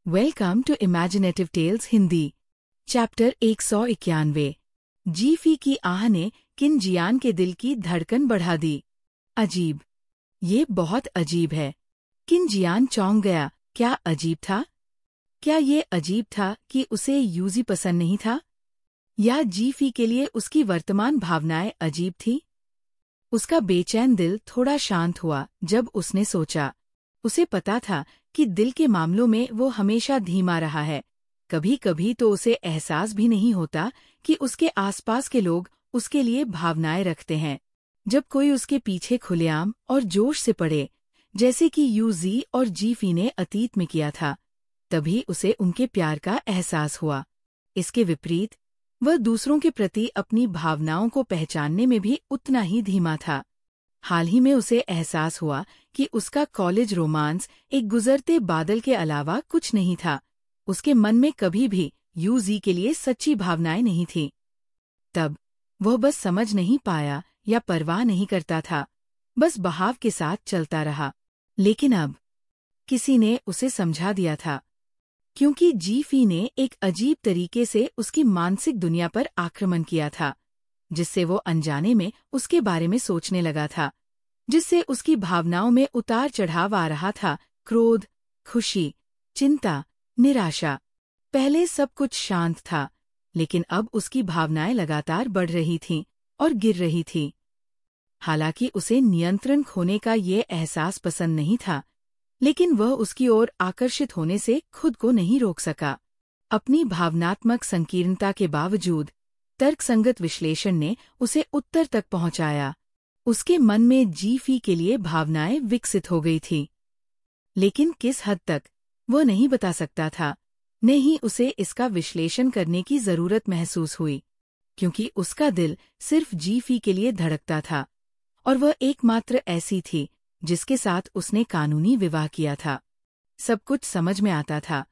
Welcome to imaginative tales Hindi. Chapter 191। जीफी की आह ने किन जियान के दिल की धड़कन बढ़ा दी। अजीब, ये बहुत अजीब है। किन जियान चौंक गया। क्या अजीब था? क्या ये अजीब था कि उसे यूजी पसंद नहीं था, या जीफी के लिए उसकी वर्तमान भावनाएं अजीब थी? उसका बेचैन दिल थोड़ा शांत हुआ जब उसने सोचा। उसे पता था कि दिल के मामलों में वो हमेशा धीमा रहा है। कभी कभी तो उसे एहसास भी नहीं होता कि उसके आसपास के लोग उसके लिए भावनाएं रखते हैं। जब कोई उसके पीछे खुलेआम और जोश से पड़े, जैसे कि यूजी और जीफी ने अतीत में किया था, तभी उसे उनके प्यार का एहसास हुआ। इसके विपरीत, वह दूसरों के प्रति अपनी भावनाओं को पहचानने में भी उतना ही धीमा था। हाल ही में उसे एहसास हुआ कि उसका कॉलेज रोमांस एक गुजरते बादल के अलावा कुछ नहीं था। उसके मन में कभी भी यूजी के लिए सच्ची भावनाएं नहीं थीं। तब वह बस समझ नहीं पाया या परवाह नहीं करता था, बस बहाव के साथ चलता रहा। लेकिन अब किसी ने उसे समझा दिया था, क्योंकि जीफी ने एक अजीब तरीके से उसकी मानसिक दुनिया पर आक्रमण किया था, जिससे वो अनजाने में उसके बारे में सोचने लगा था, जिससे उसकी भावनाओं में उतार चढ़ाव आ रहा था। क्रोध, खुशी, चिंता, निराशा। पहले सब कुछ शांत था, लेकिन अब उसकी भावनाएं लगातार बढ़ रही थीं और गिर रही थीं। हालांकि उसे नियंत्रण खोने का ये एहसास पसंद नहीं था, लेकिन वह उसकी ओर आकर्षित होने से खुद को नहीं रोक सका। अपनी भावनात्मक संकीर्णता के बावजूद तर्कसंगत विश्लेषण ने उसे उत्तर तक पहुंचाया। उसके मन में जीफी के लिए भावनाएं विकसित हो गई थी, लेकिन किस हद तक वह नहीं बता सकता था। नहीं, उसे इसका विश्लेषण करने की जरूरत महसूस हुई, क्योंकि उसका दिल सिर्फ जीफी के लिए धड़कता था, और वह एकमात्र ऐसी थी जिसके साथ उसने कानूनी विवाह किया था। सब कुछ समझ में आता था,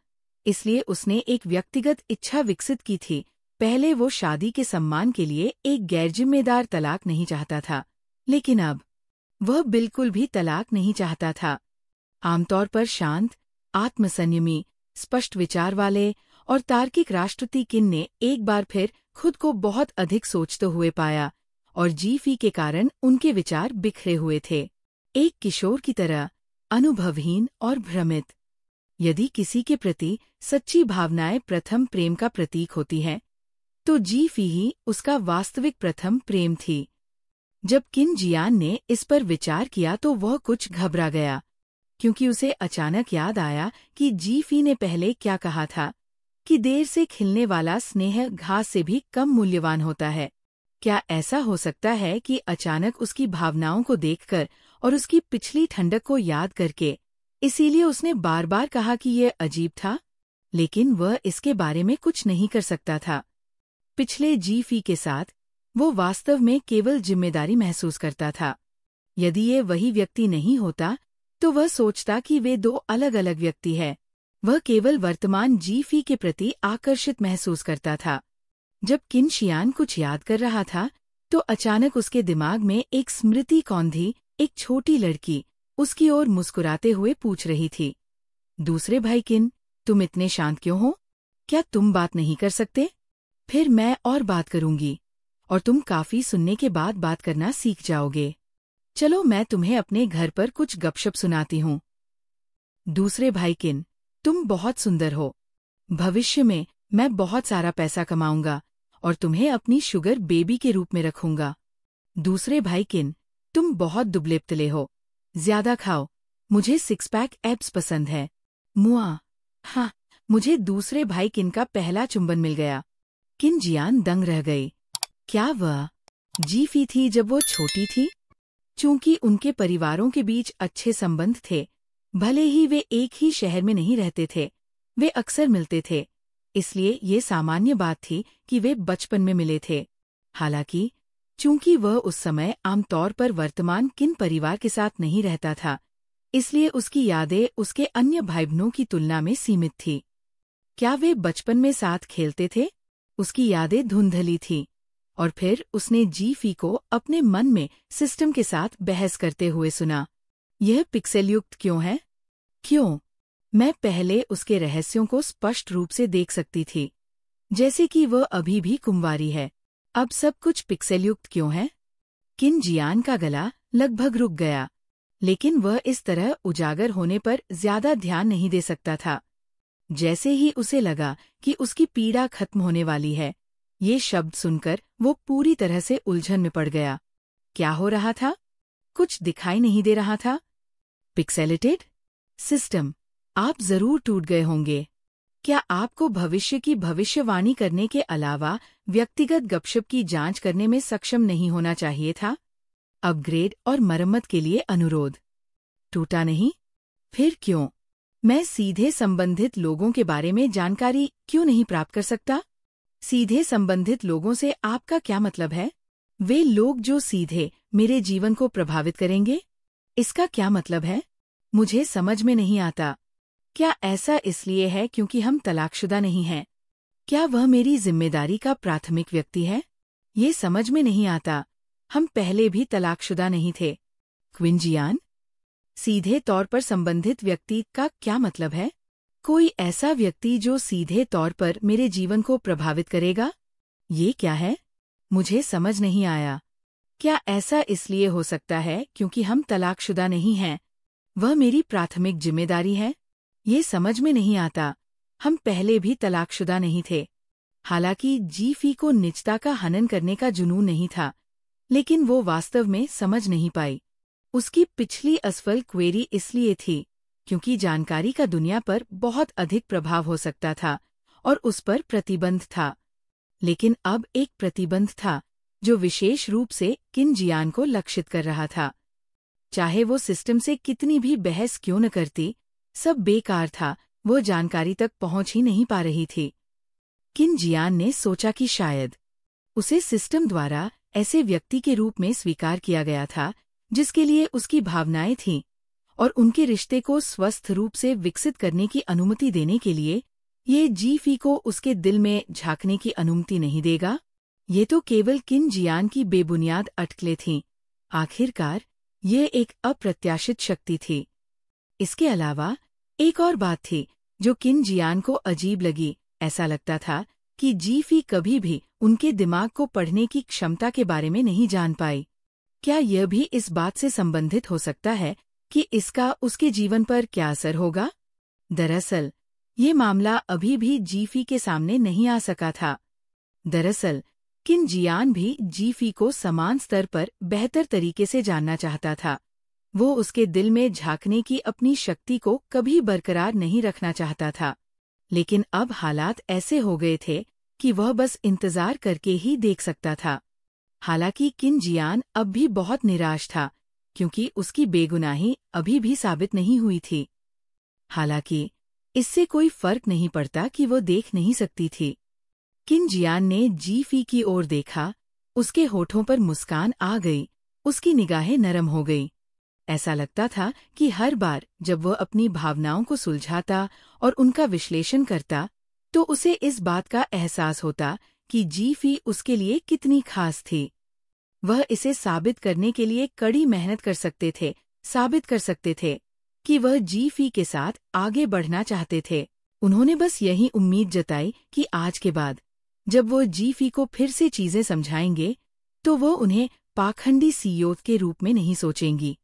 इसलिए उसने एक व्यक्तिगत इच्छा विकसित की थी। पहले वो शादी के सम्मान के लिए एक गैरजिम्मेदार तलाक नहीं चाहता था, लेकिन अब वह बिल्कुल भी तलाक नहीं चाहता था। आमतौर पर शांत, आत्मसंयमी, स्पष्ट विचार वाले और तार्किक राष्ट्रपति किन ने एक बार फिर खुद को बहुत अधिक सोचते हुए पाया, और जीफी के कारण उनके विचार बिखरे हुए थे, एक किशोर की तरह, अनुभवहीन और भ्रमित। यदि किसी के प्रति सच्ची भावनाएं प्रथम प्रेम का प्रतीक होती हैं, तो जीफी ही उसका वास्तविक प्रथम प्रेम थी। जब किन जियान ने इस पर विचार किया तो वह कुछ घबरा गया, क्योंकि उसे अचानक याद आया कि जीफी ने पहले क्या कहा था, कि देर से खिलने वाला स्नेह घास से भी कम मूल्यवान होता है। क्या ऐसा हो सकता है कि अचानक उसकी भावनाओं को देखकर और उसकी पिछली ठंडक को याद करके, इसीलिए उसने बार बार कहा कि यह अजीब था? लेकिन वह इसके बारे में कुछ नहीं कर सकता था। पिछले जीफी के साथ वो वास्तव में केवल जिम्मेदारी महसूस करता था। यदि ये वही व्यक्ति नहीं होता, तो वह सोचता कि वे दो अलग अलग व्यक्ति हैं। वह केवल वर्तमान जीफी के प्रति आकर्षित महसूस करता था। जब किन शियान कुछ याद कर रहा था, तो अचानक उसके दिमाग में एक स्मृति कौंधी। एक छोटी लड़की उसकी ओर मुस्कुराते हुए पूछ रही थी, दूसरे भाई किन, तुम इतने शांत क्यों हो? क्या तुम बात नहीं कर सकते? फिर मैं और बात करूंगी, और तुम काफी सुनने के बाद बात करना सीख जाओगे। चलो मैं तुम्हें अपने घर पर कुछ गपशप सुनाती हूँ। दूसरे भाई किन, तुम बहुत सुंदर हो। भविष्य में मैं बहुत सारा पैसा कमाऊंगा और तुम्हें अपनी शुगर बेबी के रूप में रखूंगा। दूसरे भाई किन, तुम बहुत दुबले पतले हो, ज्यादा खाओ, मुझे सिक्स पैक एब्स पसंद है। मुआ, हाँ, मुझे दूसरे भाई किन का पहला चुंबन मिल गया। किन जियान दंग रह गई। क्या वह जीफी थी जब वो छोटी थी? चूंकि उनके परिवारों के बीच अच्छे संबंध थे, भले ही वे एक ही शहर में नहीं रहते थे, वे अक्सर मिलते थे, इसलिए ये सामान्य बात थी कि वे बचपन में मिले थे। हालांकि चूंकि वह उस समय आमतौर पर वर्तमान किन परिवार के साथ नहीं रहता था, इसलिए उसकी यादें उसके अन्य भाई बहनों की तुलना में सीमित थी। क्या वे बचपन में साथ खेलते थे? उसकी यादें धुंधली थीं, और फिर उसने जीफी को अपने मन में सिस्टम के साथ बहस करते हुए सुना। यह पिक्सेलयुक्त क्यों है? क्यों? मैं पहले उसके रहस्यों को स्पष्ट रूप से देख सकती थी, जैसे कि वह अभी भी कुंवारी है। अब सब कुछ पिक्सेलयुक्त क्यों है? किन जियान का गला लगभग रुक गया, लेकिन वह इस तरह उजागर होने पर ज्यादा ध्यान नहीं दे सकता था। जैसे ही उसे लगा कि उसकी पीड़ा खत्म होने वाली है, ये शब्द सुनकर वो पूरी तरह से उलझन में पड़ गया। क्या हो रहा था? कुछ दिखाई नहीं दे रहा था। पिक्सेलेटेड सिस्टम, आप जरूर टूट गए होंगे। क्या आपको भविष्य की भविष्यवाणी करने के अलावा व्यक्तिगत गपशप की जांच करने में सक्षम नहीं होना चाहिए था? अपग्रेड और मरम्मत के लिए अनुरोध। टूटा नहीं? फिर क्यों? मैं सीधे संबंधित लोगों के बारे में जानकारी क्यों नहीं प्राप्त कर सकता? सीधे संबंधित लोगों से आपका क्या मतलब है? वे लोग जो सीधे मेरे जीवन को प्रभावित करेंगे? इसका क्या मतलब है? मुझे समझ में नहीं आता। क्या ऐसा इसलिए है क्योंकि हम तलाकशुदा नहीं हैं? क्या वह मेरी जिम्मेदारी का प्राथमिक व्यक्ति है? ये समझ में नहीं आता। हम पहले भी तलाकशुदा नहीं थे। क्विन जियान? सीधे तौर पर संबंधित व्यक्ति का क्या मतलब है? कोई ऐसा व्यक्ति जो सीधे तौर पर मेरे जीवन को प्रभावित करेगा? ये क्या है? मुझे समझ नहीं आया। क्या ऐसा इसलिए हो सकता है क्योंकि हम तलाकशुदा नहीं हैं? वह मेरी प्राथमिक जिम्मेदारी है? ये समझ में नहीं आता। हम पहले भी तलाकशुदा नहीं थे। हालांकि जीफी को निजता का हनन करने का जुनून नहीं था, लेकिन वो वास्तव में समझ नहीं पाई। उसकी पिछली असफल क्वेरी इसलिए थी क्योंकि जानकारी का दुनिया पर बहुत अधिक प्रभाव हो सकता था और उस पर प्रतिबंध था। लेकिन अब एक प्रतिबंध था जो विशेष रूप से किन जियान को लक्षित कर रहा था। चाहे वो सिस्टम से कितनी भी बहस क्यों न करती, सब बेकार था। वो जानकारी तक पहुंच ही नहीं पा रही थी। किन जियान ने सोचा कि शायद उसे सिस्टम द्वारा ऐसे व्यक्ति के रूप में स्वीकार किया गया था जिसके लिए उसकी भावनाएं थीं, और उनके रिश्ते को स्वस्थ रूप से विकसित करने की अनुमति देने के लिए ये जीफी को उसके दिल में झांकने की अनुमति नहीं देगा। ये तो केवल किन जियान की बेबुनियाद अटकलें थीं। आखिरकार ये एक अप्रत्याशित शक्ति थी। इसके अलावा एक और बात थी जो किन जियान को अजीब लगी। ऐसा लगता था कि जीफी कभी भी उनके दिमाग को पढ़ने की क्षमता के बारे में नहीं जान पाई। क्या यह भी इस बात से संबंधित हो सकता है कि इसका उसके जीवन पर क्या असर होगा? दरअसल ये मामला अभी भी जीफी के सामने नहीं आ सका था। दरअसल किन जियान भी जीफी को समान स्तर पर बेहतर तरीके से जानना चाहता था। वो उसके दिल में झांकने की अपनी शक्ति को कभी बरकरार नहीं रखना चाहता था, लेकिन अब हालात ऐसे हो गए थे कि वह बस इंतजार करके ही देख सकता था। हालांकि किन जियान अब भी बहुत निराश था क्योंकि उसकी बेगुनाही अभी भी साबित नहीं हुई थी। हालांकि इससे कोई फर्क नहीं पड़ता कि वो देख नहीं सकती थी। किन जियान ने जीफी की ओर देखा। उसके होठों पर मुस्कान आ गई, उसकी निगाहें नरम हो गई। ऐसा लगता था कि हर बार जब वह अपनी भावनाओं को सुलझाता और उनका विश्लेषण करता, तो उसे इस बात का एहसास होता कि जीफी उसके लिए कितनी खास थी। वह इसे साबित करने के लिए कड़ी मेहनत कर सकते थे, साबित कर सकते थे कि वह जीफी के साथ आगे बढ़ना चाहते थे। उन्होंने बस यही उम्मीद जताई कि आज के बाद जब वो जीफी को फिर से चीजें समझाएंगे, तो वो उन्हें पाखंडी सीईओ के रूप में नहीं सोचेंगी।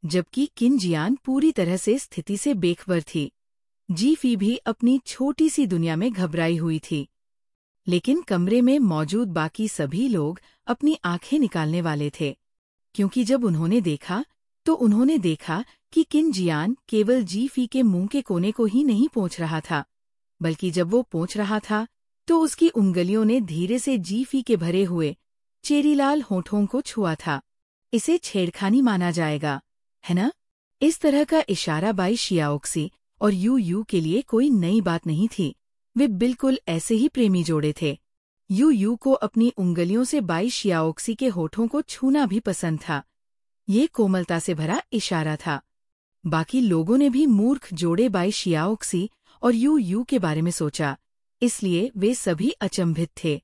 जबकि किन जियान पूरी तरह से स्थिति से बेखबर थी। जीफी भी अपनी छोटी सी दुनिया में घबराई हुई थी। लेकिन कमरे में मौजूद बाकी सभी लोग अपनी आंखें निकालने वाले थे, क्योंकि जब उन्होंने देखा तो उन्होंने देखा कि किन जियान केवल जीफी के मुंह के कोने को ही नहीं पोंछ रहा था, बल्कि जब वो पोंछ रहा था तो उसकी उंगलियों ने धीरे से जीफी के भरे हुए चेरीलाल होठों को छुआ था। इसे छेड़खानी माना जाएगा, है ना? इस तरह का इशारा बाई शियाओक्सी और यू के लिए कोई नई बात नहीं थी। वे बिल्कुल ऐसे ही प्रेमी जोड़े थे। यू को अपनी उंगलियों से बाई शियाओक्सी के होठों को छूना भी पसंद था। ये कोमलता से भरा इशारा था। बाकी लोगों ने भी मूर्ख जोड़े बाई शियाओक्सी और यू के बारे में सोचा, इसलिए वे सभी अचंभित थे।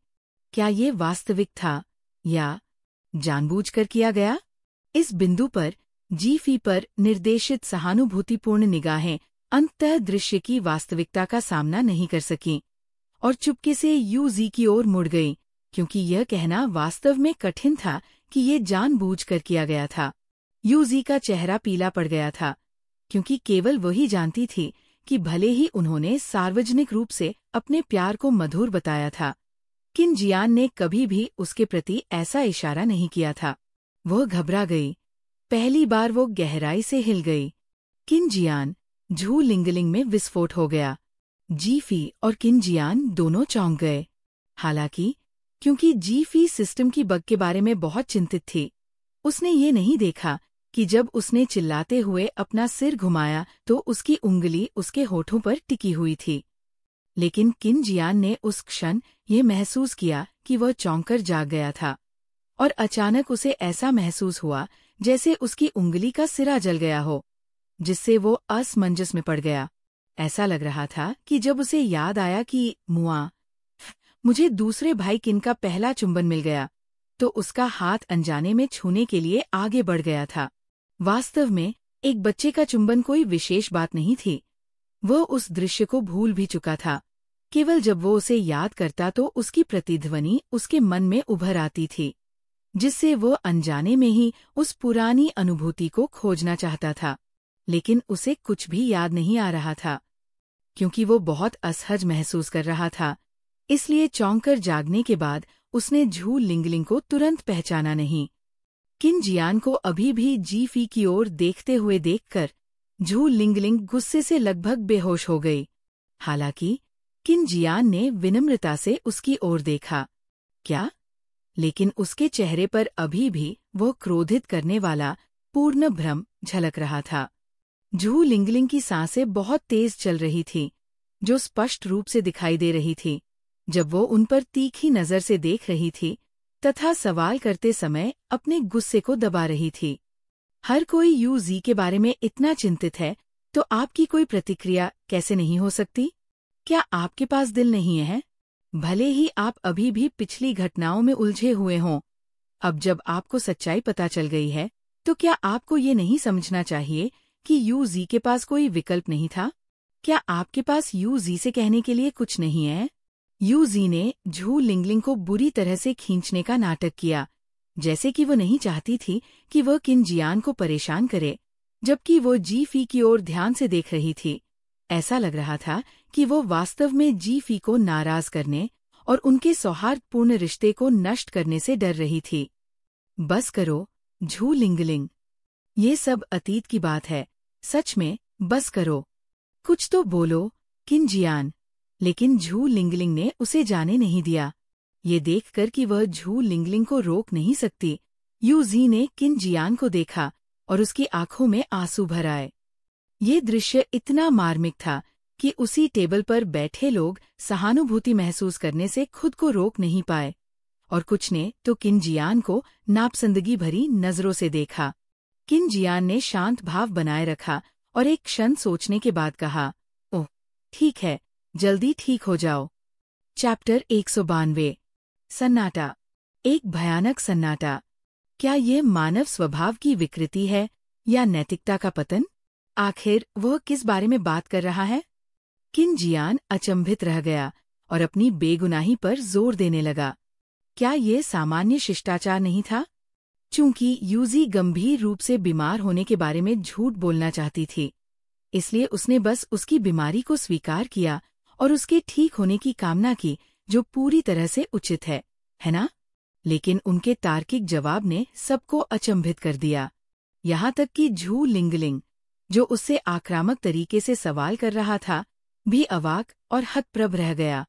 क्या ये वास्तविक था या जानबूझकर किया गया? इस बिंदु पर जीफी पर निर्देशित सहानुभूतिपूर्ण निगाहें अंततः दृश्य की वास्तविकता का सामना नहीं कर सकीं और चुपके से यूजी की ओर मुड़ गईं, क्योंकि यह कहना वास्तव में कठिन था कि ये जानबूझकर किया गया था। यूजी का चेहरा पीला पड़ गया था, क्योंकि केवल वही जानती थी कि भले ही उन्होंने सार्वजनिक रूप से अपने प्यार को मधुर बताया था, किन जियान ने कभी भी उसके प्रति ऐसा इशारा नहीं किया था। वह घबरा गई। पहली बार वो गहराई से हिल गई। किन जियान, झू लिंगलिंग में विस्फोट हो गया। जीफी और किन जियान दोनों चौंक गए। हालांकि क्योंकि जीफी सिस्टम की बग के बारे में बहुत चिंतित थी, उसने ये नहीं देखा कि जब उसने चिल्लाते हुए अपना सिर घुमाया तो उसकी उंगली उसके होठों पर टिकी हुई थी। लेकिन किन जियान ने उस क्षण ये महसूस किया कि वह चौंककर जाग गया था, और अचानक उसे ऐसा महसूस हुआ जैसे उसकी उंगली का सिरा जल गया हो, जिससे वो असमंजस में पड़ गया। ऐसा लग रहा था कि जब उसे याद आया कि मुझे दूसरे भाई किन का पहला चुंबन मिल गया, तो उसका हाथ अनजाने में छूने के लिए आगे बढ़ गया था। वास्तव में एक बच्चे का चुंबन कोई विशेष बात नहीं थी। वह उस दृश्य को भूल भी चुका था। केवल जब वो उसे याद करता तो उसकी प्रतिध्वनि उसके मन में उभर आती थी, जिससे वो अनजाने में ही उस पुरानी अनुभूति को खोजना चाहता था। लेकिन उसे कुछ भी याद नहीं आ रहा था, क्योंकि वो बहुत असहज महसूस कर रहा था। इसलिए चौंककर जागने के बाद उसने झू लिंगलिंग को तुरंत पहचाना नहीं। किन जियान को अभी भी जीफी की ओर देखते हुए देखकर झू लिंगलिंग गुस्से से लगभग बेहोश हो गई। हालांकि किन जियान ने विनम्रता से उसकी ओर देखा। क्या? लेकिन उसके चेहरे पर अभी भी वो क्रोधित करने वाला पूर्ण भ्रम झलक रहा था। झू लिंगलिंग की सांसें बहुत तेज चल रही थी, जो स्पष्ट रूप से दिखाई दे रही थी जब वो उन पर तीखी नजर से देख रही थी तथा सवाल करते समय अपने गुस्से को दबा रही थी। हर कोई यूजी के बारे में इतना चिंतित है, तो आपकी कोई प्रतिक्रिया कैसे नहीं हो सकती? क्या आपके पास दिल नहीं है? भले ही आप अभी भी पिछली घटनाओं में उलझे हुए हों। अब जब आपको सच्चाई पता चल गई है, तो क्या आपको ये नहीं समझना चाहिए कि यूजी के पास कोई विकल्प नहीं था? क्या आपके पास यूजी से कहने के लिए कुछ नहीं है? यूजी ने झू लिंगलिंग को बुरी तरह से खींचने का नाटक किया, जैसे कि वो नहीं चाहती थी कि वह किन जियान को परेशान करे, जबकि वो जीफी की ओर ध्यान से देख रही थी। ऐसा लग रहा था कि वो वास्तव में जीफी को नाराज करने और उनके सौहार्दपूर्ण रिश्ते को नष्ट करने से डर रही थी। बस करो, झू लिंगलिंग। ये सब अतीत की बात है। सच में, बस करो। कुछ तो बोलो, किन जियान। लेकिन झू लिंगलिंग ने उसे जाने नहीं दिया। ये देखकर कि वह झू लिंगलिंग को रोक नहीं सकती, यूजी ने किन जियान को देखा और उसकी आंखों में आंसू भर आए। ये दृश्य इतना मार्मिक था कि उसी टेबल पर बैठे लोग सहानुभूति महसूस करने से खुद को रोक नहीं पाए, और कुछ ने तो किन जियान को नापसंदगी भरी नजरों से देखा। किन जियान ने शांत भाव बनाए रखा और एक क्षण सोचने के बाद कहा, ओह, ठीक है, जल्दी ठीक हो जाओ। चैप्टर 192। सन्नाटा। एक भयानक सन्नाटा। क्या ये मानव स्वभाव की विकृति है या नैतिकता का पतन? आखिर वह किस बारे में बात कर रहा है? किन जियान अचंभित रह गया और अपनी बेगुनाही पर जोर देने लगा। क्या ये सामान्य शिष्टाचार नहीं था? चूंकि यूजी गंभीर रूप से बीमार होने के बारे में झूठ बोलना चाहती थी, इसलिए उसने बस उसकी बीमारी को स्वीकार किया और उसके ठीक होने की कामना की, जो पूरी तरह से उचित है ना? लेकिन उनके तार्किक जवाब ने सबको अचंभित कर दिया। यहाँ तक कि झू लिंगलिंग, जो उससे आक्रामक तरीके से सवाल कर रहा था, भी अवाक और हतप्रभ रह गया।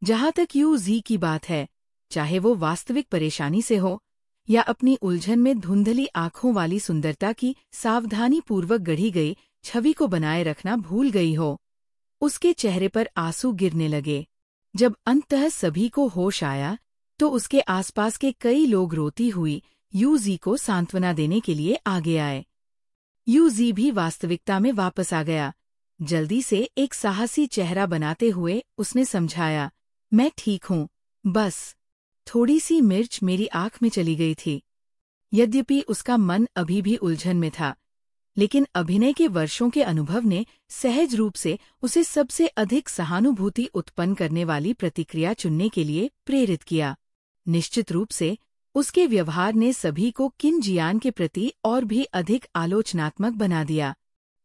जहाँ तक यूजी की बात है, चाहे वो वास्तविक परेशानी से हो या अपनी उलझन में धुंधली आंखों वाली सुंदरता की सावधानीपूर्वक गढ़ी गई छवि को बनाए रखना भूल गई हो, उसके चेहरे पर आंसू गिरने लगे। जब अंततः सभी को होश आया, तो उसके आसपास के कई लोग रोती हुई यूजी को सांत्वना देने के लिए आगे आए। यूजी भी वास्तविकता में वापस आ गया। जल्दी से एक साहसी चेहरा बनाते हुए उसने समझाया, मैं ठीक हूँ, बस थोड़ी सी मिर्च मेरी आंख में चली गई थी। यद्यपि उसका मन अभी भी उलझन में था, लेकिन अभिनय के वर्षों के अनुभव ने सहज रूप से उसे सबसे अधिक सहानुभूति उत्पन्न करने वाली प्रतिक्रिया चुनने के लिए प्रेरित किया। निश्चित रूप से उसके व्यवहार ने सभी को किन जियान के प्रति और भी अधिक आलोचनात्मक बना दिया।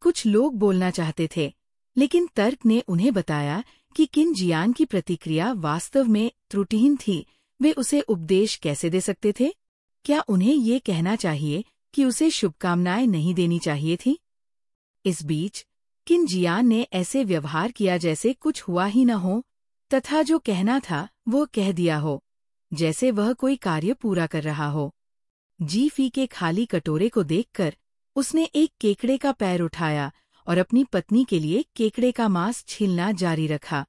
कुछ लोग बोलना चाहते थे, लेकिन तर्क ने उन्हें बताया कि किन जियान की प्रतिक्रिया वास्तव में त्रुटिहीन थी। वे उसे उपदेश कैसे दे सकते थे? क्या उन्हें ये कहना चाहिए कि उसे शुभकामनाएं नहीं देनी चाहिए थी? इस बीच किन जियान ने ऐसे व्यवहार किया जैसे कुछ हुआ ही न हो, तथा जो कहना था वो कह दिया हो, जैसे वह कोई कार्य पूरा कर रहा हो। जीफी के खाली कटोरे को देखकर उसने एक केकड़े का पैर उठाया और अपनी पत्नी के लिए केकड़े का मांस छीलना जारी रखा।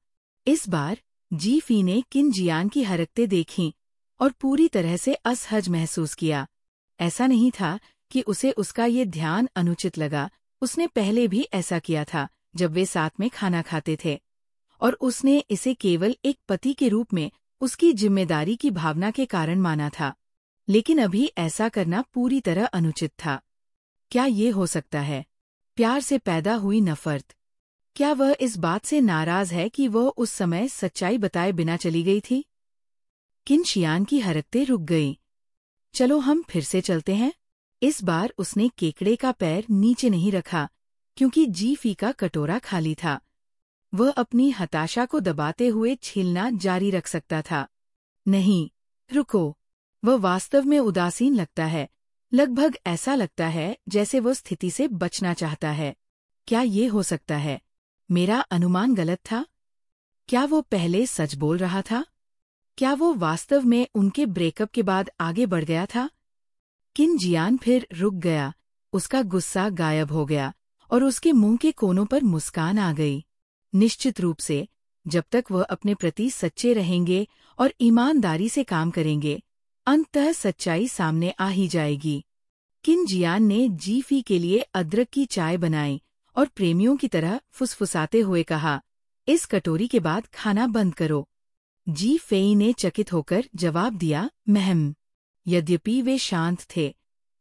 इस बार जीफी ने किन जियान की हरकतें देखीं और पूरी तरह से असहज महसूस किया। ऐसा नहीं था कि उसे उसका ये ध्यान अनुचित लगा। उसने पहले भी ऐसा किया था जब वे साथ में खाना खाते थे, और उसने इसे केवल एक पति के रूप में उसकी जिम्मेदारी की भावना के कारण माना था। लेकिन अभी ऐसा करना पूरी तरह अनुचित था। क्या ये हो सकता है? प्यार से पैदा हुई नफरत। क्या वह इस बात से नाराज है कि वह उस समय सच्चाई बताए बिना चली गई थी? किन जियान की हरकतें रुक गईं। चलो हम फिर से चलते हैं। इस बार उसने केकड़े का पैर नीचे नहीं रखा, क्योंकि जीफी का कटोरा खाली था। वह अपनी हताशा को दबाते हुए छीलना जारी रख सकता था। नहीं, रुको। वह वास्तव में उदासीन लगता है। लगभग ऐसा लगता है जैसे वह स्थिति से बचना चाहता है। क्या ये हो सकता है? मेरा अनुमान गलत था? क्या वो पहले सच बोल रहा था? क्या वो वास्तव में उनके ब्रेकअप के बाद आगे बढ़ गया था? किन जियान फिर रुक गया। उसका गुस्सा गायब हो गया और उसके मुंह के कोनों पर मुस्कान आ गई। निश्चित रूप से जब तक वह अपने प्रति सच्चे रहेंगे और ईमानदारी से काम करेंगे, अंततः सच्चाई सामने आ ही जाएगी। किन जियान ने जीफी के लिए अदरक की चाय बनाई और प्रेमियों की तरह फुसफुसाते हुए कहा, इस कटोरी के बाद खाना बंद करो। जी फेई ने चकित होकर जवाब दिया, महम। यद्यपि वे शांत थे,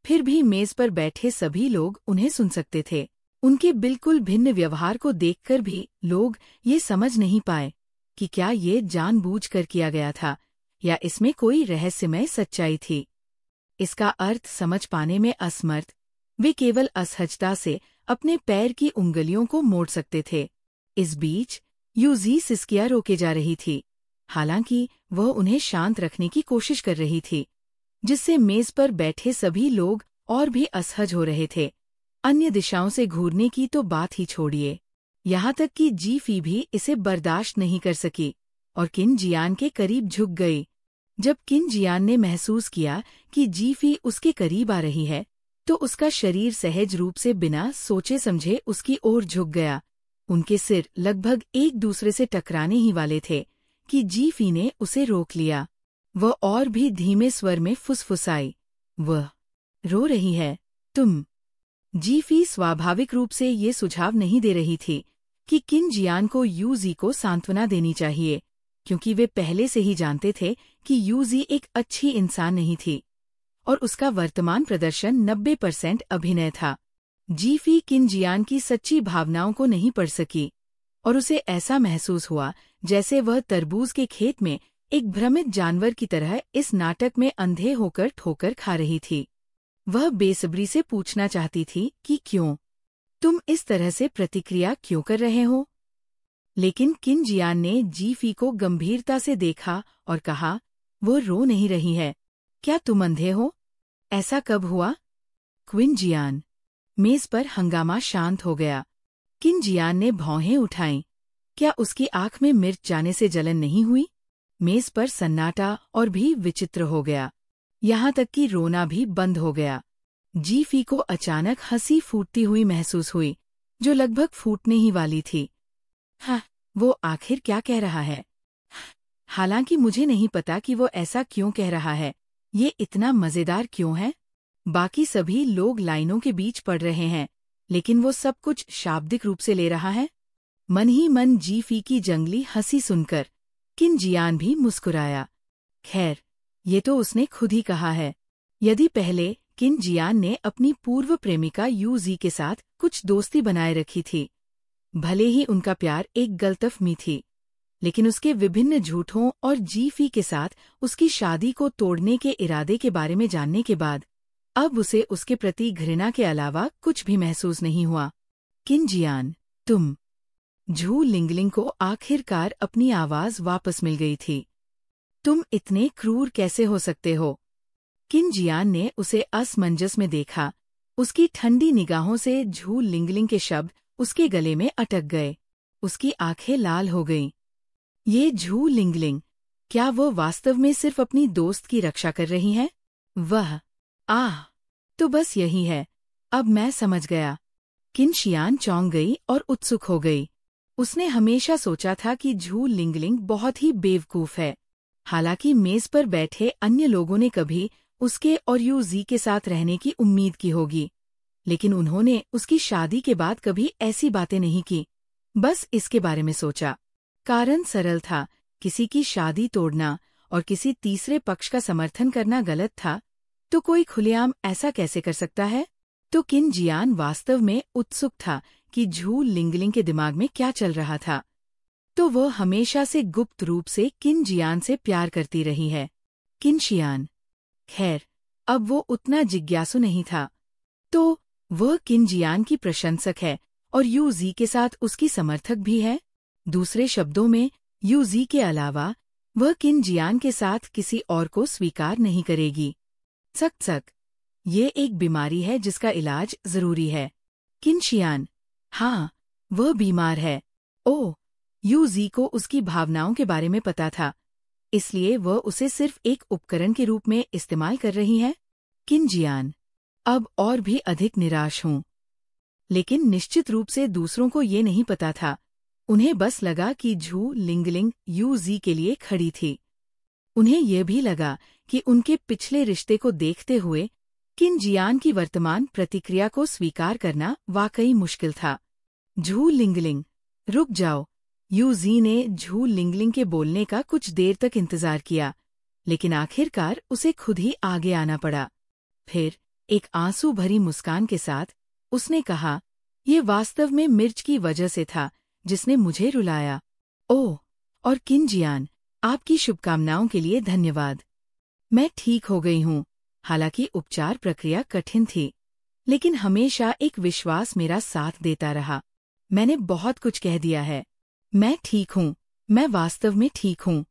फिर भी मेज पर बैठे सभी लोग उन्हें सुन सकते थे। उनके बिल्कुल भिन्न व्यवहार को देखकर भी लोग ये समझ नहीं पाए कि क्या ये जानबूझकर किया गया था या इसमें कोई रहस्यमय सच्चाई थी। इसका अर्थ समझ पाने में असमर्थ, वे केवल असहजता से अपने पैर की उंगलियों को मोड़ सकते थे। इस बीच यूजी सिसकियां रोके जा रही थी, हालांकि वह उन्हें शांत रखने की कोशिश कर रही थी, जिससे मेज पर बैठे सभी लोग और भी असहज हो रहे थे। अन्य दिशाओं से घूरने की तो बात ही छोड़िए, यहाँ तक कि जीफी भी इसे बर्दाश्त नहीं कर सकी और किन जियान के करीब झुक गई। जब किन जियान ने महसूस किया कि जीफी उसके करीब आ रही है, तो उसका शरीर सहज रूप से बिना सोचे समझे उसकी ओर झुक गया। उनके सिर लगभग एक दूसरे से टकराने ही वाले थे कि जीफी ने उसे रोक लिया। वह और भी धीमे स्वर में फुसफुसाई, वह रो रही है, तुम। जीफी स्वाभाविक रूप से ये सुझाव नहीं दे रही थी कि किन जियान को यूजी को सांत्वना देनी चाहिए, क्योंकि वे पहले से ही जानते थे कि यूजी एक अच्छी इंसान नहीं थी और उसका वर्तमान प्रदर्शन 90% अभिनय था। जीफी किन जियान की सच्ची भावनाओं को नहीं पढ़ सकी और उसे ऐसा महसूस हुआ जैसे वह तरबूज के खेत में एक भ्रमित जानवर की तरह इस नाटक में अंधे होकर ठोकर खा रही थी। वह बेसब्री से पूछना चाहती थी कि क्यों? तुम इस तरह से प्रतिक्रिया क्यों कर रहे हो? लेकिन किन जियान ने जीफी को गंभीरता से देखा और कहा, वो रो नहीं रही है। क्या तुम अंधे हो? ऐसा कब हुआ? क्विन जियान। मेज पर हंगामा शांत हो गया। किन जियान ने भौहें उठाईं। क्या उसकी आंख में मिर्च जाने से जलन नहीं हुई? मेज पर सन्नाटा और भी विचित्र हो गया, यहाँ तक कि रोना भी बंद हो गया। जीफी को अचानक हंसी फूटती हुई महसूस हुई, जो लगभग फूटने ही वाली थी। हाँ, वो आखिर क्या कह रहा है? हालांकि मुझे नहीं पता कि वो ऐसा क्यों कह रहा है। ये इतना मजेदार क्यों है? बाकी सभी लोग लाइनों के बीच पढ़ रहे हैं, लेकिन वो सब कुछ शाब्दिक रूप से ले रहा है। मन ही मन जीफी की जंगली हंसी सुनकर किन जियान भी मुस्कुराया। खैर, ये तो उसने खुद ही कहा है। यदि पहले किन जियान ने अपनी पूर्व प्रेमिका यू जी के साथ कुछ दोस्ती बनाए रखी थी। भले ही उनका प्यार एक गलतफहमी थी, लेकिन उसके विभिन्न झूठों और जीफी के साथ उसकी शादी को तोड़ने के इरादे के बारे में जानने के बाद अब उसे उसके प्रति घृणा के अलावा कुछ भी महसूस नहीं हुआ। किन जियान, तुम। झू लिंगलिंग को आखिरकार अपनी आवाज वापस मिल गई थी। तुम इतने क्रूर कैसे हो सकते हो? किन जियान ने उसे असमंजस में देखा। उसकी ठंडी निगाहों से झू लिंगलिंग के शब्द उसके गले में अटक गए। उसकी आंखें लाल हो गईं। ये झू लिंगलिंग, क्या वह वास्तव में सिर्फ अपनी दोस्त की रक्षा कर रही हैं? वह तो बस यही है, अब मैं समझ गया। किन शियान चौंक गई और उत्सुक हो गई। उसने हमेशा सोचा था कि झू लिंगलिंग बहुत ही बेवकूफ है। हालांकि मेज पर बैठे अन्य लोगों ने कभी उसके और यू जी के साथ रहने की उम्मीद की होगी, लेकिन उन्होंने उसकी शादी के बाद कभी ऐसी बातें नहीं की। बस इसके बारे में सोचा। कारण सरल था, किसी की शादी तोड़ना और किसी तीसरे पक्ष का समर्थन करना गलत था, तो कोई खुलेआम ऐसा कैसे कर सकता है? तो किन जियान वास्तव में उत्सुक था कि झू लिंगलिंग के दिमाग में क्या चल रहा था। तो वह हमेशा से गुप्त रूप से किन जियान से प्यार करती रही है। किन शियान, खैर, अब वो उतना जिज्ञासु नहीं था। तो वह किन जियान की प्रशंसक है और यू जी के साथ उसकी समर्थक भी है। दूसरे शब्दों में, यू जी के अलावा वह किन जियान के साथ किसी और को स्वीकार नहीं करेगी। सक ये एक बीमारी है जिसका इलाज जरूरी है। किन शियान, हाँ, वह बीमार है। ओह, यू जी को उसकी भावनाओं के बारे में पता था, इसलिए वह उसे सिर्फ एक उपकरण के रूप में इस्तेमाल कर रही है। किन जियान, अब और भी अधिक निराश हूँ। लेकिन निश्चित रूप से दूसरों को ये नहीं पता था। उन्हें बस लगा कि झू लिंगलिंग यू जी के लिए खड़ी थी। उन्हें यह भी लगा कि उनके पिछले रिश्ते को देखते हुए किन जियान की वर्तमान प्रतिक्रिया को स्वीकार करना वाकई मुश्किल था। झू लिंगलिंग, रुक जाओ। यू जी ने झू लिंगलिंग के बोलने का कुछ देर तक इंतजार किया, लेकिन आखिरकार उसे खुद ही आगे आना पड़ा। फिर एक आंसू भरी मुस्कान के साथ उसने कहा, ये वास्तव में मिर्च की वजह से था जिसने मुझे रुलाया। ओह, और किन जियान, आपकी शुभकामनाओं के लिए धन्यवाद। मैं ठीक हो गई हूँ। हालांकि उपचार प्रक्रिया कठिन थी, लेकिन हमेशा एक विश्वास मेरा साथ देता रहा। मैंने बहुत कुछ कह दिया है। मैं ठीक हूँ, मैं वास्तव में ठीक हूँ।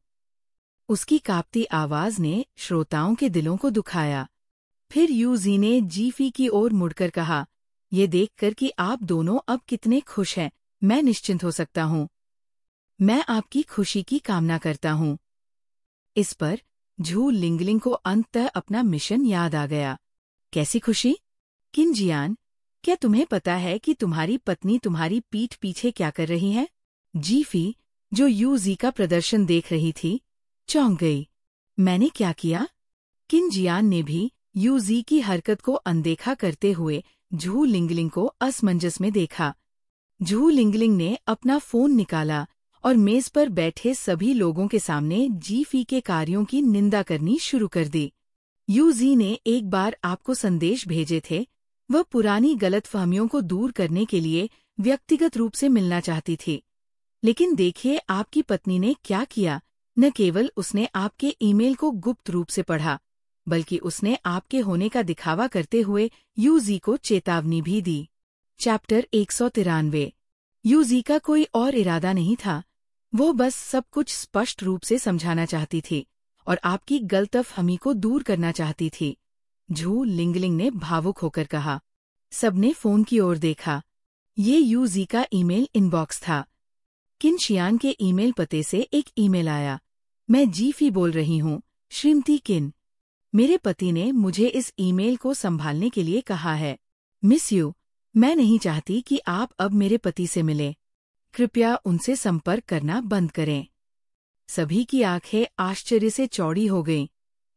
उसकी कांपती आवाज ने श्रोताओं के दिलों को दुखाया। फिर यू जी ने जीफी की ओर मुड़कर कहा, ये देखकर कि आप दोनों अब कितने खुश हैं, मैं निश्चिंत हो सकता हूँ। मैं आपकी खुशी की कामना करता हूँ। इस पर झू लिंगलिंग को अंततः अपना मिशन याद आ गया। कैसी खुशी? किन जियान, क्या तुम्हें पता है कि तुम्हारी पत्नी तुम्हारी पीठ पीछे क्या कर रही है? जीफी, जो यू जी का प्रदर्शन देख रही थी, चौंक गई। मैंने क्या किया? किन जियान ने भी यू जी की हरकत को अनदेखा करते हुए झू लिंगलिंग को असमंजस में देखा। झू लिंगलिंग ने अपना फोन निकाला और मेज पर बैठे सभी लोगों के सामने जीफी के कार्यों की निंदा करनी शुरू कर दी। यू जी ने एक बार आपको संदेश भेजे थे, वह पुरानी गलतफहमियों को दूर करने के लिए व्यक्तिगत रूप से मिलना चाहती थी। लेकिन देखिए आपकी पत्नी ने क्या किया। न केवल उसने आपके ईमेल को गुप्त रूप से पढ़ा, बल्कि उसने आपके होने का दिखावा करते हुए यू जी को चेतावनी भी दी। चैप्टर 193। यू जी का कोई और इरादा नहीं था। वो बस सब कुछ स्पष्ट रूप से समझाना चाहती थी और आपकी गलतफहमी को दूर करना चाहती थी। झू लिंगलिंग ने भावुक होकर कहा। सबने फोन की ओर देखा। ये यू जी का ईमेल इनबॉक्स था। किन शियान के ईमेल पते से एक ईमेल आया। मैं जीफी बोल रही हूँ, श्रीमती किन। मेरे पति ने मुझे इस ईमेल को संभालने के लिए कहा है। मिस यू, मैं नहीं चाहती कि आप अब मेरे पति से मिलें। कृपया उनसे संपर्क करना बंद करें। सभी की आंखें आश्चर्य से चौड़ी हो गईं,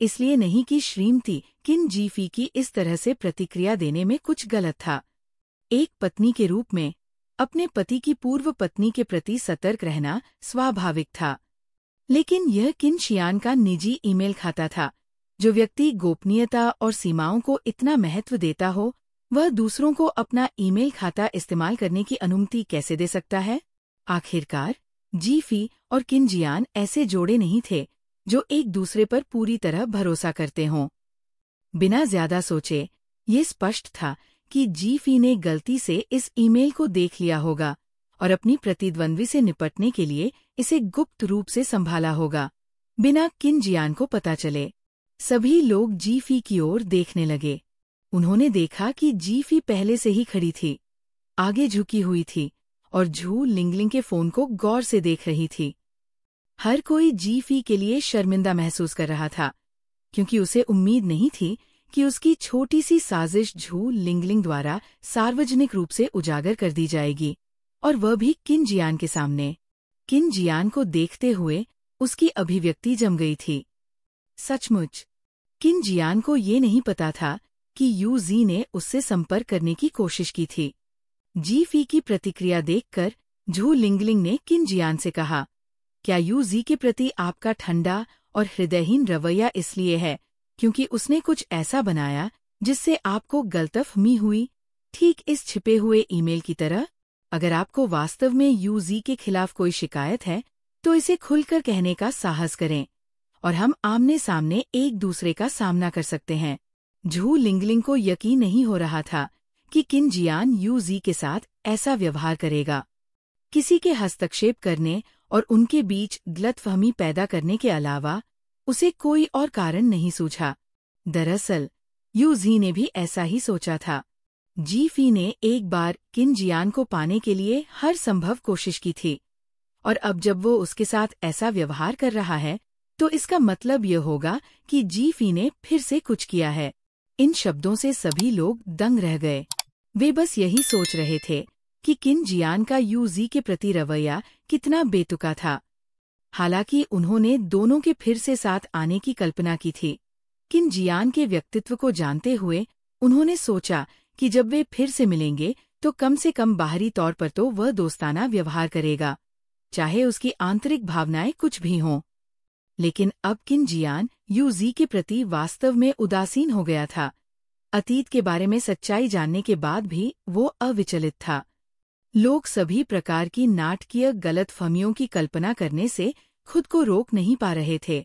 इसलिए नहीं कि श्रीमती किन जीफी की इस तरह से प्रतिक्रिया देने में कुछ गलत था। एक पत्नी के रूप में अपने पति की पूर्व पत्नी के प्रति सतर्क रहना स्वाभाविक था, लेकिन यह किन शियान का निजी ईमेल खाता था, जो व्यक्ति गोपनीयता और सीमाओं को इतना महत्व देता हो, वह दूसरों को अपना ईमेल खाता इस्तेमाल करने की अनुमति कैसे दे सकता है? आखिरकार जीफी और किन जियान ऐसे जोड़े नहीं थे जो एक दूसरे पर पूरी तरह भरोसा करते हों। बिना ज्यादा सोचे ये स्पष्ट था कि जीफी ने गलती से इस ईमेल को देख लिया होगा और अपनी प्रतिद्वंद्वी से निपटने के लिए इसे गुप्त रूप से संभाला होगा, बिना किन जियान को पता चले। सभी लोग जीफी की ओर देखने लगे। उन्होंने देखा कि जीफी पहले से ही खड़ी थी, आगे झुकी हुई थी और झू लिंगलिंग के फोन को गौर से देख रही थी। हर कोई जीफी के लिए शर्मिंदा महसूस कर रहा था, क्योंकि उसे उम्मीद नहीं थी कि उसकी छोटी सी साजिश झू लिंगलिंग द्वारा सार्वजनिक रूप से उजागर कर दी जाएगी, और वह भी किन जियान के सामने। किन जियान को देखते हुए उसकी अभिव्यक्ति जम गई थी। सचमुच किन जियान को ये नहीं पता था कि यूजी ने उससे संपर्क करने की कोशिश की थी। जीफी की प्रतिक्रिया देखकर झू लिंगलिंग ने किन जियान से कहा, क्या यूजी के प्रति आपका ठंडा और हृदयहीन रवैया इसलिए है क्योंकि उसने कुछ ऐसा बनाया जिससे आपको गलतफहमी हुई, ठीक इस छिपे हुए ईमेल की तरह? अगर आपको वास्तव में यूजी के खिलाफ कोई शिकायत है तो इसे खुलकर कहने का साहस करें और हम आमने सामने एक दूसरे का सामना कर सकते हैं। झू लिंगलिंग को यकीन नहीं हो रहा था कि किन जियान यूजी के साथ ऐसा व्यवहार करेगा। किसी के हस्तक्षेप करने और उनके बीच गलतफहमी पैदा करने के अलावा उसे कोई और कारण नहीं सूझा। दरअसल यूजी ने भी ऐसा ही सोचा था। जीफी ने एक बार किन जियान को पाने के लिए हर संभव कोशिश की थी, और अब जब वो उसके साथ ऐसा व्यवहार कर रहा है तो इसका मतलब यह होगा कि जीफी ने फिर से कुछ किया है। इन शब्दों से सभी लोग दंग रह गए। वे बस यही सोच रहे थे कि किन जियान का यूजी के प्रति रवैया कितना बेतुका था। हालांकि उन्होंने दोनों के फिर से साथ आने की कल्पना की थी। किन जियान के व्यक्तित्व को जानते हुए उन्होंने सोचा कि जब वे फिर से मिलेंगे तो कम से कम बाहरी तौर पर तो वह दोस्ताना व्यवहार करेगा, चाहे उसकी आंतरिक भावनाएं कुछ भी हों। लेकिन अब किन जियान यूजी के प्रति वास्तव में उदासीन हो गया था। अतीत के बारे में सच्चाई जानने के बाद भी वो अविचलित था। लोग सभी प्रकार की नाटकीय गलतफहमियों की कल्पना करने से खुद को रोक नहीं पा रहे थे,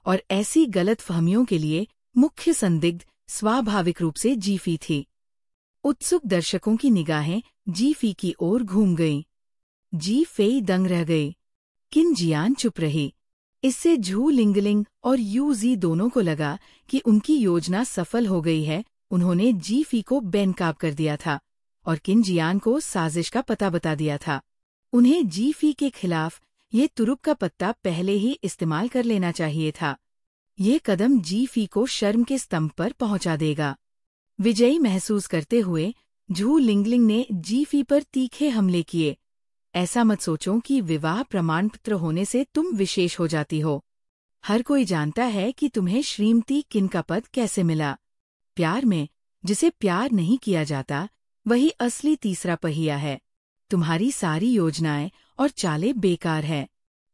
और ऐसी गलतफहमियों के लिए मुख्य संदिग्ध स्वाभाविक रूप से जीफी थी। उत्सुक दर्शकों की निगाहें जीफी की ओर घूम गईं। जी फेई दंग रह गई। किन जियान चुप रही। इससे झू लिंगलिंग और यूजी दोनों को लगा कि उनकी योजना सफल हो गई है। उन्होंने जीफी को बेनकाब कर दिया था और किन जियान को साजिश का पता बता दिया था। उन्हें जीफी के खिलाफ ये तुरुप का पत्ता पहले ही इस्तेमाल कर लेना चाहिए था। ये कदम जीफी को शर्म के स्तंभ पर पहुंचा देगा। विजयी महसूस करते हुए झू लिंगलिंग ने जीफी पर तीखे हमले किए। ऐसा मत सोचो कि विवाह प्रमाणपत्र होने से तुम विशेष हो जाती हो। हर कोई जानता है कि तुम्हें श्रीमती किन का पद कैसे मिला। प्यार में जिसे प्यार नहीं किया जाता वही असली तीसरा पहिया है। तुम्हारी सारी योजनाएं और चालें बेकार है।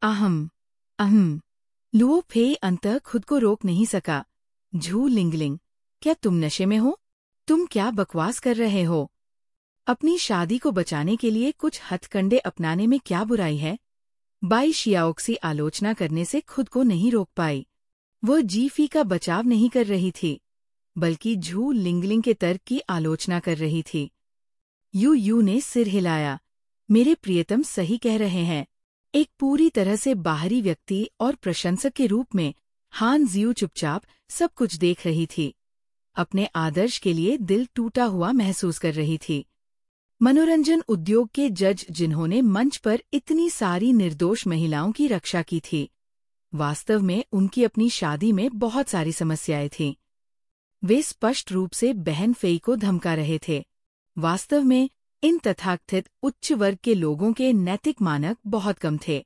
अहम लुओ फे अंततः खुद को रोक नहीं सका। झू लिंगलिंग, क्या तुम नशे में हो? तुम क्या बकवास कर रहे हो? अपनी शादी को बचाने के लिए कुछ हथकंडे अपनाने में क्या बुराई है? बाई शियाओक्सी आलोचना करने से खुद को नहीं रोक पाई। वह जीफी का बचाव नहीं कर रही थी, बल्कि झू लिंगलिंग के तर्क की आलोचना कर रही थी। यू ने सिर हिलाया। मेरे प्रियतम सही कह रहे हैं। एक पूरी तरह से बाहरी व्यक्ति और प्रशंसक के रूप में हान जियू चुपचाप सब कुछ देख रही थी। अपने आदर्श के लिए दिल टूटा हुआ महसूस कर रही थी। मनोरंजन उद्योग के जज जिन्होंने मंच पर इतनी सारी निर्दोष महिलाओं की रक्षा की थी, वास्तव में उनकी अपनी शादी में बहुत सारी समस्याएं थीं। वे स्पष्ट रूप से बहन फेई को धमका रहे थे। वास्तव में इन तथाकथित उच्च वर्ग के लोगों के नैतिक मानक बहुत कम थे।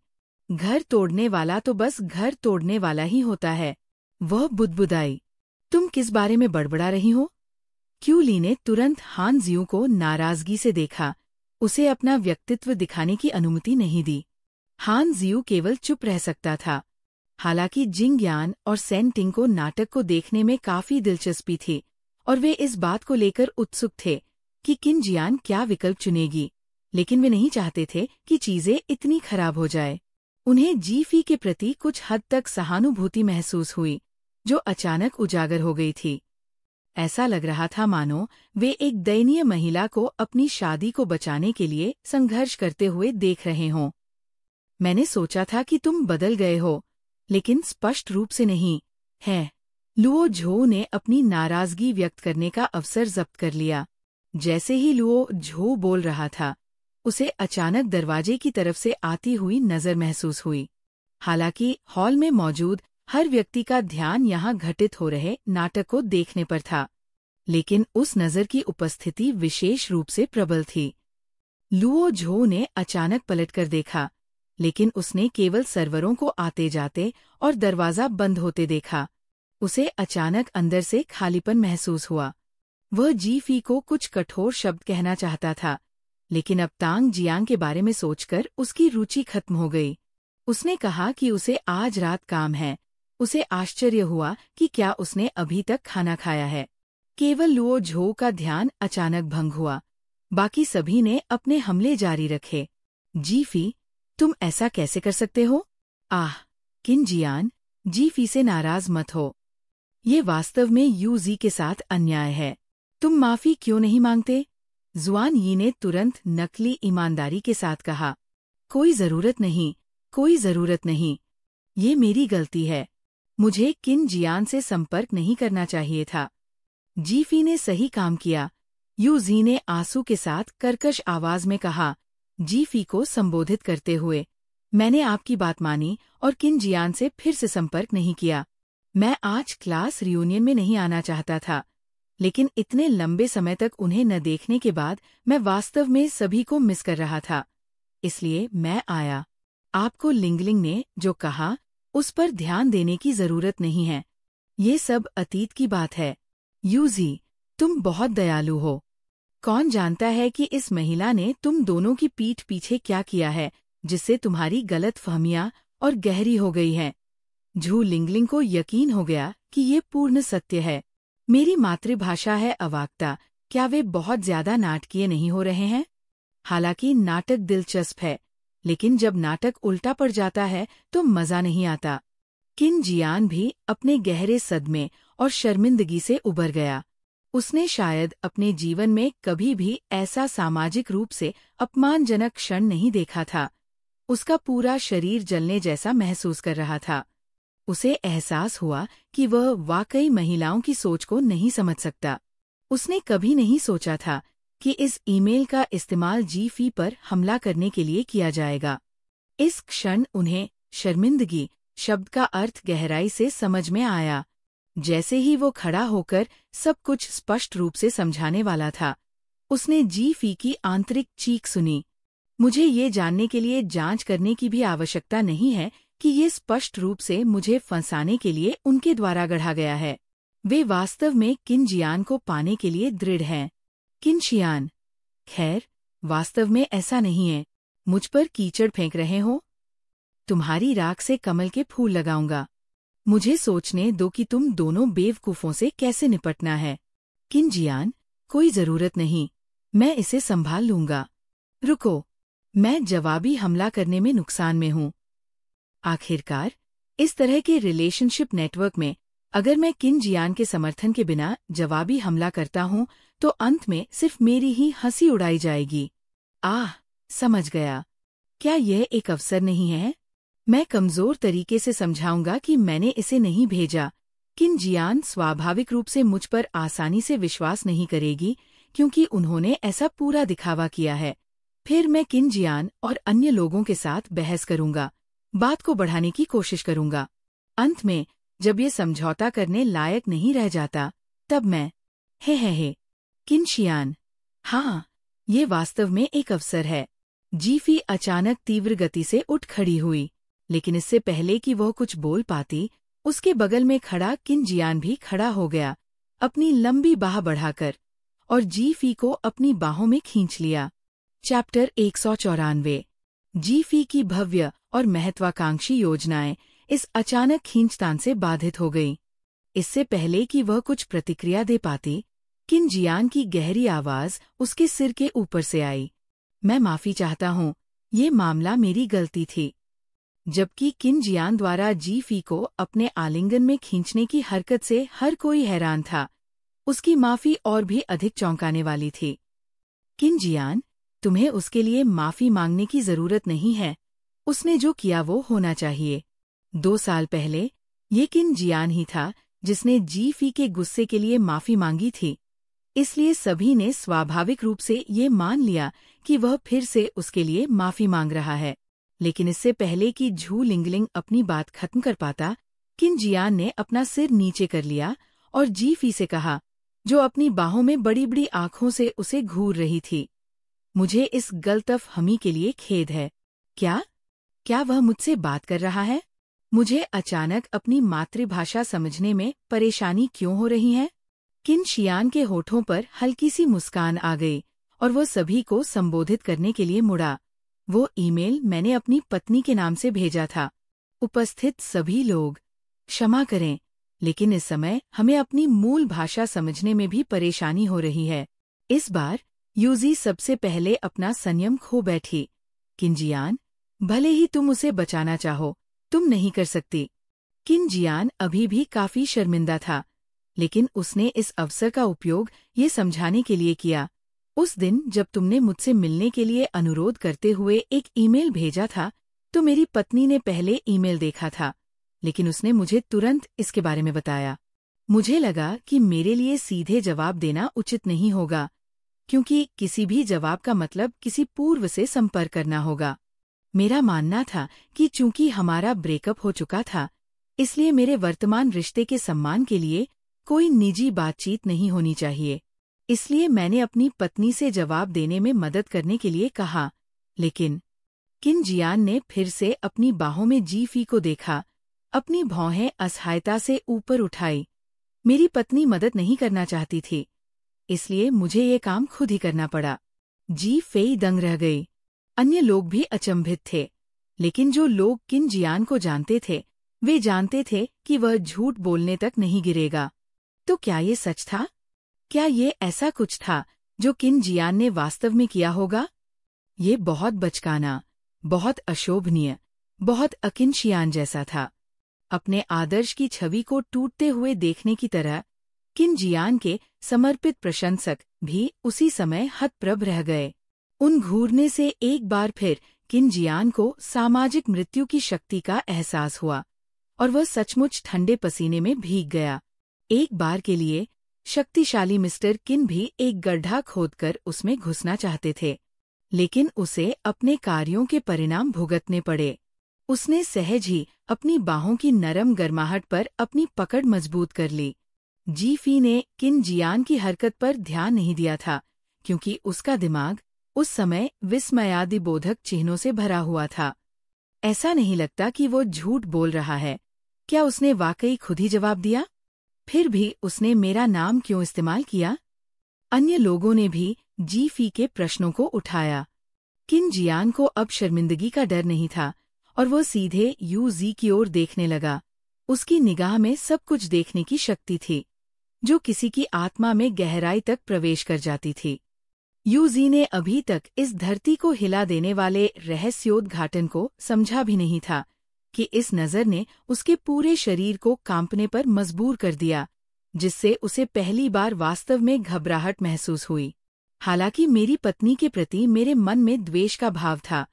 घर तोड़ने वाला तो बस घर तोड़ने वाला ही होता है। वह बुदबुदाई। तुम किस बारे में बड़बड़ा रही हो? क्यूली ने तुरंत हान जियू को नाराजगी से देखा। उसे अपना व्यक्तित्व दिखाने की अनुमति नहीं दी। हान जियू केवल चुप रह सकता था। हालांकि जिंगयान और सेन टिंग को नाटक को देखने में काफी दिलचस्पी थी और वे इस बात को लेकर उत्सुक थे कि किन जियान क्या विकल्प चुनेगी, लेकिन वे नहीं चाहते थे कि चीजें इतनी खराब हो जाए। उन्हें जीफी के प्रति कुछ हद तक सहानुभूति महसूस हुई, जो अचानक उजागर हो गई थी। ऐसा लग रहा था मानो वे एक दयनीय महिला को अपनी शादी को बचाने के लिए संघर्ष करते हुए देख रहे हों। मैंने सोचा था कि तुम बदल गए हो, लेकिन स्पष्ट रूप से नहीं है। लुओ झो ने अपनी नाराजगी व्यक्त करने का अवसर जब्त कर लिया। जैसे ही लुओ झो बोल रहा था, उसे अचानक दरवाजे की तरफ से आती हुई नजर महसूस हुई। हालांकि हॉल में मौजूद हर व्यक्ति का ध्यान यहाँ घटित हो रहे नाटक को देखने पर था, लेकिन उस नजर की उपस्थिति विशेष रूप से प्रबल थी। लुओ झो ने अचानक पलटकर देखा, लेकिन उसने केवल सर्वरों को आते जाते और दरवाजा बंद होते देखा। उसे अचानक अंदर से खालीपन महसूस हुआ। वह जीफी को कुछ कठोर शब्द कहना चाहता था, लेकिन अब तांग जियांग के बारे में सोचकर उसकी रुचि खत्म हो गई। उसने कहा कि उसे आज रात काम है। उसे आश्चर्य हुआ कि क्या उसने अभी तक खाना खाया है। केवल लुओ झो का ध्यान अचानक भंग हुआ। बाकी सभी ने अपने हमले जारी रखे। जीफी, तुम ऐसा कैसे कर सकते हो? आह, किन जियान, जीफी से नाराज मत हो। ये वास्तव में यूजी के साथ अन्याय है। तुम माफी क्यों नहीं मांगते? जुआन यी ने तुरंत नकली ईमानदारी के साथ कहा। कोई जरूरत नहीं, कोई जरूरत नहीं। ये मेरी गलती है। मुझे किन जियान से संपर्क नहीं करना चाहिए था। जीफी ने सही काम किया, यूजी ने आंसू के साथ कर्कश आवाज में कहा, जीफी को संबोधित करते हुए। मैंने आपकी बात मानी और किन जियान से फिर से संपर्क नहीं किया। मैं आज क्लास रियूनियन में नहीं आना चाहता था, लेकिन इतने लंबे समय तक उन्हें न देखने के बाद मैं वास्तव में सभी को मिस कर रहा था, इसलिए मैं आया। आपको लिंगलिंग ने जो कहा, उस पर ध्यान देने की जरूरत नहीं है। ये सब अतीत की बात है। यूजी, तुम बहुत दयालु हो। कौन जानता है कि इस महिला ने तुम दोनों की पीठ पीछे क्या किया है, जिससे तुम्हारी गलत फहमियां और गहरी हो गई हैं। झू लिंगलिंग को यकीन हो गया कि ये पूर्ण सत्य है। मेरी मातृभाषा है अवाक्ता। क्या वे बहुत ज्यादा नाटकीय नहीं हो रहे हैं? हालांकि नाटक दिलचस्प है, लेकिन जब नाटक उल्टा पड़ जाता है तो मजा नहीं आता। किन जियान भी अपने गहरे सदमे और शर्मिंदगी से उबर गया। उसने शायद अपने जीवन में कभी भी ऐसा सामाजिक रूप से अपमानजनक क्षण नहीं देखा था। उसका पूरा शरीर जलने जैसा महसूस कर रहा था। उसे एहसास हुआ कि वह वाकई महिलाओं की सोच को नहीं समझ सकता। उसने कभी नहीं सोचा था कि इस ईमेल का इस्तेमाल जीफी पर हमला करने के लिए किया जाएगा। इस क्षण उन्हें शर्मिंदगी शब्द का अर्थ गहराई से समझ में आया। जैसे ही वो खड़ा होकर सब कुछ स्पष्ट रूप से समझाने वाला था, उसने जीफी की आंतरिक चीख सुनी। मुझे ये जानने के लिए जांच करने की भी आवश्यकता नहीं है कि ये स्पष्ट रूप से मुझे फंसाने के लिए उनके द्वारा गढ़ा गया है। वे वास्तव में किन जियान को पाने के लिए दृढ़ हैं। किन शियान, खैर, वास्तव में ऐसा नहीं है। मुझ पर कीचड़ फेंक रहे हो? तुम्हारी राख से कमल के फूल लगाऊंगा। मुझे सोचने दो कि तुम दोनों बेवकूफों से कैसे निपटना है। किन जियान, कोई जरूरत नहीं, मैं इसे संभाल लूंगा। रुको, मैं जवाबी हमला करने में नुकसान में हूँ। आखिरकार, इस तरह के रिलेशनशिप नेटवर्क में अगर मैं किन जियान के समर्थन के बिना जवाबी हमला करता हूँ, तो अंत में सिर्फ मेरी ही हंसी उड़ाई जाएगी। समझ गया। क्या यह एक अवसर नहीं है? मैं कमजोर तरीके से समझाऊंगा कि मैंने इसे नहीं भेजा। किन जियान स्वाभाविक रूप से मुझ पर आसानी से विश्वास नहीं करेगी, क्योंकि उन्होंने ऐसा पूरा दिखावा किया है। फिर मैं किन जियान और अन्य लोगों के साथ बहस करूंगा, बात को बढ़ाने की कोशिश करूंगा। अंत में जब ये समझौता करने लायक नहीं रह जाता, तब मैं हे किन शियान, हाँ, ये वास्तव में एक अवसर है। जीफी अचानक तीव्र गति से उठ खड़ी हुई, लेकिन इससे पहले कि वह कुछ बोल पाती, उसके बगल में खड़ा किन जियान भी खड़ा हो गया, अपनी लंबी बाह बढ़ाकर, और जीफी को अपनी बाहों में खींच लिया। चैप्टर 194। जीफी की भव्य और महत्वाकांक्षी योजनाएं इस अचानक खींचतान से बाधित हो गई। इससे पहले कि वह कुछ प्रतिक्रिया दे पाती, किन जियान की गहरी आवाज उसके सिर के ऊपर से आई। मैं माफी चाहता हूँ, ये मामला मेरी गलती थी। जबकि किन जियान द्वारा जी फी को अपने आलिंगन में खींचने की हरकत से हर कोई हैरान था, उसकी माफी और भी अधिक चौंकाने वाली थी। किन जियान, तुम्हें उसके लिए माफी मांगने की जरूरत नहीं है। उसने जो किया वो होना चाहिए। 2 साल पहले ये किन जियान ही था जिसने जी फी के गुस्से के लिए माफी मांगी थी। इसलिए सभी ने स्वाभाविक रूप से ये मान लिया कि वह फिर से उसके लिए माफी मांग रहा है। लेकिन इससे पहले कि झू लिंगलिंग अपनी बात खत्म कर पाता, किन जियान ने अपना सिर नीचे कर लिया और जी फी से कहा, जो अपनी बाहों में बड़ी बड़ी आंखों से उसे घूर रही थी, मुझे इस गलतफहमी के लिए खेद है। क्या वह मुझसे बात कर रहा है? मुझे अचानक अपनी मातृभाषा समझने में परेशानी क्यों हो रही है? किन जियान के होठों पर हल्की सी मुस्कान आ गई और वह सभी को संबोधित करने के लिए मुड़ा। वो ईमेल मैंने अपनी पत्नी के नाम से भेजा था। उपस्थित सभी लोग, क्षमा करें, लेकिन इस समय हमें अपनी मूल भाषा समझने में भी परेशानी हो रही है। इस बार यूजी सबसे पहले अपना संयम खो बैठी। किन जियान, भले ही तुम उसे बचाना चाहो, तुम नहीं कर सकती। किन जियान अभी भी काफी शर्मिंदा था, लेकिन उसने इस अवसर का उपयोग ये समझाने के लिए किया। उस दिन जब तुमने मुझसे मिलने के लिए अनुरोध करते हुए एक ईमेल भेजा था, तो मेरी पत्नी ने पहले ईमेल देखा था, लेकिन उसने मुझे तुरंत इसके बारे में बताया। मुझे लगा कि मेरे लिए सीधे जवाब देना उचित नहीं होगा, क्योंकि किसी भी जवाब का मतलब किसी पूर्व से संपर्क करना होगा। मेरा मानना था कि चूंकि हमारा ब्रेकअप हो चुका था, इसलिए मेरे वर्तमान रिश्ते के सम्मान के लिए कोई निजी बातचीत नहीं होनी चाहिए। इसलिए मैंने अपनी पत्नी से जवाब देने में मदद करने के लिए कहा। लेकिन किन जियान ने फिर से अपनी बाहों में जी फी को देखा, अपनी भौहें असहायता से ऊपर उठाई। मेरी पत्नी मदद नहीं करना चाहती थी, इसलिए मुझे ये काम खुद ही करना पड़ा। जी फी दंग रह गई। अन्य लोग भी अचंभित थे, लेकिन जो लोग किन जियान को जानते थे, वे जानते थे कि वह झूठ बोलने तक नहीं गिरेगा। तो क्या ये सच था? क्या ये ऐसा कुछ था जो किन जियान ने वास्तव में किया होगा? ये बहुत बचकाना, बहुत अशोभनीय, बहुत अकिन-जियान जैसा था। अपने आदर्श की छवि को टूटते हुए देखने की तरह किन जियान के समर्पित प्रशंसक भी उसी समय हतप्रभ रह गए। उन घूरने से एक बार फिर किन जियान को सामाजिक मृत्यु की शक्ति का एहसास हुआ और वह सचमुच ठंडे पसीने में भीग गया। एक बार के लिए शक्तिशाली मिस्टर किन भी एक गड्ढा खोदकर उसमें घुसना चाहते थे, लेकिन उसे अपने कार्यों के परिणाम भुगतने पड़े। उसने सहज ही अपनी बाहों की नरम गर्माहट पर अपनी पकड़ मजबूत कर ली। जी फी ने किन जियान की हरकत पर ध्यान नहीं दिया था, क्योंकि उसका दिमाग उस समय विस्मयादिबोधक चिन्हों से भरा हुआ था। ऐसा नहीं लगता कि वो झूठ बोल रहा है। क्या उसने वाकई खुद ही जवाब दिया? फिर भी उसने मेरा नाम क्यों इस्तेमाल किया? अन्य लोगों ने भी जी फी के प्रश्नों को उठाया। किन जियान को अब शर्मिंदगी का डर नहीं था और वो सीधे यूजी की ओर देखने लगा। उसकी निगाह में सब कुछ देखने की शक्ति थी, जो किसी की आत्मा में गहराई तक प्रवेश कर जाती थी। यूजी ने अभी तक इस धरती को हिला देने वाले रहस्योद्घाटन को समझा भी नहीं था कि इस नज़र ने उसके पूरे शरीर को कांपने पर मजबूर कर दिया, जिससे उसे पहली बार वास्तव में घबराहट महसूस हुई। हालांकि मेरी पत्नी के प्रति मेरे मन में द्वेष का भाव था,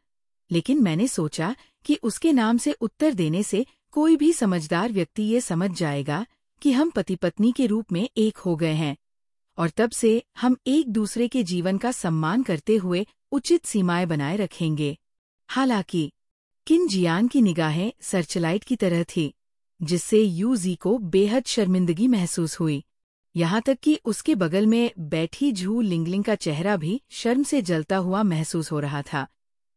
लेकिन मैंने सोचा कि उसके नाम से उत्तर देने से कोई भी समझदार व्यक्ति ये समझ जाएगा कि हम पति पत्नी के रूप में एक हो गए हैं, और तब से हम एक दूसरे के जीवन का सम्मान करते हुए उचित सीमाएं बनाए रखेंगे। हालांकि किन जियान की निगाहें सर्चलाइट की तरह थी, जिससे यूजी को बेहद शर्मिंदगी महसूस हुई। यहाँ तक कि उसके बगल में बैठी झू लिंगलिंग का चेहरा भी शर्म से जलता हुआ महसूस हो रहा था।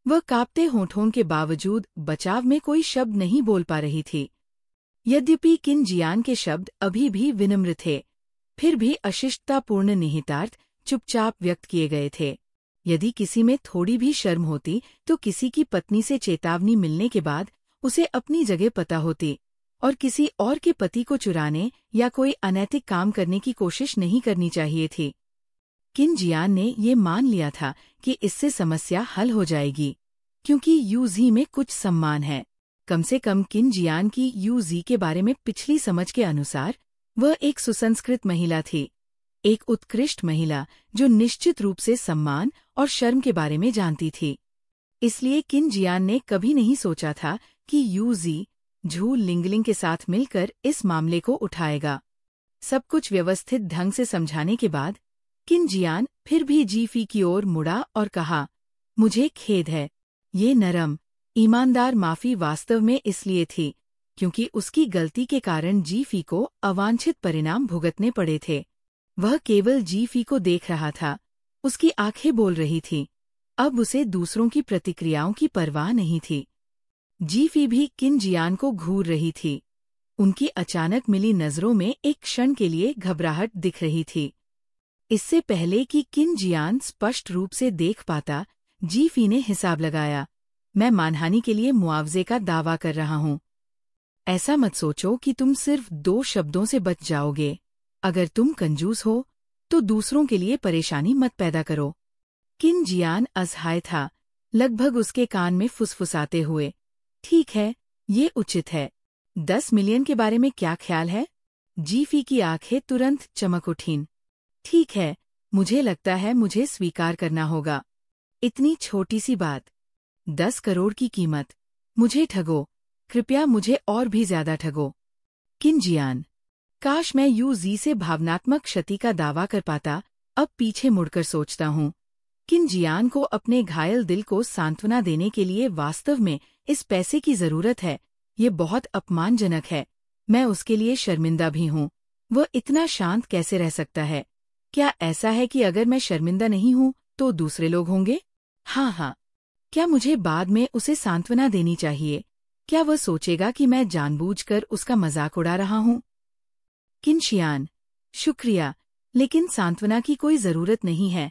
वह कांपते होठों के बावजूद बचाव में कोई शब्द नहीं बोल पा रही थी। यद्यपि किन जियान के शब्द अभी भी विनम्र थे, फिर भी अशिष्टतापूर्ण निहितार्थ चुपचाप व्यक्त किए गए थे। यदि किसी में थोड़ी भी शर्म होती तो किसी की पत्नी से चेतावनी मिलने के बाद उसे अपनी जगह पता होती और किसी और के पति को चुराने या कोई अनैतिक काम करने की कोशिश नहीं करनी चाहिए थी। किन जियान ने ये मान लिया था कि इससे समस्या हल हो जाएगी, क्योंकि यूजी में कुछ सम्मान है। कम से कम किन जियान की यूजी के बारे में पिछली समझ के अनुसार वह एक सुसंस्कृत महिला थी, एक उत्कृष्ट महिला जो निश्चित रूप से सम्मान और शर्म के बारे में जानती थी। इसलिए किन जियान ने कभी नहीं सोचा था कि यूजी झू लिंगलिंग के साथ मिलकर इस मामले को उठाएगा। सब कुछ व्यवस्थित ढंग से समझाने के बाद किन जियान फिर भी जीफी की ओर मुड़ा और कहा, मुझे खेद है। ये नरम, ईमानदार माफी वास्तव में इसलिए थी क्योंकि उसकी गलती के कारण जीफी को अवांछित परिणाम भुगतने पड़े थे। वह केवल जीफी को देख रहा था, उसकी आंखें बोल रही थीं। अब उसे दूसरों की प्रतिक्रियाओं की परवाह नहीं थी। जीफी भी किन जियान को घूर रही थी। उनकी अचानक मिली नजरों में एक क्षण के लिए घबराहट दिख रही थी। इससे पहले कि किन जियान स्पष्ट रूप से देख पाता, जीफी ने हिसाब लगाया, मैं मानहानि के लिए मुआवजे का दावा कर रहा हूँ। ऐसा मत सोचो कि तुम सिर्फ 2 शब्दों से बच जाओगे। अगर तुम कंजूस हो तो दूसरों के लिए परेशानी मत पैदा करो। किन जियान असहाय था, लगभग उसके कान में फुसफुसाते हुए, ठीक है, ये उचित है। 10 मिलियन के बारे में क्या ख्याल है? जीफी की आंखें तुरंत चमक उठीं। ठीक है, मुझे लगता है मुझे स्वीकार करना होगा। इतनी छोटी सी बात, 10 करोड़ की कीमत। मुझे ठगो, कृपया मुझे और भी ज्यादा ठगो। किन जियान, काश मैं यूजी से भावनात्मक क्षति का दावा कर पाता। अब पीछे मुड़कर सोचता हूँ, किन जियान को अपने घायल दिल को सांत्वना देने के लिए वास्तव में इस पैसे की जरूरत है। ये बहुत अपमानजनक है। मैं उसके लिए शर्मिंदा भी हूँ। वह इतना शांत कैसे रह सकता है? क्या ऐसा है कि अगर मैं शर्मिंदा नहीं हूँ तो दूसरे लोग होंगे? हाँ, क्या मुझे बाद में उसे सांत्वना देनी चाहिए? क्या वह सोचेगा कि मैं जानबूझकर उसका मजाक उड़ा रहा हूँ? किन जियान, शुक्रिया, लेकिन सांत्वना की कोई जरूरत नहीं है।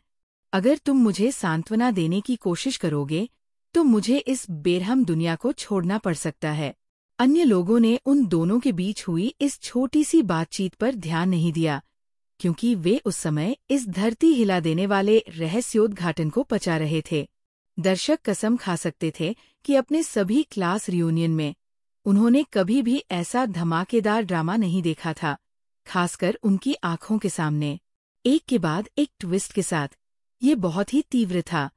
अगर तुम मुझे सांत्वना देने की कोशिश करोगे तो मुझे इस बेरहम दुनिया को छोड़ना पड़ सकता है। अन्य लोगों ने उन दोनों के बीच हुई इस छोटी सी बातचीत पर ध्यान नहीं दिया, क्योंकि वे उस समय इस धरती हिला देने वाले रहस्योद्घाटन को पचा रहे थे। दर्शक कसम खा सकते थे कि अपने सभी क्लास रियूनियन में उन्होंने कभी भी ऐसा धमाकेदार ड्रामा नहीं देखा था, खासकर उनकी आंखों के सामने, एक के बाद एक ट्विस्ट के साथ। ये बहुत ही तीव्र था।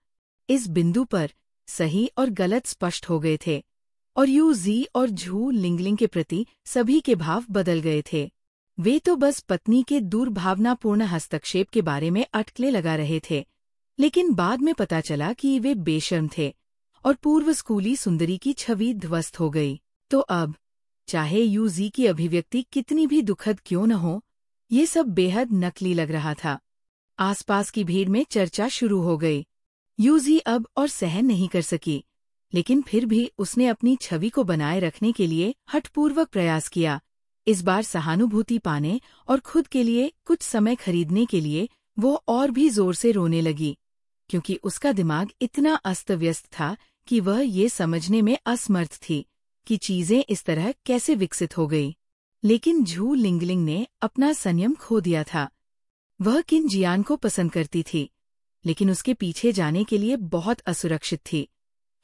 इस बिंदु पर सही और गलत स्पष्ट हो गए थे और यूजी और झू लिंगलिंग के प्रति सभी के भाव बदल गए थे। वे तो बस पत्नी के दुर्भावनापूर्ण हस्तक्षेप के बारे में अटकलें लगा रहे थे, लेकिन बाद में पता चला कि वे बेशर्म थे और पूर्व स्कूली सुंदरी की छवि ध्वस्त हो गई। तो अब, चाहे यूजी की अभिव्यक्ति कितनी भी दुखद क्यों न हो, ये सब बेहद नकली लग रहा था। आसपास की भीड़ में चर्चा शुरू हो गई। यूजी अब और सहन नहीं कर सकी, लेकिन फिर भी उसने अपनी छवि को बनाए रखने के लिए हठपूर्वक प्रयास किया। इस बार सहानुभूति पाने और खुद के लिए कुछ समय खरीदने के लिए वो और भी जोर से रोने लगी, क्योंकि उसका दिमाग इतना अस्त-व्यस्त था कि वह ये समझने में असमर्थ थी कि चीजें इस तरह कैसे विकसित हो गई। लेकिन झू लिंगलिंग ने अपना संयम खो दिया था। वह किन जियान को पसंद करती थी, लेकिन उसके पीछे जाने के लिए बहुत असुरक्षित थी,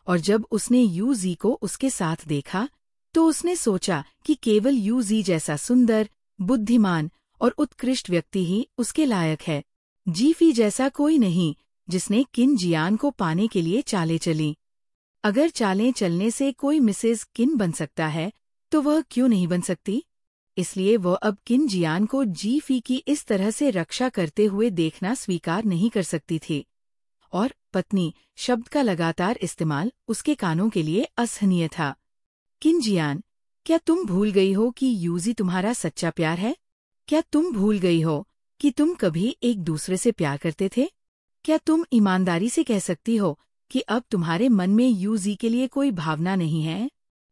और जब उसने यूजी को उसके साथ देखा तो उसने सोचा कि केवल यूजी जैसा सुंदर, बुद्धिमान और उत्कृष्ट व्यक्ति ही उसके लायक है। जीफी जैसा कोई नहीं जिसने किन जियान को पाने के लिए चालें चली। अगर चालें चलने से कोई मिसेज किन बन सकता है तो वह क्यों नहीं बन सकती? इसलिए वह अब किन जियान को जीफी की इस तरह से रक्षा करते हुए देखना स्वीकार नहीं कर सकती थी, और पत्नी शब्द का लगातार इस्तेमाल उसके कानों के लिए असहनीय था। किन जियान, क्या तुम भूल गई हो कि यूजी तुम्हारा सच्चा प्यार है? क्या तुम भूल गई हो कि तुम कभी एक दूसरे से प्यार करते थे? क्या तुम ईमानदारी से कह सकती हो कि अब तुम्हारे मन में यूजी के लिए कोई भावना नहीं है?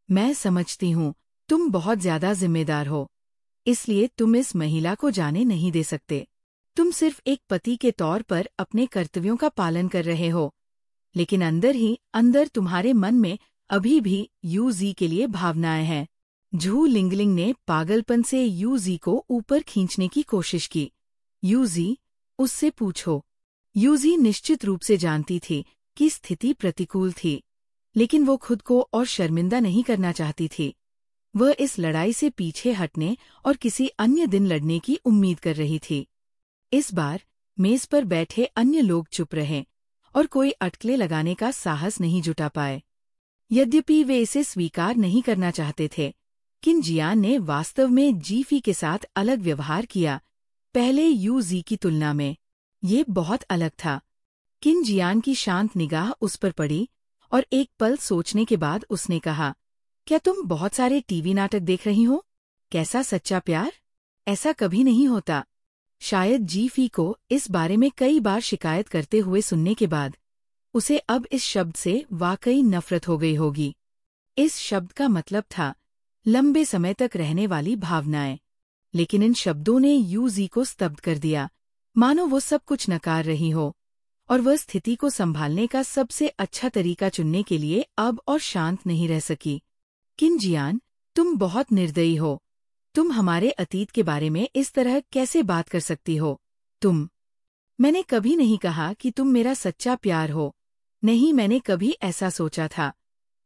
मैं समझती हूँ, तुम बहुत ज्यादा जिम्मेदार हो, इसलिए तुम इस महिला को जाने नहीं दे सकते। तुम सिर्फ एक पति के तौर पर अपने कर्तव्यों का पालन कर रहे हो, लेकिन अंदर ही अंदर तुम्हारे मन में अभी भी यूजी के लिए भावनाएं हैं। झू लिंगलिंग ने पागलपन से यूजी को ऊपर खींचने की कोशिश की। यूजी, उससे पूछो। यूजी निश्चित रूप से जानती थी कि स्थिति प्रतिकूल थी, लेकिन वो खुद को और शर्मिंदा नहीं करना चाहती थी। वह इस लड़ाई से पीछे हटने और किसी अन्य दिन लड़ने की उम्मीद कर रही थी। इस बार मेज पर बैठे अन्य लोग चुप रहे और कोई अटकलें लगाने का साहस नहीं जुटा पाए। यद्यपि वे इसे स्वीकार नहीं करना चाहते थे, किन जियान ने वास्तव में जीफी के साथ अलग व्यवहार किया, पहले यूजी की तुलना में। ये बहुत अलग था। किन जियान की शांत निगाह उस पर पड़ी और एक पल सोचने के बाद उसने कहा, क्या तुम बहुत सारे टीवी नाटक देख रही हो? कैसा सच्चा प्यार? ऐसा कभी नहीं होता। शायद जीफी को इस बारे में कई बार शिकायत करते हुए सुनने के बाद उसे अब इस शब्द से वाकई नफरत हो गई होगी। इस शब्द का मतलब था लंबे समय तक रहने वाली भावनाएं, लेकिन इन शब्दों ने यूजी को स्तब्ध कर दिया, मानो वो सब कुछ नकार रही हो और वह स्थिति को संभालने का सबसे अच्छा तरीका चुनने के लिए अब और शांत नहीं रह सकी। किन जियान, तुम बहुत निर्दयी हो। तुम हमारे अतीत के बारे में इस तरह कैसे बात कर सकती हो? मैंने कभी नहीं कहा कि तुम मेरा सच्चा प्यार हो। नहीं, मैंने कभी ऐसा सोचा था।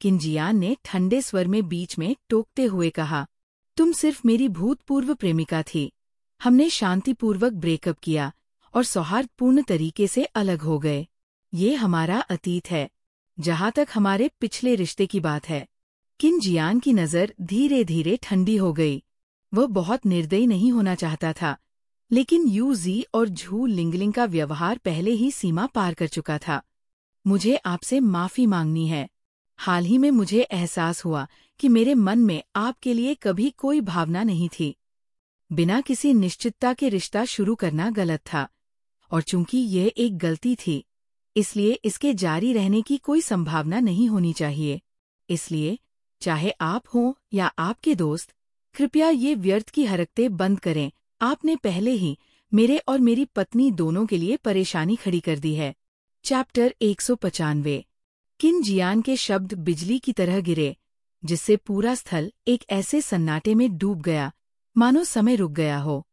किन जियान ने ठंडे स्वर में बीच में टोकते हुए कहा, तुम सिर्फ मेरी भूतपूर्व प्रेमिका थी। हमने शांतिपूर्वक ब्रेकअप किया और सौहार्दपूर्ण तरीके से अलग हो गए। ये हमारा अतीत है, जहाँ तक हमारे पिछले रिश्ते की बात है। किन जियान की नज़र धीरे धीरे ठंडी हो गई। वह बहुत निर्दयी नहीं होना चाहता था, लेकिन यूजी और झू लिंगलिंग का व्यवहार पहले ही सीमा पार कर चुका था। मुझे आपसे माफ़ी मांगनी है। हाल ही में मुझे एहसास हुआ कि मेरे मन में आपके लिए कभी कोई भावना नहीं थी। बिना किसी निश्चितता के रिश्ता शुरू करना गलत था, और चूंकि यह एक गलती थी, इसलिए इसके जारी रहने की कोई संभावना नहीं होनी चाहिए। इसलिए चाहे आप हों या आपके दोस्त, कृपया ये व्यर्थ की हरकतें बंद करें। आपने पहले ही मेरे और मेरी पत्नी दोनों के लिए परेशानी खड़ी कर दी है। चैप्टर 195। किन जियान के शब्द बिजली की तरह गिरे, जिससे पूरा स्थल एक ऐसे सन्नाटे में डूब गया मानो समय रुक गया हो।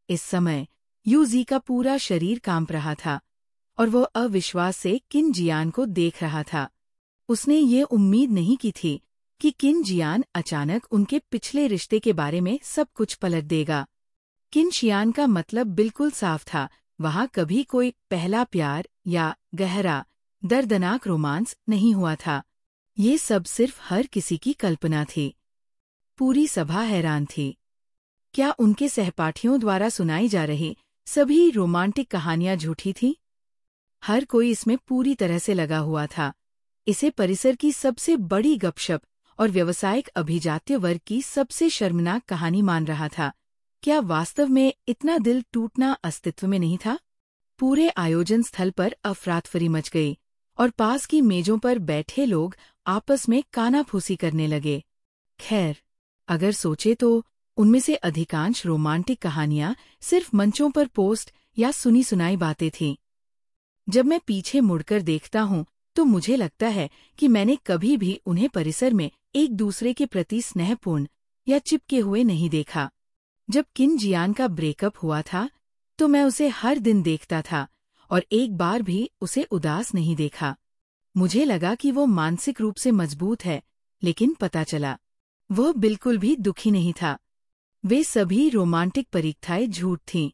इस समय यूजी का पूरा शरीर कांप रहा था और वह अविश्वास से किन जियान को देख रहा था। उसने ये उम्मीद नहीं की थी कि किन जियान अचानक उनके पिछले रिश्ते के बारे में सब कुछ पलट देगा। किन जियान का मतलब बिल्कुल साफ था, वहाँ कभी कोई पहला प्यार या गहरा दर्दनाक रोमांस नहीं हुआ था। ये सब सिर्फ हर किसी की कल्पना थी। पूरी सभा हैरान थी। क्या उनके सहपाठियों द्वारा सुनाई जा रही सभी रोमांटिक कहानियां झूठी थीं? हर कोई इसमें पूरी तरह से लगा हुआ था। इसे परिसर की सबसे बड़ी गपशप और व्यावसायिक अभिजात्य वर्ग की सबसे शर्मनाक कहानी मान रहा था। क्या वास्तव में इतना दिल टूटना अस्तित्व में नहीं था? पूरे आयोजन स्थल पर अफरातफरी मच गई और पास की मेजों पर बैठे लोग आपस में कानाफूसी करने लगे। खैर, अगर सोचे तो उनमें से अधिकांश रोमांटिक कहानियां सिर्फ मंचों पर पोस्ट या सुनी सुनाई बातें थीं। जब मैं पीछे मुड़कर देखता हूं तो मुझे लगता है कि मैंने कभी भी उन्हें परिसर में एक दूसरे के प्रति स्नेहपूर्ण या चिपके हुए नहीं देखा। जब किन जियान का ब्रेकअप हुआ था तो मैं उसे हर दिन देखता था और एक बार भी उसे उदास नहीं देखा। मुझे लगा कि वो मानसिक रूप से मजबूत है, लेकिन पता चला वह बिल्कुल भी दुखी नहीं था। वे सभी रोमांटिक परीक्षाएं झूठ थीं।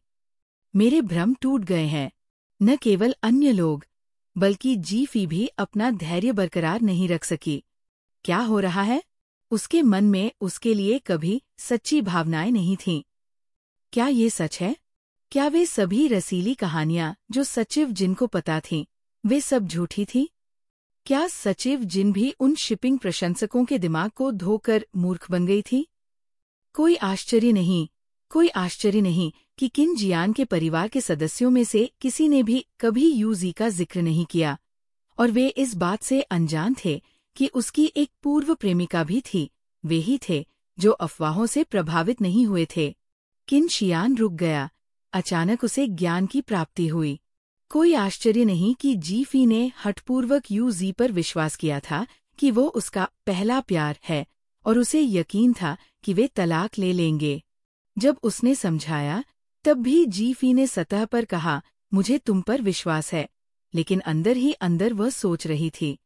मेरे भ्रम टूट गए हैं। न केवल अन्य लोग, बल्कि जीफी भी अपना धैर्य बरकरार नहीं रख सकी। क्या हो रहा है? उसके मन में उसके लिए कभी सच्ची भावनाएं नहीं थीं। क्या ये सच है? क्या वे सभी रसीली कहानियां जो सचिव जिन को पता थीं, वे सब झूठी थीं? क्या सचिव जिन भी उन शिपिंग प्रशंसकों के दिमाग को धोकर मूर्ख बन गई थी? कोई आश्चर्य नहीं कि किन जियान के परिवार के सदस्यों में से किसी ने भी कभी यूजी का जिक्र नहीं किया, और वे इस बात से अनजान थे कि उसकी एक पूर्व प्रेमिका भी थी। वे ही थे जो अफवाहों से प्रभावित नहीं हुए थे। किन जियान रुक गया। अचानक उसे ज्ञान की प्राप्ति हुई। कोई आश्चर्य नहीं कि जीफी ने हठपूर्वक यूजी पर विश्वास किया था कि वो उसका पहला प्यार है और उसे यकीन था कि वे तलाक ले लेंगे। जब उसने समझाया, तब भी जीफी ने सतह पर कहा, मुझे तुम पर विश्वास है, लेकिन अंदर ही अंदर वह सोच रही थी,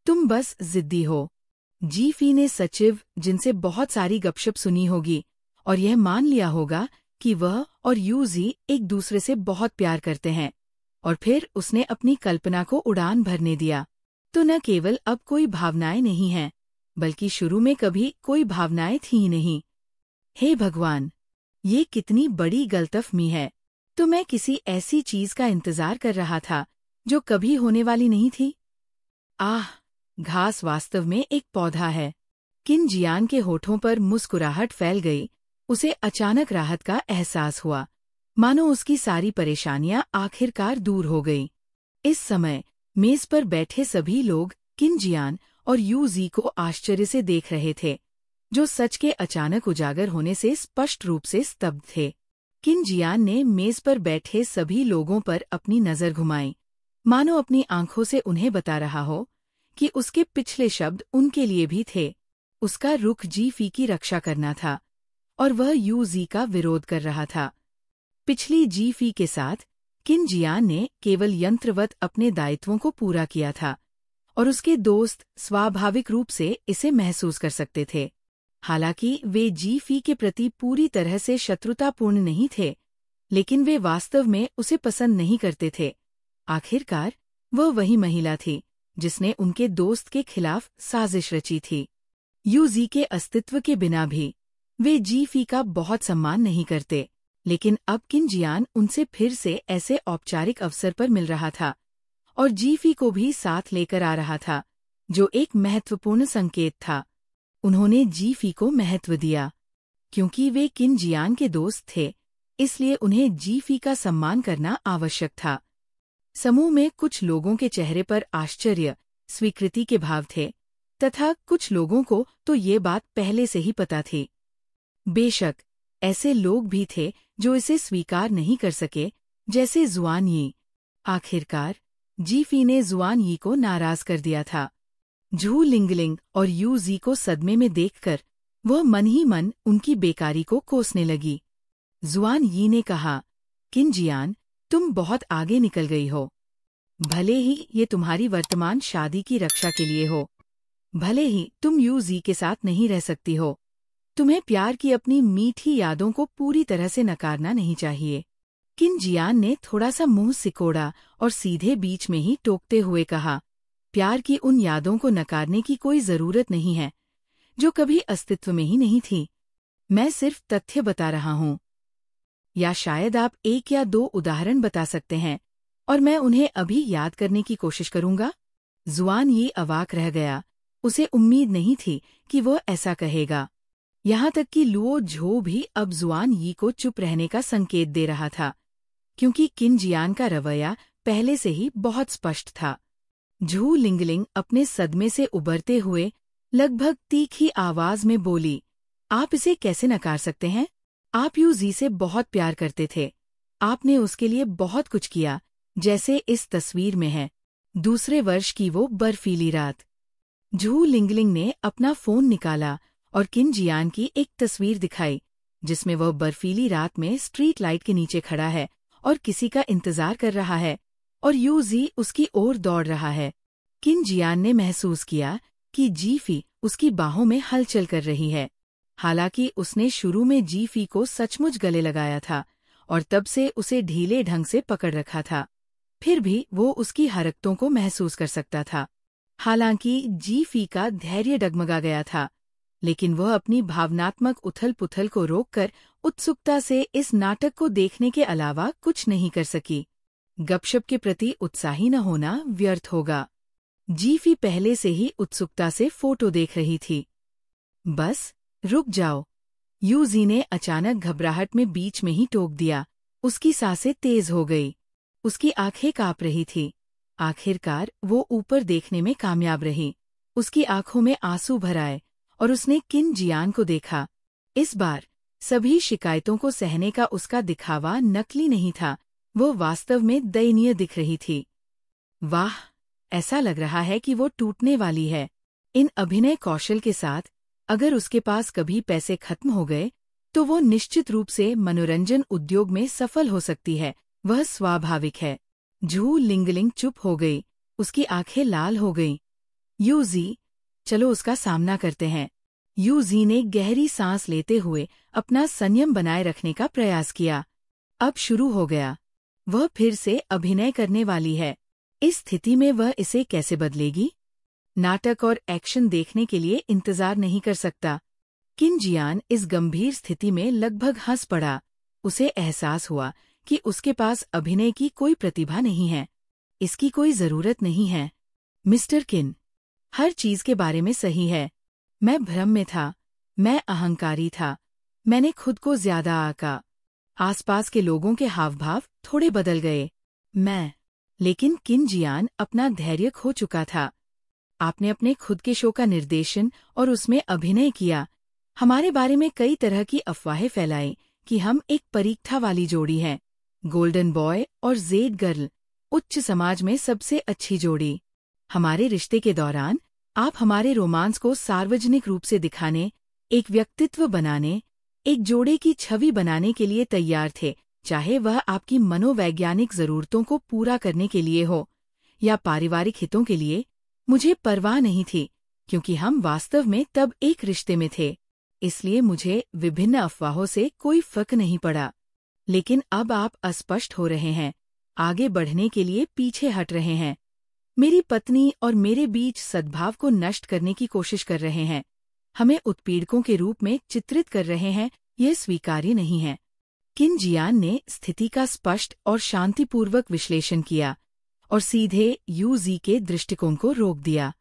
तुम बस जिद्दी हो। जीफी ने सचिव, जिनसे बहुत सारी गपशप सुनी होगी, और यह मान लिया होगा कि वह और यूजी एक दूसरे से बहुत प्यार करते हैं, और फिर उसने अपनी कल्पना को उड़ान भरने दिया। तो न केवल अब कोई भावनाएं नहीं हैं, बल्कि शुरू में कभी कोई भावनाएं थी नहीं। हे भगवान, ये कितनी बड़ी गलतफहमी है। तो मैं किसी ऐसी चीज का इंतजार कर रहा था जो कभी होने वाली नहीं थी। आह, घास वास्तव में एक पौधा है। किन जियान के होठों पर मुस्कुराहट फैल गई। उसे अचानक राहत का एहसास हुआ, मानो उसकी सारी परेशानियां आखिरकार दूर हो गई। इस समय मेज पर बैठे सभी लोग किन जियान और यूजी को आश्चर्य से देख रहे थे, जो सच के अचानक उजागर होने से स्पष्ट रूप से स्तब्ध थे। किन जियान ने मेज पर बैठे सभी लोगों पर अपनी नजर घुमाई, मानो अपनी आंखों से उन्हें बता रहा हो कि उसके पिछले शब्द उनके लिए भी थे। उसका रुख जीफी की रक्षा करना था, और वह यूजी का विरोध कर रहा था। पिछली जीफी के साथ किन जियान ने केवल यंत्रवत अपने दायित्वों को पूरा किया था, और उसके दोस्त स्वाभाविक रूप से इसे महसूस कर सकते थे। हालांकि वे जीफी के प्रति पूरी तरह से शत्रुतापूर्ण नहीं थे, लेकिन वे वास्तव में उसे पसंद नहीं करते थे। आखिरकार वह वही महिला थी जिसने उनके दोस्त के खिलाफ साजिश रची थी। यूजी के अस्तित्व के बिना भी वे जीफी का बहुत सम्मान नहीं करते, लेकिन अब किन जियान उनसे फिर से ऐसे औपचारिक अवसर पर मिल रहा था, और जीफी को भी साथ लेकर आ रहा था, जो एक महत्वपूर्ण संकेत था। उन्होंने जीफी को महत्व दिया। क्योंकि वे किन जियान के दोस्त थे, इसलिए उन्हें जीफी का सम्मान करना आवश्यक था। समूह में कुछ लोगों के चेहरे पर आश्चर्य, स्वीकृति के भाव थे, तथा कुछ लोगों को तो ये बात पहले से ही पता थी। बेशक ऐसे लोग भी थे जो इसे स्वीकार नहीं कर सके, जैसे जुआन यी। आखिरकार जीफी ने जुआन यी को नाराज कर दिया था। झू लिंगलिंग और यूजी को सदमे में देखकर वह मन ही मन उनकी बेकारी को कोसने लगी। जुआन यी ने कहा, किन जियान, तुम बहुत आगे निकल गई हो। भले ही ये तुम्हारी वर्तमान शादी की रक्षा के लिए हो, भले ही तुम यूजी के साथ नहीं रह सकती हो, तुम्हें प्यार की अपनी मीठी यादों को पूरी तरह से नकारना नहीं चाहिए। किन जियान ने थोड़ा सा मुंह सिकोड़ा और सीधे बीच में ही टोकते हुए कहा, प्यार की उन यादों को नकारने की कोई जरूरत नहीं है जो कभी अस्तित्व में ही नहीं थी। मैं सिर्फ तथ्य बता रहा हूँ। या शायद आप एक या दो उदाहरण बता सकते हैं, और मैं उन्हें अभी याद करने की कोशिश करूंगा। जुआन ये अवाक रह गया। उसे उम्मीद नहीं थी कि वह ऐसा कहेगा। यहाँ तक कि लुओ झो भी अब जुआन यी को चुप रहने का संकेत दे रहा था, क्योंकि किन जियान का रवैया पहले से ही बहुत स्पष्ट था। झू लिंगलिंग अपने सदमे से उबरते हुए लगभग तीखी आवाज में बोली, आप इसे कैसे नकार सकते हैं? आप यूजी से बहुत प्यार करते थे। आपने उसके लिए बहुत कुछ किया, जैसे इस तस्वीर में है। दूसरे वर्ष की वो बर्फीली रात। झू लिंगलिंग ने अपना फोन निकाला और किन जियान की एक तस्वीर दिखाई, जिसमें वह बर्फीली रात में स्ट्रीट लाइट के नीचे खड़ा है और किसी का इंतजार कर रहा है, और यूजी उसकी ओर दौड़ रहा है। किन जियान ने महसूस किया कि जीफी उसकी बाहों में हलचल कर रही है। हालांकि उसने शुरू में जीफी को सचमुच गले लगाया था और तब से उसे ढीले ढंग से पकड़ रखा था, फिर भी वो उसकी हरकतों को महसूस कर सकता था। हालांकि जीफी का धैर्य डगमगा गया था, लेकिन वह अपनी भावनात्मक उथल-पुथल को रोककर उत्सुकता से इस नाटक को देखने के अलावा कुछ नहीं कर सकी। गपशप के प्रति उत्साही न होना व्यर्थ होगा। जीफी पहले से ही उत्सुकता से फोटो देख रही थी। बस रुक जाओ, यूजी ने अचानक घबराहट में बीच में ही टोक दिया। उसकी सांसें तेज हो गई, उसकी आंखें कांप रही थी। आखिरकार वो ऊपर देखने में कामयाब रही। उसकी आंखों में आंसू भर आए और उसने किन जियान को देखा। इस बार सभी शिकायतों को सहने का उसका दिखावा नकली नहीं था, वो वास्तव में दयनीय दिख रही थी। वाह, ऐसा लग रहा है कि वो टूटने वाली है। इन अभिनय कौशल के साथ अगर उसके पास कभी पैसे खत्म हो गए तो वो निश्चित रूप से मनोरंजन उद्योग में सफल हो सकती है। वह स्वाभाविक है। झू लिंगलिंग चुप हो गई, उसकी आंखें लाल हो गईं। यूजी, चलो उसका सामना करते हैं। यूजी ने गहरी सांस लेते हुए अपना संयम बनाए रखने का प्रयास किया। अब शुरू हो गया। वह फिर से अभिनय करने वाली है। इस स्थिति में वह इसे कैसे बदलेगी? नाटक और एक्शन देखने के लिए इंतजार नहीं कर सकता। किन जियान इस गंभीर स्थिति में लगभग हंस पड़ा। उसे एहसास हुआ कि उसके पास अभिनय की कोई प्रतिभा नहीं है। इसकी कोई जरूरत नहीं है। मिस्टर किन, हर चीज के बारे में सही है। मैं भ्रम में था। मैं अहंकारी था। मैंने खुद को ज्यादा आका। आसपास के लोगों के हावभाव थोड़े बदल गए। लेकिन किन जियान अपना धैर्य खो चुका था। आपने अपने खुद के शो का निर्देशन और उसमें अभिनय किया। हमारे बारे में कई तरह की अफवाहें फैलाई कि हम एक परीक्षा वाली जोड़ी हैं। गोल्डन बॉय और जेड गर्ल, उच्च समाज में सबसे अच्छी जोड़ी। हमारे रिश्ते के दौरान आप हमारे रोमांस को सार्वजनिक रूप से दिखाने, एक व्यक्तित्व बनाने, एक जोड़े की छवि बनाने के लिए तैयार थे, चाहे वह आपकी मनोवैज्ञानिक जरूरतों को पूरा करने के लिए हो या पारिवारिक हितों के लिए। मुझे परवाह नहीं थी, क्योंकि हम वास्तव में तब एक रिश्ते में थे। इसलिए मुझे विभिन्न अफवाहों से कोई फर्क नहीं पड़ा। लेकिन अब आप अस्पष्ट हो रहे हैं, आगे बढ़ने के लिए पीछे हट रहे हैं। मेरी पत्नी और मेरे बीच सद्भाव को नष्ट करने की कोशिश कर रहे हैं। हमें उत्पीड़कों के रूप में चित्रित कर रहे हैं। यह स्वीकार्य नहीं है। किन जियान ने स्थिति का स्पष्ट और शांतिपूर्वक विश्लेषण किया और सीधे यूजी के दृष्टिकोण को रोक दिया।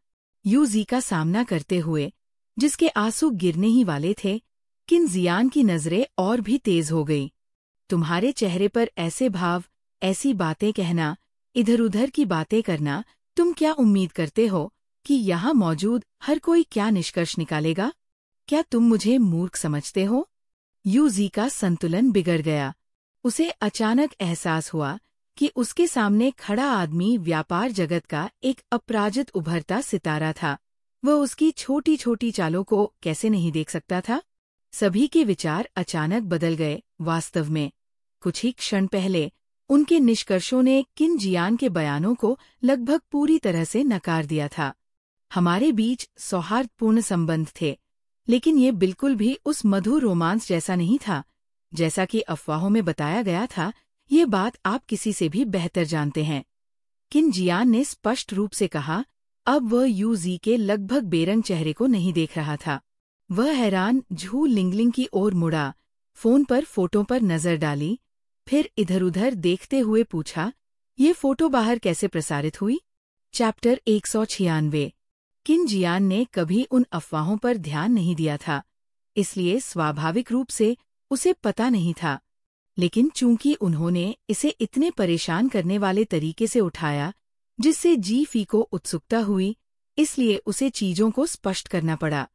यूजी का सामना करते हुए, जिसके आंसू गिरने ही वाले थे, किन जियान की नजरें और भी तेज हो गई। तुम्हारे चेहरे पर ऐसे भाव, ऐसी बातें कहना, इधर-उधर की बातें करना, तुम क्या उम्मीद करते हो कि यहाँ मौजूद हर कोई क्या निष्कर्ष निकालेगा? क्या तुम मुझे मूर्ख समझते हो? यूजी का संतुलन बिगड़ गया। उसे अचानक एहसास हुआ कि उसके सामने खड़ा आदमी व्यापार जगत का एक अपराजित उभरता सितारा था। वह उसकी छोटी छोटी चालों को कैसे नहीं देख सकता था? सभी के विचार अचानक बदल गए। वास्तव में कुछ ही क्षण पहले उनके निष्कर्षों ने किन जियान के बयानों को लगभग पूरी तरह से नकार दिया था। हमारे बीच सौहार्दपूर्ण संबंध थे, लेकिन ये बिल्कुल भी उस मधुर रोमांस जैसा नहीं था जैसा कि अफवाहों में बताया गया था। ये बात आप किसी से भी बेहतर जानते हैं। किन जियान ने स्पष्ट रूप से कहा। अब वह यूजी के लगभग बेरंग चेहरे को नहीं देख रहा था। वह हैरान झू लिंगलिंग की ओर मुड़ा, फोन पर फोटो पर नजर डाली, फिर इधर-उधर देखते हुए पूछा, ये फोटो बाहर कैसे प्रसारित हुई? चैप्टर 196। किन जियान ने कभी उन अफवाहों पर ध्यान नहीं दिया था, इसलिए स्वाभाविक रूप से उसे पता नहीं था। लेकिन चूंकि उन्होंने इसे इतने परेशान करने वाले तरीके से उठाया जिससे जीफी को उत्सुकता हुई, इसलिए उसे चीजों को स्पष्ट करना पड़ा।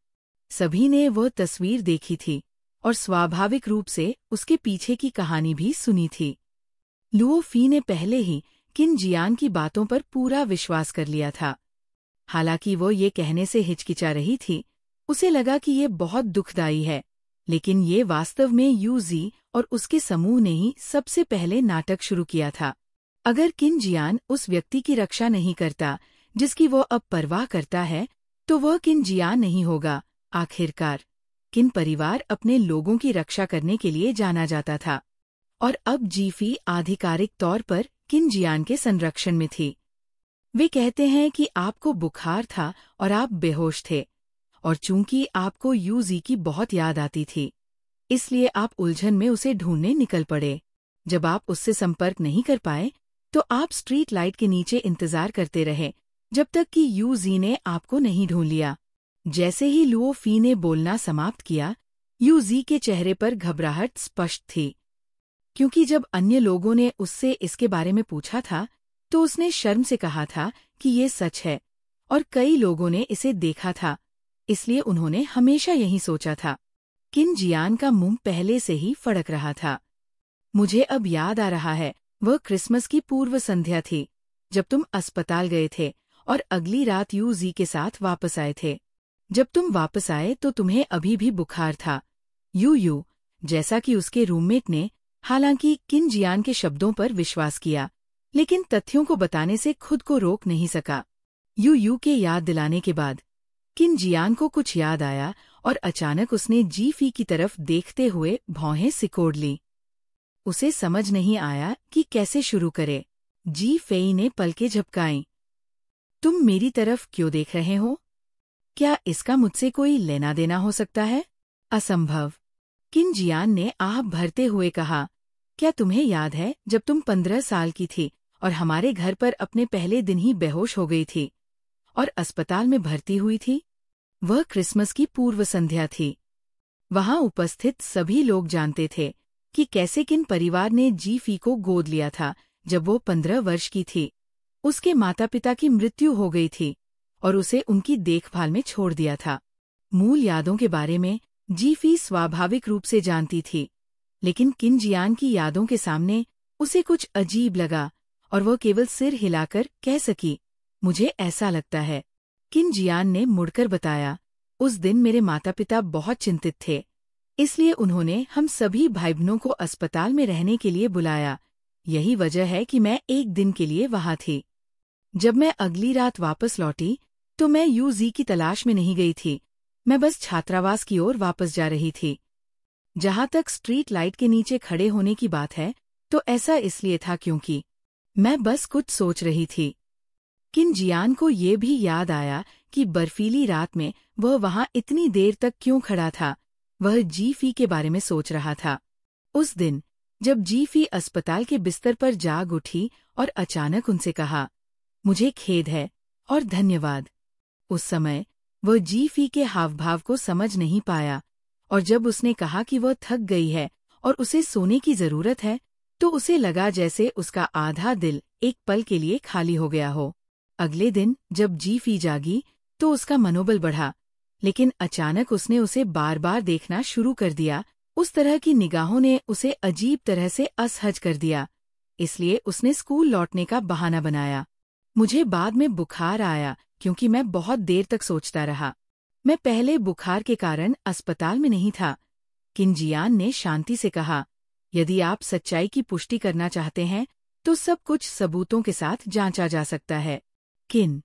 सभी ने वह तस्वीर देखी थी और स्वाभाविक रूप से उसके पीछे की कहानी भी सुनी थी। लुओ फी ने पहले ही किन जियान की बातों पर पूरा विश्वास कर लिया था। हालांकि वो ये कहने से हिचकिचा रही थी, उसे लगा कि ये बहुत दुखदायी है, लेकिन ये वास्तव में यूजी और उसके समूह ने ही सबसे पहले नाटक शुरू किया था। अगर किन जियान उस व्यक्ति की रक्षा नहीं करता जिसकी वो अब परवाह करता है, तो वह किन जियान नहीं होगा। आखिरकार किन परिवार अपने लोगों की रक्षा करने के लिए जाना जाता था, और अब जीफी आधिकारिक तौर पर किन जियान के संरक्षण में थी। वे कहते हैं कि आपको बुखार था और आप बेहोश थे, और चूंकि आपको यूजी की बहुत याद आती थी, इसलिए आप उलझन में उसे ढूंढने निकल पड़े। जब आप उससे संपर्क नहीं कर पाए, तो आप स्ट्रीट लाइट के नीचे इंतजार करते रहे जब तक कि यूजी ने आपको नहीं ढूंढ लिया। जैसे ही लुओ फी ने बोलना समाप्त किया, यूजी के चेहरे पर घबराहट स्पष्ट थी, क्योंकि जब अन्य लोगों ने उससे इसके बारे में पूछा था तो उसने शर्म से कहा था कि ये सच है, और कई लोगों ने इसे देखा था, इसलिए उन्होंने हमेशा यही सोचा था। किन जियान का मुंह पहले से ही फड़क रहा था। मुझे अब याद आ रहा है, वह क्रिसमस की पूर्व संध्या थी, जब तुम अस्पताल गए थे और अगली रात यूजी के साथ वापस आए थे। जब तुम वापस आए तो तुम्हें अभी भी बुखार था। यू, जैसा कि उसके रूममेट ने हालांकि किन जियान के शब्दों पर विश्वास किया, लेकिन तथ्यों को बताने से खुद को रोक नहीं सका। यू के याद दिलाने के बाद किन जियान को कुछ याद आया और अचानक उसने जी फी की तरफ देखते हुए भौहें सिकोड़ ली। उसे समझ नहीं आया कि कैसे शुरू करे। जी फेई ने पलकें झपकाईं। तुम मेरी तरफ क्यों देख रहे हो? क्या इसका मुझसे कोई लेना देना हो सकता है? असंभव। किन जियान ने आह भरते हुए कहा, क्या तुम्हें याद है जब तुम 15 साल की थी और हमारे घर पर अपने पहले दिन ही बेहोश हो गई थी और अस्पताल में भर्ती हुई थी? वह क्रिसमस की पूर्व संध्या थी। वहां उपस्थित सभी लोग जानते थे कि कैसे किन परिवार ने जी फी को गोद लिया था जब वो 15 वर्ष की थी। उसके माता पिता की मृत्यु हो गई थी और उसे उनकी देखभाल में छोड़ दिया था। मूल यादों के बारे में जी फी स्वाभाविक रूप से जानती थी, लेकिन किन जियान की यादों के सामने उसे कुछ अजीब लगा और वह केवल सिर हिलाकर कह सकी, मुझे ऐसा लगता है। किन जियान ने मुड़कर बताया, उस दिन मेरे माता पिता बहुत चिंतित थे, इसलिए उन्होंने हम सभी भाई बहनों को अस्पताल में रहने के लिए बुलाया। यही वजह है कि मैं एक दिन के लिए वहां थी। जब मैं अगली रात वापस लौटी तो मैं यूजी की तलाश में नहीं गई थी, मैं बस छात्रावास की ओर वापस जा रही थी। जहां तक स्ट्रीट लाइट के नीचे खड़े होने की बात है तो ऐसा इसलिए था क्योंकि मैं बस कुछ सोच रही थी। किन जियान को ये भी याद आया कि बर्फीली रात में वह वहां इतनी देर तक क्यों खड़ा था। वह जी फी के बारे में सोच रहा था। उस दिन जब जी फी अस्पताल के बिस्तर पर जाग उठी और अचानक उनसे कहा, मुझे खेद है और धन्यवाद। उस समय वह जी फी के हावभाव को समझ नहीं पाया और जब उसने कहा कि वह थक गई है और उसे सोने की जरूरत है तो उसे लगा जैसे उसका आधा दिल एक पल के लिए खाली हो गया हो। अगले दिन जब जी फी जागी तो उसका मनोबल बढ़ा, लेकिन अचानक उसने उसे बार बार देखना शुरू कर दिया। उस तरह की निगाहों ने उसे अजीब तरह से असहज कर दिया, इसलिए उसने स्कूल लौटने का बहाना बनाया। मुझे बाद में बुखार आया क्योंकि मैं बहुत देर तक सोचता रहा। मैं पहले बुखार के कारण अस्पताल में नहीं था। किन जियान ने शांति से कहा, यदि आप सच्चाई की पुष्टि करना चाहते हैं तो सब कुछ सबूतों के साथ जांचा जा सकता है। किन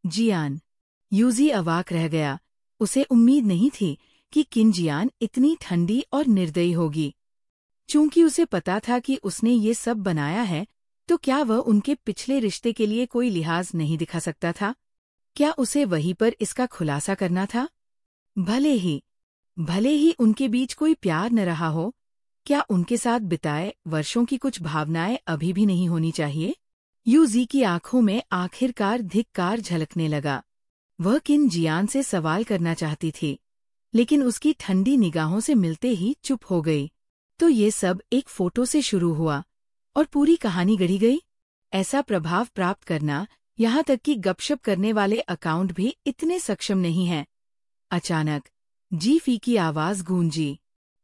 जियान। यूजी अवाक रह गया। उसे उम्मीद नहीं थी कि किन जियान इतनी ठंडी और निर्दयी होगी। चूंकि उसे पता था कि उसने ये सब बनाया है, तो क्या वह उनके पिछले रिश्ते के लिए कोई लिहाज नहीं दिखा सकता था? क्या उसे वहीं पर इसका खुलासा करना था? भले ही उनके बीच कोई प्यार न रहा हो, क्या उनके साथ बिताए वर्षों की कुछ भावनाएं अभी भी नहीं होनी चाहिए? यूजी की आंखों में आखिरकार धिक्कार झलकने लगा। वह किन जियान से सवाल करना चाहती थी, लेकिन उसकी ठंडी निगाहों से मिलते ही चुप हो गई। तो ये सब एक फोटो से शुरू हुआ और पूरी कहानी गढ़ी गई। ऐसा प्रभाव प्राप्त करना, यहाँ तक कि गपशप करने वाले अकाउंट भी इतने सक्षम नहीं हैं। अचानक जी फी की आवाज गूंजी।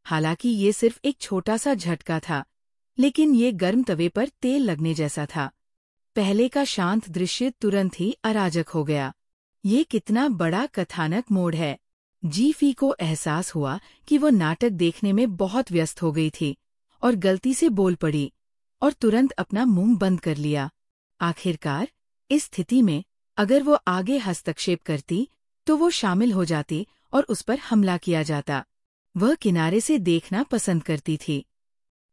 हालांकि ये सिर्फ एक छोटा सा झटका था, लेकिन ये गर्म तवे पर तेल लगने जैसा था। पहले का शांत दृश्य तुरंत ही अराजक हो गया। ये कितना बड़ा कथानक मोड़ है। जी फी को एहसास हुआ कि वो नाटक देखने में बहुत व्यस्त हो गई थी और गलती से बोल पड़ी और तुरंत अपना मुंह बंद कर लिया। आखिरकार इस स्थिति में अगर वो आगे हस्तक्षेप करती तो वो शामिल हो जाती और उस पर हमला किया जाता। वह किनारे से देखना पसंद करती थी।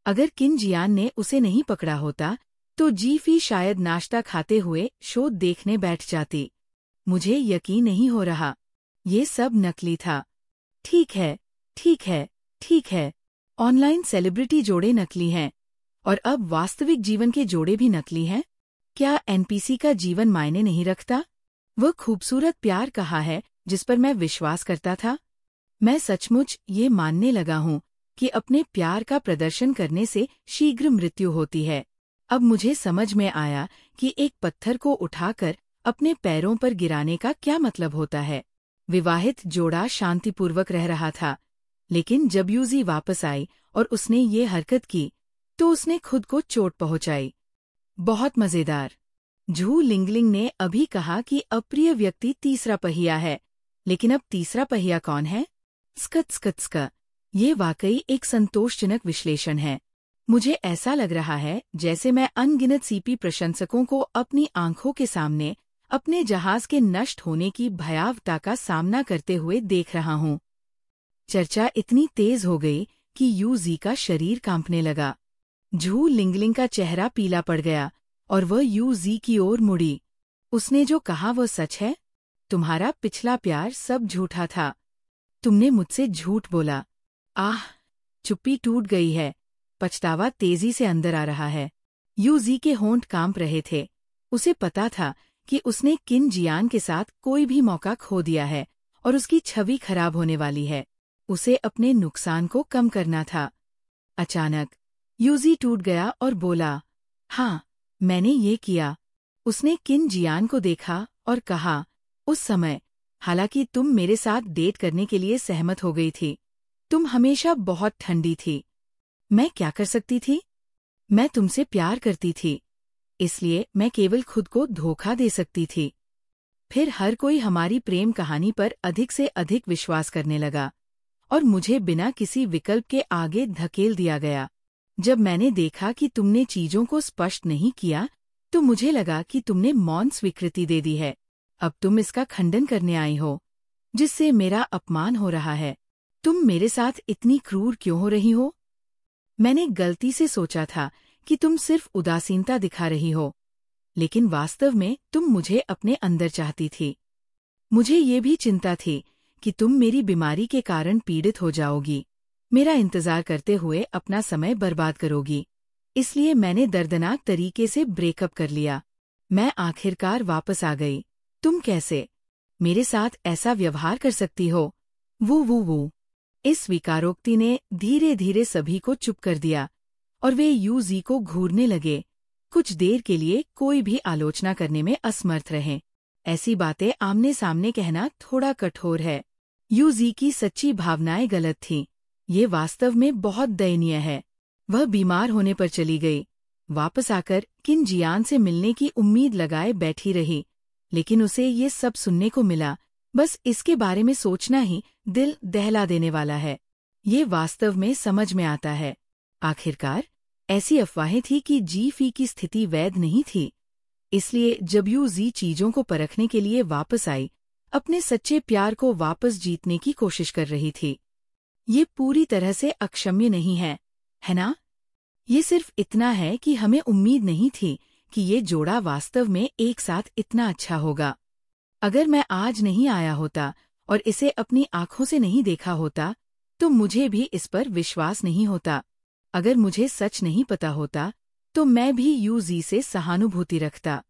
अगर किन जियान ने उसे नहीं पकड़ा होता तो जी फी शायद नाश्ता खाते हुए शो देखने बैठ जाती। मुझे यकीन नहीं हो रहा, ये सब नकली था। ठीक है। ऑनलाइन सेलिब्रिटी जोड़े नकली हैं और अब वास्तविक जीवन के जोड़े भी नकली हैं। क्या एनपीसी का जीवन मायने नहीं रखता? वह खूबसूरत प्यार कहाँ है जिस पर मैं विश्वास करता था? मैं सचमुच ये मानने लगा हूँ कि अपने प्यार का प्रदर्शन करने से शीघ्र मृत्यु होती है। अब मुझे समझ में आया कि एक पत्थर को उठाकर अपने पैरों पर गिराने का क्या मतलब होता है। विवाहित जोड़ा शांतिपूर्वक रह रहा था, लेकिन जब यूजी वापस आई और उसने ये हरकत की तो उसने खुद को चोट पहुंचाई। बहुत मजेदार। झू लिंगलिंग ने अभी कहा कि अप्रिय व्यक्ति तीसरा पहिया है, लेकिन अब तीसरा पहिया कौन है? स्कत स्कत स्क। ये वाकई एक संतोषजनक विश्लेषण है। मुझे ऐसा लग रहा है जैसे मैं अनगिनत सीपी प्रशंसकों को अपनी आंखों के सामने अपने जहाज के नष्ट होने की भयावहता का सामना करते हुए देख रहा हूँ। चर्चा इतनी तेज हो गई कि यूजी का शरीर कांपने लगा। झू लिंगलिंग का चेहरा पीला पड़ गया और वह यूजी की ओर मुड़ी। उसने जो कहा वह सच है। तुम्हारा पिछला प्यार सब झूठा था। तुमने मुझसे झूठ बोला। आह! चुप्पी टूट गई है। पछतावा तेजी से अंदर आ रहा है। यूजी के होंठ कांप रहे थे। उसे पता था कि उसने किन जियान के साथ कोई भी मौका खो दिया है और उसकी छवि खराब होने वाली है। उसे अपने नुकसान को कम करना था। अचानक यूजी टूट गया और बोला, हाँ, मैंने ये किया। उसने किन जियान को देखा और कहा, उस समय, हालांकि तुम मेरे साथ डेट करने के लिए सहमत हो गई थी, तुम हमेशा बहुत ठंडी थी। मैं क्या कर सकती थी? मैं तुमसे प्यार करती थी, इसलिए मैं केवल खुद को धोखा दे सकती थी। फिर हर कोई हमारी प्रेम कहानी पर अधिक से अधिक विश्वास करने लगा और मुझे बिना किसी विकल्प के आगे धकेल दिया गया। जब मैंने देखा कि तुमने चीजों को स्पष्ट नहीं किया, तो मुझे लगा कि तुमने मौन स्वीकृति दे दी है। अब तुम इसका खंडन करने आई हो, जिससे मेरा अपमान हो रहा है। तुम मेरे साथ इतनी क्रूर क्यों हो रही हो? मैंने गलती से सोचा था कि तुम सिर्फ उदासीनता दिखा रही हो, लेकिन वास्तव में तुम मुझे अपने अंदर चाहती थी। मुझे ये भी चिंता थी कि तुम मेरी बीमारी के कारण पीड़ित हो जाओगी, मेरा इंतजार करते हुए अपना समय बर्बाद करोगी। इसलिए मैंने दर्दनाक तरीके से ब्रेकअप कर लिया। मैं आखिरकार वापस आ गई। तुम कैसे मेरे साथ ऐसा व्यवहार कर सकती हो? वो। इस स्वीकारोक्ति ने धीरे धीरे सभी को चुप कर दिया और वे यूजी को घूरने लगे। कुछ देर के लिए कोई भी आलोचना करने में असमर्थ रहे। ऐसी बातें आमने सामने कहना थोड़ा कठोर है। यूजी की सच्ची भावनाएं गलत थीं। ये वास्तव में बहुत दयनीय है। वह बीमार होने पर चली गई। वापस आकर किन जियान से मिलने की उम्मीद लगाए बैठी रही, लेकिन उसे ये सब सुनने को मिला। बस इसके बारे में सोचना ही दिल दहला देने वाला है। ये वास्तव में समझ में आता है। आखिरकार ऐसी अफवाहें थी कि जी.फी की स्थिति वैध नहीं थी। इसलिए जब यूजी चीजों को परखने के लिए वापस आई, अपने सच्चे प्यार को वापस जीतने की कोशिश कर रही थी। ये पूरी तरह से अक्षम्य नहीं है ना? ये सिर्फ इतना है कि हमें उम्मीद नहीं थी कि ये जोड़ा वास्तव में एक साथ इतना अच्छा होगा। अगर मैं आज नहीं आया होता और इसे अपनी आंखों से नहीं देखा होता, तो मुझे भी इस पर विश्वास नहीं होता। अगर मुझे सच नहीं पता होता, तो मैं भी यूजी से सहानुभूति रखता।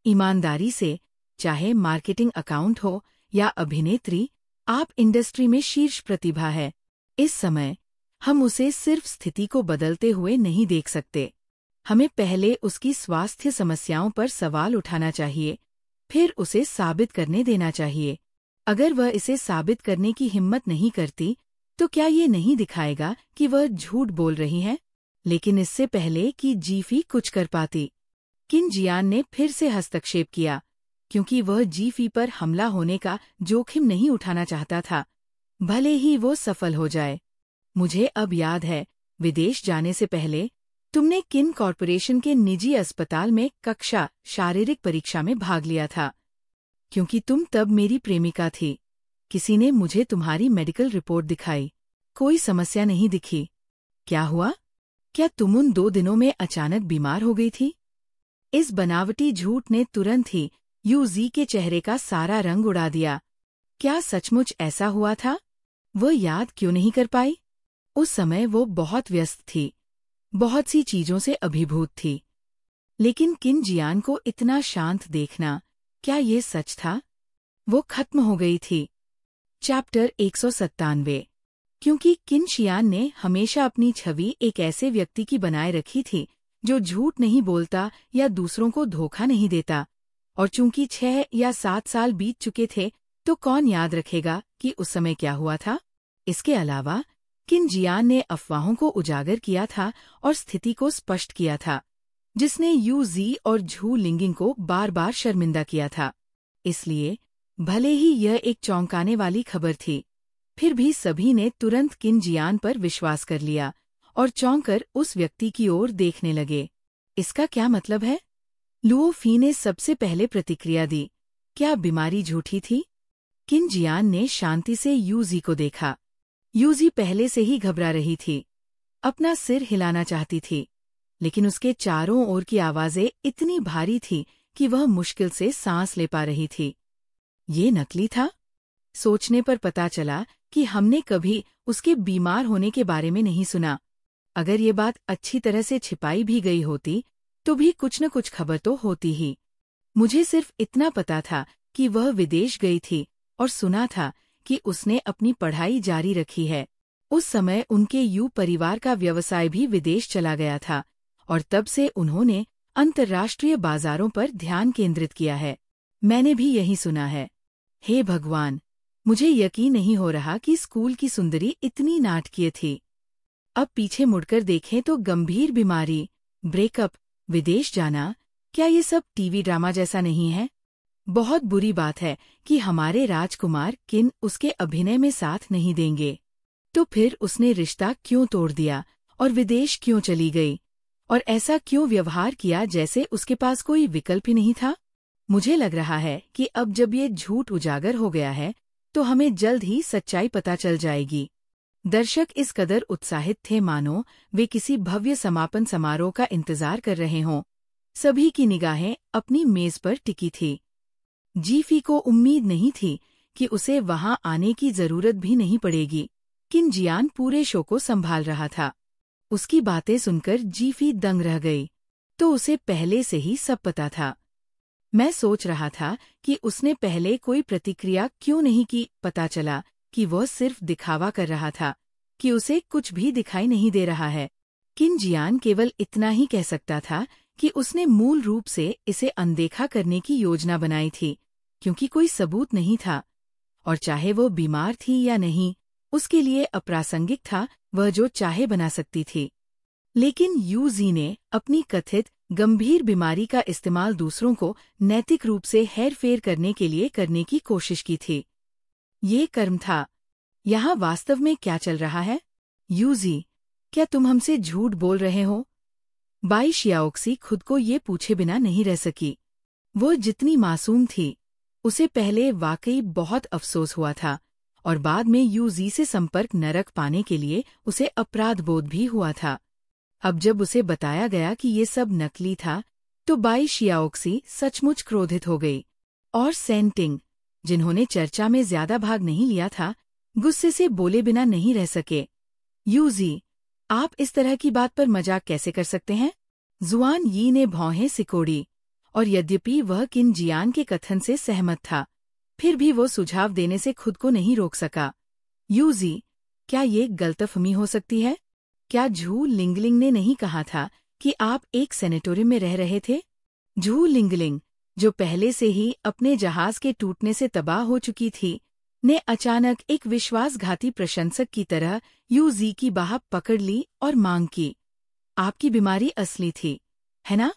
ईमानदारी से, चाहे मार्केटिंग अकाउंट हो या अभिनेत्री, आप इंडस्ट्री में शीर्ष प्रतिभा है। इस समय हम उसे सिर्फ स्थिति को बदलते हुए नहीं देख सकते। हमें पहले उसकी स्वास्थ्य समस्याओं पर सवाल उठाना चाहिए, फिर उसे साबित करने देना चाहिए। अगर वह इसे साबित करने की हिम्मत नहीं करती, तो क्या ये नहीं दिखाएगा कि वह झूठ बोल रही है? लेकिन इससे पहले कि जी.फी कुछ कर पाती, किन जियान ने फिर से हस्तक्षेप किया, क्योंकि वह जी.फी पर हमला होने का जोखिम नहीं उठाना चाहता था, भले ही वो सफल हो जाए। मुझे अब याद है, विदेश जाने से पहले तुमने किन कॉर्पोरेशन के निजी अस्पताल में कक्षा शारीरिक परीक्षा में भाग लिया था, क्योंकि तुम तब मेरी प्रेमिका थी। किसी ने मुझे तुम्हारी मेडिकल रिपोर्ट दिखाई, कोई समस्या नहीं दिखी। क्या हुआ? क्या तुम उन 2 दिनों में अचानक बीमार हो गई थी? इस बनावटी झूठ ने तुरंत ही यूजी के चेहरे का सारा रंग उड़ा दिया। क्या सचमुच ऐसा हुआ था? वह याद क्यों नहीं कर पाई? उस समय वो बहुत व्यस्त थी, बहुत सी चीजों से अभिभूत थी। लेकिन किन जियान को इतना शांत देखना, क्या ये सच था? वो खत्म हो गई थी। चैप्टर 197। क्योंकि किन जियान ने हमेशा अपनी छवि एक ऐसे व्यक्ति की बनाए रखी थी जो झूठ नहीं बोलता या दूसरों को धोखा नहीं देता, और चूंकि 6 या 7 साल बीत चुके थे, तो कौन याद रखेगा कि उस समय क्या हुआ था? इसके अलावा किन जियान ने अफवाहों को उजागर किया था और स्थिति को स्पष्ट किया था, जिसने यूजी और झू लिंगिंग को बार बार शर्मिंदा किया था। इसलिए भले ही यह एक चौंकाने वाली खबर थी, फिर भी सभी ने तुरंत किन जियान पर विश्वास कर लिया और चौंककर उस व्यक्ति की ओर देखने लगे। इसका क्या मतलब है? लुओ फी ने सबसे पहले प्रतिक्रिया दी। क्या बीमारी झूठी थी? किन जियान ने शांति से यूजी को देखा। यूजी पहले से ही घबरा रही थी, अपना सिर हिलाना चाहती थी, लेकिन उसके चारों ओर की आवाजें इतनी भारी थी कि वह मुश्किल से सांस ले पा रही थी। ये नकली था? सोचने पर पता चला कि हमने कभी उसके बीमार होने के बारे में नहीं सुना। अगर ये बात अच्छी तरह से छिपाई भी गई होती तो भी कुछ न कुछ खबर तो होती ही। मुझे सिर्फ इतना पता था कि वह विदेश गई थी और सुना था कि उसने अपनी पढ़ाई जारी रखी है। उस समय उनके यू परिवार का व्यवसाय भी विदेश चला गया था और तब से उन्होंने अंतर्राष्ट्रीय बाजारों पर ध्यान केंद्रित किया है। मैंने भी यही सुना है। हे भगवान, मुझे यकीन नहीं हो रहा कि स्कूल की सुंदरी इतनी नाटकीय थी। अब पीछे मुड़कर देखें तो गंभीर बीमारी, ब्रेकअप, विदेश जाना, क्या ये सब टीवी ड्रामा जैसा नहीं है? बहुत बुरी बात है कि हमारे राजकुमार किन उसके अभिनय में साथ नहीं देंगे। तो फिर उसने रिश्ता क्यों तोड़ दिया और विदेश क्यों चली गई और ऐसा क्यों व्यवहार किया जैसे उसके पास कोई विकल्प ही नहीं था? मुझे लग रहा है कि अब जब ये झूठ उजागर हो गया है तो हमें जल्द ही सच्चाई पता चल जाएगी। दर्शक इस कदर उत्साहित थे मानो वे किसी भव्य समापन समारोह का इंतजार कर रहे हों। सभी की निगाहें अपनी मेज पर टिकी थी। जीफी को उम्मीद नहीं थी कि उसे वहां आने की जरूरत भी नहीं पड़ेगी। किन जियान पूरे शो को संभाल रहा था। उसकी बातें सुनकर जीफी दंग रह गई। तो उसे पहले से ही सब पता था। मैं सोच रहा था कि उसने पहले कोई प्रतिक्रिया क्यों नहीं की। पता चला कि वह सिर्फ दिखावा कर रहा था, कि उसे कुछ भी दिखाई नहीं दे रहा है। किन जियान केवल इतना ही कह सकता था कि उसने मूल रूप से इसे अनदेखा करने की योजना बनाई थी, क्योंकि कोई सबूत नहीं था। और चाहे वो बीमार थी या नहीं, उसके लिए अप्रासंगिक था, वह जो चाहे बना सकती थी। लेकिन यूजी ने अपनी कथित गंभीर बीमारी का इस्तेमाल दूसरों को नैतिक रूप से हेरफेर करने के लिए करने की कोशिश की थी। ये कर्म था। यहाँ वास्तव में क्या चल रहा है? यूजी, क्या तुम हमसे झूठ बोल रहे हो? बाई शियाओक्सी खुद को ये पूछे बिना नहीं रह सकी। वो जितनी मासूम थी, उसे पहले वाकई बहुत अफसोस हुआ था और बाद में यूजी से संपर्क न रख पाने के लिए उसे अपराध बोध भी हुआ था। अब जब उसे बताया गया कि ये सब नकली था, तो बाई शियाओक्सी सचमुच क्रोधित हो गई। और सेंटिंग, जिन्होंने चर्चा में ज्यादा भाग नहीं लिया था, गुस्से से बोले बिना नहीं रह सके। यूजी, आप इस तरह की बात पर मजाक कैसे कर सकते हैं? जुआन यी ने भौहें सिकोड़ी, और यद्यपि वह किन जियान के कथन से सहमत था, फिर भी वो सुझाव देने से खुद को नहीं रोक सका। यूजी, क्या ये गलतफहमी हो सकती है? क्या झू लिंगलिंग ने नहीं कहा था कि आप एक सेनेटोरियम में रह रहे थे? झू लिंगलिंग, जो पहले से ही अपने जहाज के टूटने से तबाह हो चुकी थी, ने अचानक एक विश्वासघाती प्रशंसक की तरह यूजी की बाह पकड़ ली और मांग की, आपकी बीमारी असली थी, है ना?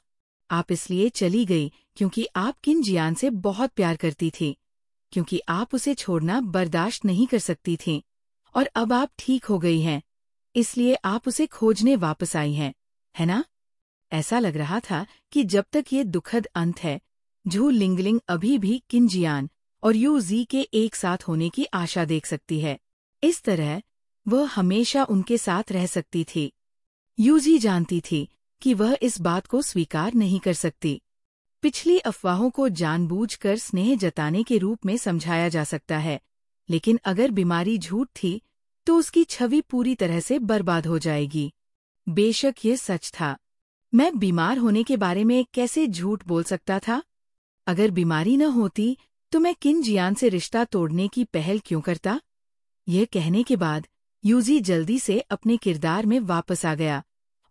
आप इसलिए चली गई क्योंकि आप किन जियान से बहुत प्यार करती थी, क्योंकि आप उसे छोड़ना बर्दाश्त नहीं कर सकती थीं, और अब आप ठीक हो गई हैं, इसलिए आप उसे खोजने वापस आई हैं, है ना? ऐसा लग रहा था कि जब तक ये दुखद अंत है, झू लिंगलिंग अभी भी किन जियान और यूजी के एक साथ होने की आशा देख सकती है। इस तरह वह हमेशा उनके साथ रह सकती थी। यूजी जानती थी कि वह इस बात को स्वीकार नहीं कर सकती। पिछली अफवाहों को जानबूझकर स्नेह जताने के रूप में समझाया जा सकता है, लेकिन अगर बीमारी झूठ थी तो उसकी छवि पूरी तरह से बर्बाद हो जाएगी। बेशक ये सच था। मैं बीमार होने के बारे में कैसे झूठ बोल सकता था? अगर बीमारी न होती तो मैं किन जियान से रिश्ता तोड़ने की पहल क्यों करता? यह कहने के बाद यूजी जल्दी से अपने किरदार में वापस आ गया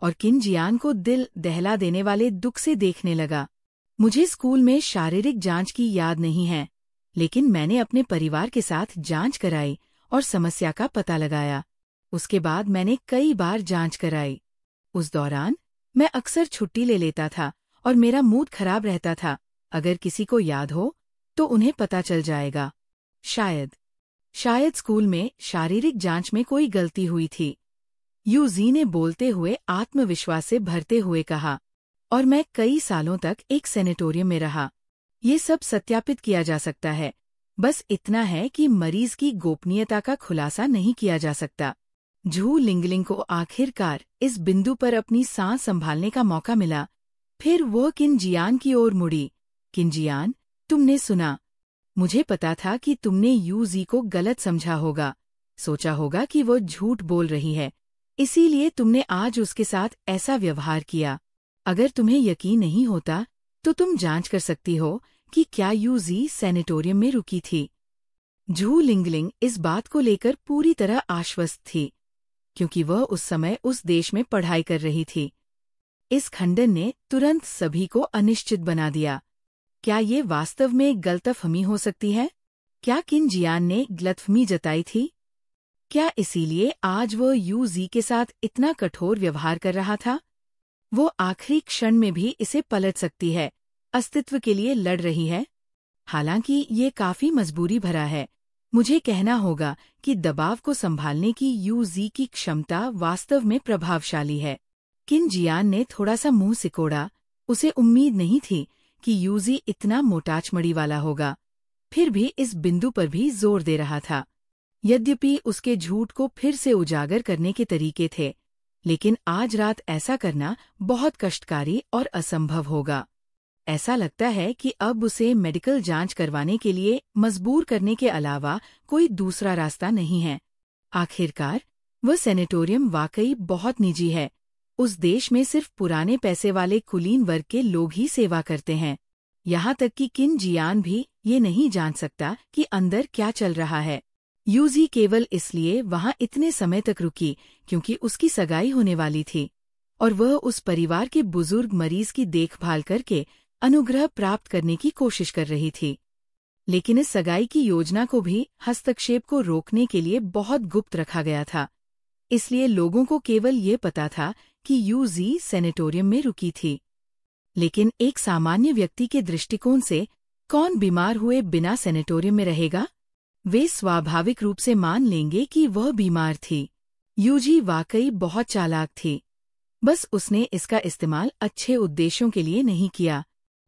और किन जियान को दिल दहला देने वाले दुख से देखने लगा। मुझे स्कूल में शारीरिक जांच की याद नहीं है, लेकिन मैंने अपने परिवार के साथ जांच कराई और समस्या का पता लगाया। उसके बाद मैंने कई बार जांच कराई। उस दौरान मैं अक्सर छुट्टी ले लेता था और मेरा मूड खराब रहता था। अगर किसी को याद हो तो उन्हें पता चल जाएगा। शायद स्कूल में शारीरिक जांच में कोई गलती हुई थी, यूजी ने बोलते हुए आत्मविश्वास से भरते हुए कहा। और मैं कई सालों तक एक सेनेटोरियम में रहा। ये सब सत्यापित किया जा सकता है, बस इतना है कि मरीज की गोपनीयता का खुलासा नहीं किया जा सकता। झू लिंगलिंग को आखिरकार इस बिंदु पर अपनी सांस संभालने का मौका मिला। फिर वो किन जियान की ओर मुड़ी। किन जियान, तुमने सुना? मुझे पता था कि तुमने यूजी को गलत समझा होगा, सोचा होगा कि वो झूठ बोल रही है, इसीलिए तुमने आज उसके साथ ऐसा व्यवहार किया। अगर तुम्हें यकीन नहीं होता तो तुम जांच कर सकती हो कि क्या यूजी सैनिटोरियम में रुकी थी। झू लिंगलिंग इस बात को लेकर पूरी तरह आश्वस्त थी, क्योंकि वह उस समय उस देश में पढ़ाई कर रही थी। इस खंडन ने तुरंत सभी को अनिश्चित बना दिया। क्या ये वास्तव में गलतफहमी हो सकती है? क्या किन जियान ने गलतफहमी जताई थी? क्या इसीलिए आज वह यूजी के साथ इतना कठोर व्यवहार कर रहा था? वो आखिरी क्षण में भी इसे पलट सकती है, अस्तित्व के लिए लड़ रही है। हालांकि ये काफी मजबूरी भरा है। मुझे कहना होगा कि दबाव को संभालने की यूजी की क्षमता वास्तव में प्रभावशाली है। किन जियान ने थोड़ा सा मुंह सिकोड़ा। उसे उम्मीद नहीं थी कि यूजी इतना मोटाचमड़ी वाला होगा, फिर भी इस बिंदु पर भी जोर दे रहा था। यद्यपि उसके झूठ को फिर से उजागर करने के तरीके थे, लेकिन आज रात ऐसा करना बहुत कष्टकारी और असंभव होगा। ऐसा लगता है कि अब उसे मेडिकल जांच करवाने के लिए मजबूर करने के अलावा कोई दूसरा रास्ता नहीं है। आखिरकार वह सेनेटोरियम वाकई बहुत निजी है। उस देश में सिर्फ पुराने पैसे वाले कुलीन वर्ग के लोग ही सेवा करते हैं। यहाँ तक कि किन जियान भी ये नहीं जान सकता कि अंदर क्या चल रहा है। यूजी केवल इसलिए वहाँ इतने समय तक रुकी क्योंकि उसकी सगाई होने वाली थी, और वह उस परिवार के बुजुर्ग मरीज की देखभाल करके अनुग्रह प्राप्त करने की कोशिश कर रही थी। लेकिन इस सगाई की योजना को भी हस्तक्षेप को रोकने के लिए बहुत गुप्त रखा गया था, इसलिए लोगों को केवल ये पता था कि यूजी सेनेटोरियम में रुकी थी। लेकिन एक सामान्य व्यक्ति के दृष्टिकोण से कौन बीमार हुए बिना सेनेटोरियम में रहेगा? वे स्वाभाविक रूप से मान लेंगे कि वह बीमार थी। यूजी वाकई बहुत चालाक थी, बस उसने इसका इस्तेमाल अच्छे उद्देश्यों के लिए नहीं किया।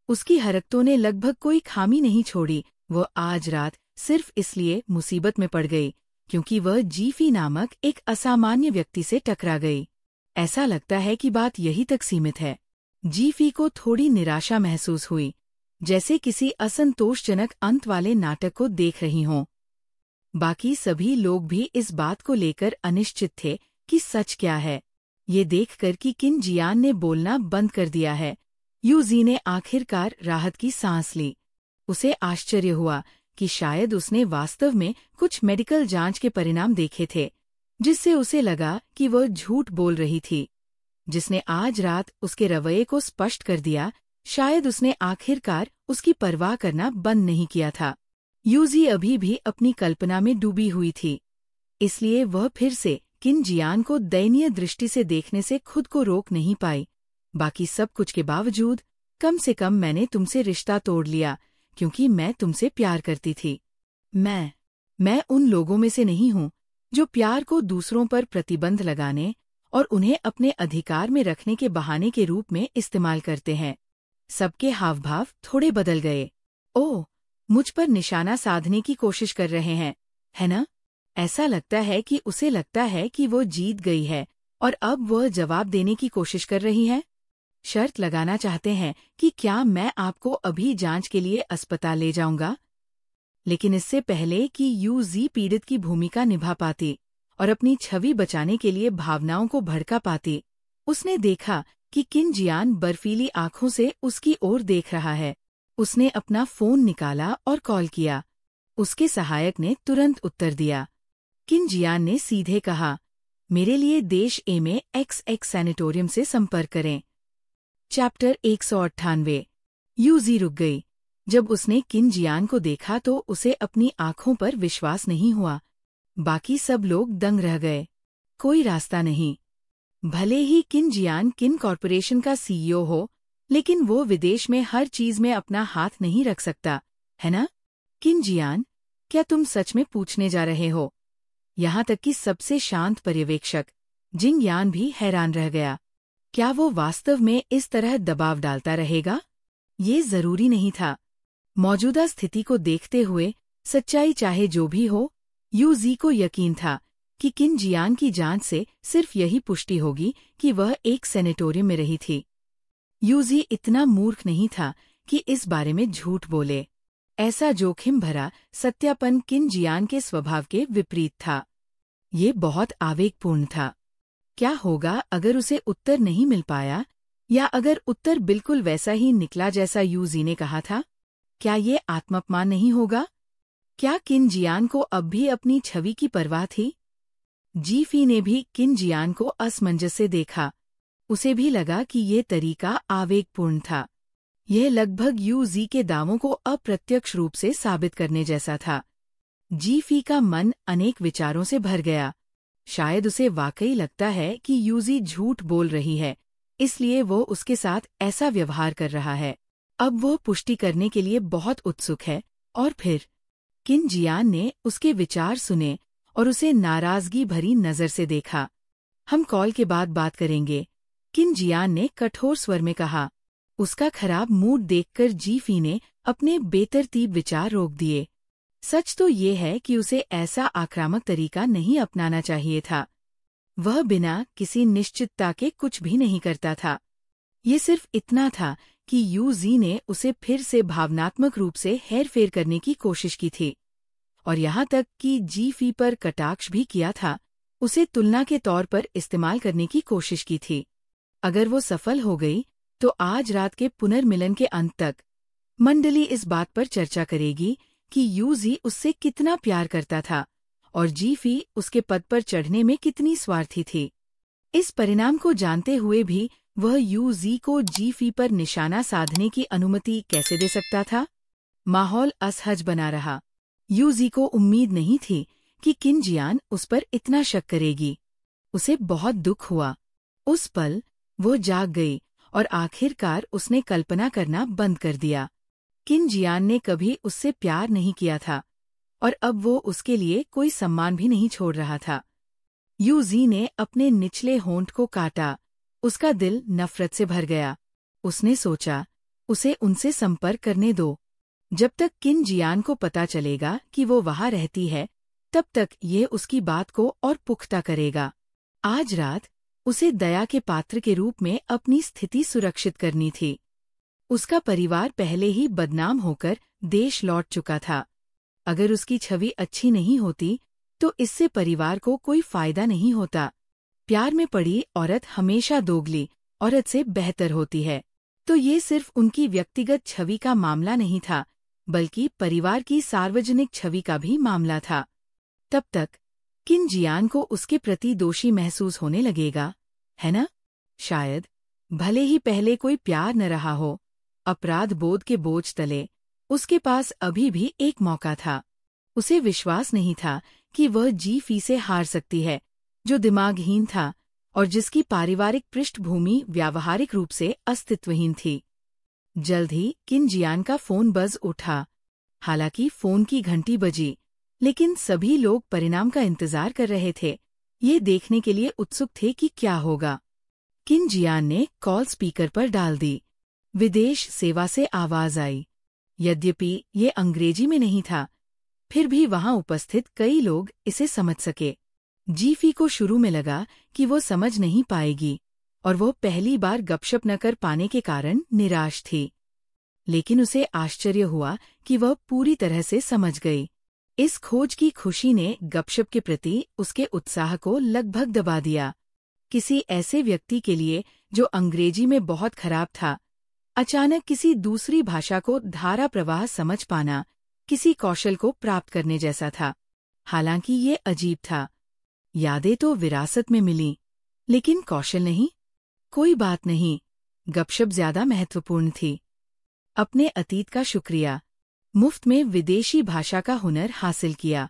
उसकी हरकतों ने लगभग कोई खामी नहीं छोड़ी। वह आज रात सिर्फ इसलिए मुसीबत में पड़ गई क्योंकि वह जीफी नामक एक असामान्य व्यक्ति से टकरा गई। ऐसा लगता है कि बात यही तक सीमित है। जीफी को थोड़ी निराशा महसूस हुई, जैसे किसी असंतोषजनक अंत वाले नाटक को देख रही हों। बाकी सभी लोग भी इस बात को लेकर अनिश्चित थे कि सच क्या है। ये देखकर कि किन जियान ने बोलना बंद कर दिया है, यूजी ने आखिरकार राहत की सांस ली। उसे आश्चर्य हुआ कि शायद उसने वास्तव में कुछ मेडिकल जांच के परिणाम देखे थे, जिससे उसे लगा कि वह झूठ बोल रही थी। जिसने आज रात उसके रवैये को स्पष्ट कर दिया, शायद उसने आखिरकार उसकी परवाह करना बंद नहीं किया था। यूजी अभी भी अपनी कल्पना में डूबी हुई थी, इसलिए वह फिर से किन जियान को दयनीय दृष्टि से देखने से खुद को रोक नहीं पाई। बाकी सब कुछ के बावजूद कम से कम मैंने तुमसे रिश्ता तोड़ लिया क्योंकि मैं तुमसे प्यार करती थी। मैं उन लोगों में से नहीं हूँ जो प्यार को दूसरों पर प्रतिबंध लगाने और उन्हें अपने अधिकार में रखने के बहाने के रूप में इस्तेमाल करते हैं। सबके हावभाव थोड़े बदल गए। ओह, मुझ पर निशाना साधने की कोशिश कर रहे हैं, है ना? ऐसा लगता है कि उसे लगता है कि वो जीत गई है और अब वह जवाब देने की कोशिश कर रही है। शर्त लगाना चाहते हैं कि क्या मैं आपको अभी जांच के लिए अस्पताल ले जाऊंगा? लेकिन इससे पहले कि यूजी पीड़ित की भूमिका निभा पाती और अपनी छवि बचाने के लिए भावनाओं को भड़का पाती, उसने देखा कि किन जियान बर्फीली आंखों से उसकी ओर देख रहा है। उसने अपना फोन निकाला और कॉल किया। उसके सहायक ने तुरंत उत्तर दिया। किन जियान ने सीधे कहा, मेरे लिए देश ए में XX सैनिटोरियम से संपर्क करें। चैप्टर 198। यूजी रुक गई। जब उसने किन जियान को देखा तो उसे अपनी आंखों पर विश्वास नहीं हुआ। बाकी सब लोग दंग रह गए। कोई रास्ता नहीं। भले ही किन जियान किन कॉरपोरेशन का CEO हो, लेकिन वो विदेश में हर चीज में अपना हाथ नहीं रख सकता, है ना? किन जियान, क्या तुम सच में पूछने जा रहे हो? यहाँ तक कि सबसे शांत पर्यवेक्षक जिंग यान भी हैरान रह गया। क्या वो वास्तव में इस तरह दबाव डालता रहेगा? ये जरूरी नहीं था। मौजूदा स्थिति को देखते हुए सच्चाई चाहे जो भी हो, यूजी को यकीन था कि किन जियान की जांच से सिर्फ यही पुष्टि होगी कि वह एक सेनेटोरियम में रही थी। यूजी इतना मूर्ख नहीं था कि इस बारे में झूठ बोले। ऐसा जोखिम भरा सत्यापन किन जियान के स्वभाव के विपरीत था। ये बहुत आवेगपूर्ण था। क्या होगा अगर उसे उत्तर नहीं मिल पाया, या अगर उत्तर बिल्कुल वैसा ही निकला जैसा यूजी ने कहा था? क्या ये आत्मापमान नहीं होगा? क्या किन जियान को अब भी अपनी छवि की परवाह थी? जीफी ने भी किन जियान को असमंजस से देखा। उसे भी लगा कि ये तरीका आवेगपूर्ण था। यह लगभग यूजी के दावों को अप्रत्यक्ष रूप से साबित करने जैसा था। जीफी का मन अनेक विचारों से भर गया। शायद उसे वाकई लगता है कि यूजी झूठ बोल रही है, इसलिए वो उसके साथ ऐसा व्यवहार कर रहा है। अब वो पुष्टि करने के लिए बहुत उत्सुक है। और फिर किन जियान ने उसके विचार सुने और उसे नाराजगी भरी नजर से देखा। हम कॉल के बाद बात करेंगे, किन जियान ने कठोर स्वर में कहा। उसका खराब मूड देखकर जीफी ने अपने बेतरतीब विचार रोक दिए। सच तो ये है कि उसे ऐसा आक्रामक तरीका नहीं अपनाना चाहिए था। वह बिना किसी निश्चितता के कुछ भी नहीं करता था। ये सिर्फ इतना था कि यूजी ने उसे फिर से भावनात्मक रूप से हेरफेर करने की कोशिश की थी, और यहाँ तक कि जीफी पर कटाक्ष भी किया था, उसे तुलना के तौर पर इस्तेमाल करने की कोशिश की थी। अगर वो सफल हो गई तो आज रात के पुनर्मिलन के अंत तक मंडली इस बात पर चर्चा करेगी कि यूजी उससे कितना प्यार करता था और जीफी उसके पद पर चढ़ने में कितनी स्वार्थी थी। इस परिणाम को जानते हुए भी वह यूजी को जीफी पर निशाना साधने की अनुमति कैसे दे सकता था? माहौल असहज बना रहा। यूजी को उम्मीद नहीं थी कि किन जियान उस पर इतना शक करेगी। उसे बहुत दुख हुआ। उस पल वो जाग गई और आखिरकार उसने कल्पना करना बंद कर दिया। किन जियान ने कभी उससे प्यार नहीं किया था, और अब वो उसके लिए कोई सम्मान भी नहीं छोड़ रहा था। यूजी ने अपने निचले होंठ को काटा। उसका दिल नफरत से भर गया। उसने सोचा, उसे उनसे संपर्क करने दो। जब तक किन जियान को पता चलेगा कि वो वहां रहती है, तब तक ये उसकी बात को और पुख्ता करेगा। आज रात उसे दया के पात्र के रूप में अपनी स्थिति सुरक्षित करनी थी। उसका परिवार पहले ही बदनाम होकर देश लौट चुका था। अगर उसकी छवि अच्छी नहीं होती तो इससे परिवार को कोई फायदा नहीं होता। प्यार में पड़ी औरत हमेशा दोगली औरत से बेहतर होती है। तो ये सिर्फ उनकी व्यक्तिगत छवि का मामला नहीं था, बल्कि परिवार की सार्वजनिक छवि का भी मामला था। तब तक किन जियान को उसके प्रति दोषी महसूस होने लगेगा, है ना? शायद, भले ही पहले कोई प्यार न रहा हो, अपराध बोध के बोझ तले उसके पास अभी भी एक मौका था। उसे विश्वास नहीं था कि वह जीफी से हार सकती है, जो दिमागहीन था और जिसकी पारिवारिक पृष्ठभूमि व्यावहारिक रूप से अस्तित्वहीन थी। जल्द ही किन जियान का फोन बज उठा। हालांकि फोन की घंटी बजी, लेकिन सभी लोग परिणाम का इंतजार कर रहे थे, ये देखने के लिए उत्सुक थे कि क्या होगा। किन जियान ने कॉल स्पीकर पर डाल दी। विदेश सेवा से आवाज आई। यद्यपि ये अंग्रेजी में नहीं था, फिर भी वहां उपस्थित कई लोग इसे समझ सके। जीफी को शुरू में लगा कि वो समझ नहीं पाएगी, और वो पहली बार गपशप न कर पाने के कारण निराश थी। लेकिन उसे आश्चर्य हुआ कि वह पूरी तरह से समझ गई। इस खोज की खुशी ने गपशप के प्रति उसके उत्साह को लगभग दबा दिया। किसी ऐसे व्यक्ति के लिए जो अंग्रेजी में बहुत खराब था, अचानक किसी दूसरी भाषा को धारा प्रवाह समझ पाना किसी कौशल को प्राप्त करने जैसा था। हालांकि ये अजीब था। यादें तो विरासत में मिली, लेकिन कौशल नहीं। कोई बात नहीं, गपशप ज्यादा महत्वपूर्ण थी। अपने अतीत का शुक्रिया। मुफ्त में विदेशी भाषा का हुनर हासिल किया।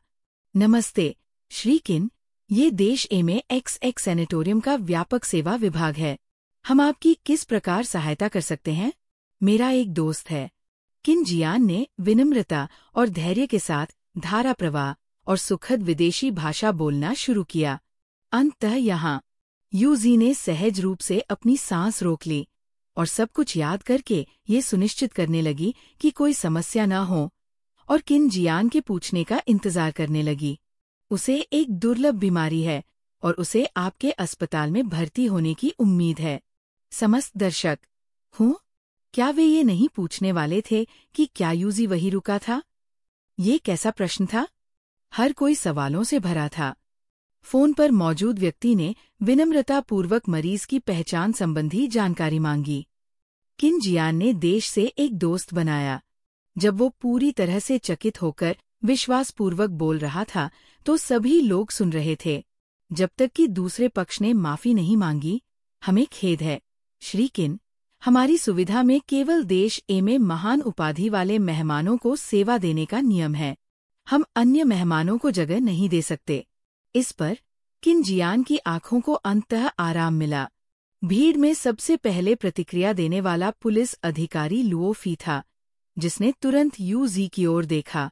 नमस्ते, श्री किन, ये देश ए में XX सैनिटोरियम का व्यापक सेवा विभाग है। हम आपकी किस प्रकार सहायता कर सकते हैं? मेरा एक दोस्त है, किन जियान ने विनम्रता और धैर्य के साथ धारा प्रवाह और सुखद विदेशी भाषा बोलना शुरू किया। अंततः यहाँ यूजी ने सहज रूप से अपनी सांस रोक ली और सब कुछ याद करके ये सुनिश्चित करने लगी कि कोई समस्या न हो, और किन जियान के पूछने का इंतजार करने लगी। उसे एक दुर्लभ बीमारी है और उसे आपके अस्पताल में भर्ती होने की उम्मीद है। समस्त दर्शक हूँ, क्या वे ये नहीं पूछने वाले थे कि क्या यूजी वही रुका था? ये कैसा प्रश्न था? हर कोई सवालों से भरा था। फोन पर मौजूद व्यक्ति ने विनम्रतापूर्वक मरीज की पहचान संबंधी जानकारी मांगी। किन जियान ने देश से एक दोस्त बनाया। जब वो पूरी तरह से चकित होकर विश्वासपूर्वक बोल रहा था तो सभी लोग सुन रहे थे, जब तक कि दूसरे पक्ष ने माफी नहीं मांगी। हमें खेद है श्री किन, हमारी सुविधा में केवल देश ए में महान उपाधि वाले मेहमानों को सेवा देने का नियम है। हम अन्य मेहमानों को जगह नहीं दे सकते। इस पर किन जियान की आंखों को अंततः आराम मिला। भीड़ में सबसे पहले प्रतिक्रिया देने वाला पुलिस अधिकारी लुओ फी था, जिसने तुरंत यूजी की ओर देखा।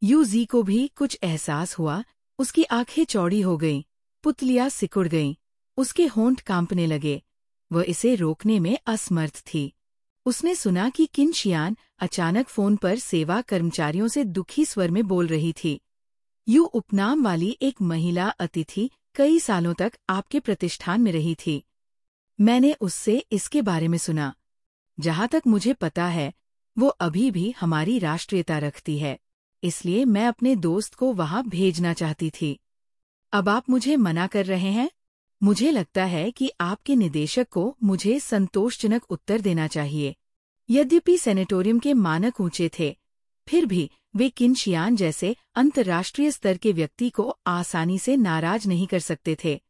यूजी को भी कुछ एहसास हुआ। उसकी आंखें चौड़ी हो गईं, पुतलियां सिकुड़ गईं, उसके होंठ कांपने लगे। वह इसे रोकने में असमर्थ थी। उसने सुना कि किन जियान अचानक फोन पर सेवा कर्मचारियों से दुखी स्वर में बोल रही थी। यू उपनाम वाली एक महिला अतिथि कई सालों तक आपके प्रतिष्ठान में रही थी। मैंने उससे इसके बारे में सुना। जहाँ तक मुझे पता है वो अभी भी हमारी राष्ट्रीयता रखती है, इसलिए मैं अपने दोस्त को वहाँ भेजना चाहती थी। अब आप मुझे मना कर रहे हैं? मुझे लगता है कि आपके निदेशक को मुझे संतोषजनक उत्तर देना चाहिए। यद्यपि सेनेटोरियम के मानक ऊंचे थे, फिर भी वे किन जियान जैसे अंतर्राष्ट्रीय स्तर के व्यक्ति को आसानी से नाराज नहीं कर सकते थे।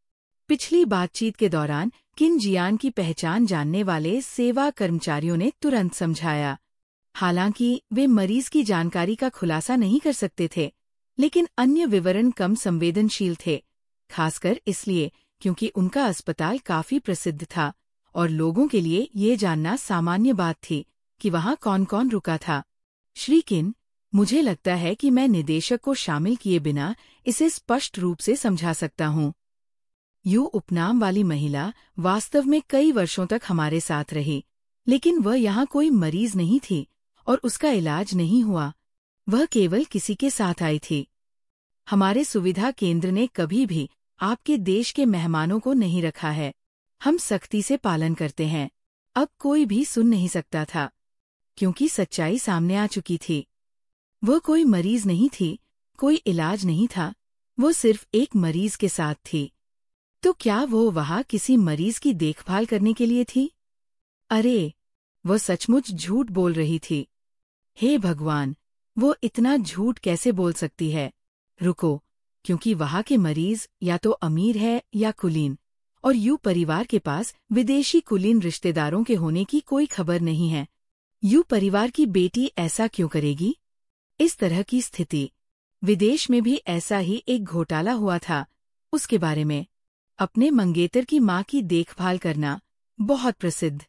पिछली बातचीत के दौरान किन जियान की पहचान जानने वाले सेवा कर्मचारियों ने तुरंत समझाया। हालांकि वे मरीज की जानकारी का खुलासा नहीं कर सकते थे, लेकिन अन्य विवरण कम संवेदनशील थे, खासकर इसलिए क्योंकि उनका अस्पताल काफी प्रसिद्ध था और लोगों के लिए ये जानना सामान्य बात थी कि वहाँ कौन कौन रुका था। श्री किन, मुझे लगता है कि मैं निदेशक को शामिल किए बिना इसे स्पष्ट रूप से समझा सकता हूँ। यू उपनाम वाली महिला वास्तव में कई वर्षों तक हमारे साथ रही, लेकिन वह यहाँ कोई मरीज नहीं थी और उसका इलाज नहीं हुआ। वह केवल किसी के साथ आई थी। हमारे सुविधा केंद्र ने कभी भी आपके देश के मेहमानों को नहीं रखा है। हम सख्ती से पालन करते हैं। अब कोई भी सुन नहीं सकता था, क्योंकि सच्चाई सामने आ चुकी थी। वह कोई मरीज नहीं थी, कोई इलाज नहीं था, वो सिर्फ एक मरीज के साथ थी। तो क्या वो वहाँ किसी मरीज की देखभाल करने के लिए थी? अरे, वह सचमुच झूठ बोल रही थी। हे भगवान, वो इतना झूठ कैसे बोल सकती है? रुको, क्योंकि वहाँ के मरीज या तो अमीर है या कुलीन, और यू परिवार के पास विदेशी कुलीन रिश्तेदारों के होने की कोई खबर नहीं है। यू परिवार की बेटी ऐसा क्यों करेगी? इस तरह की स्थिति विदेश में भी ऐसा ही एक घोटाला हुआ था। उसके बारे में अपने मंगेतर की माँ की देखभाल करना बहुत प्रसिद्ध।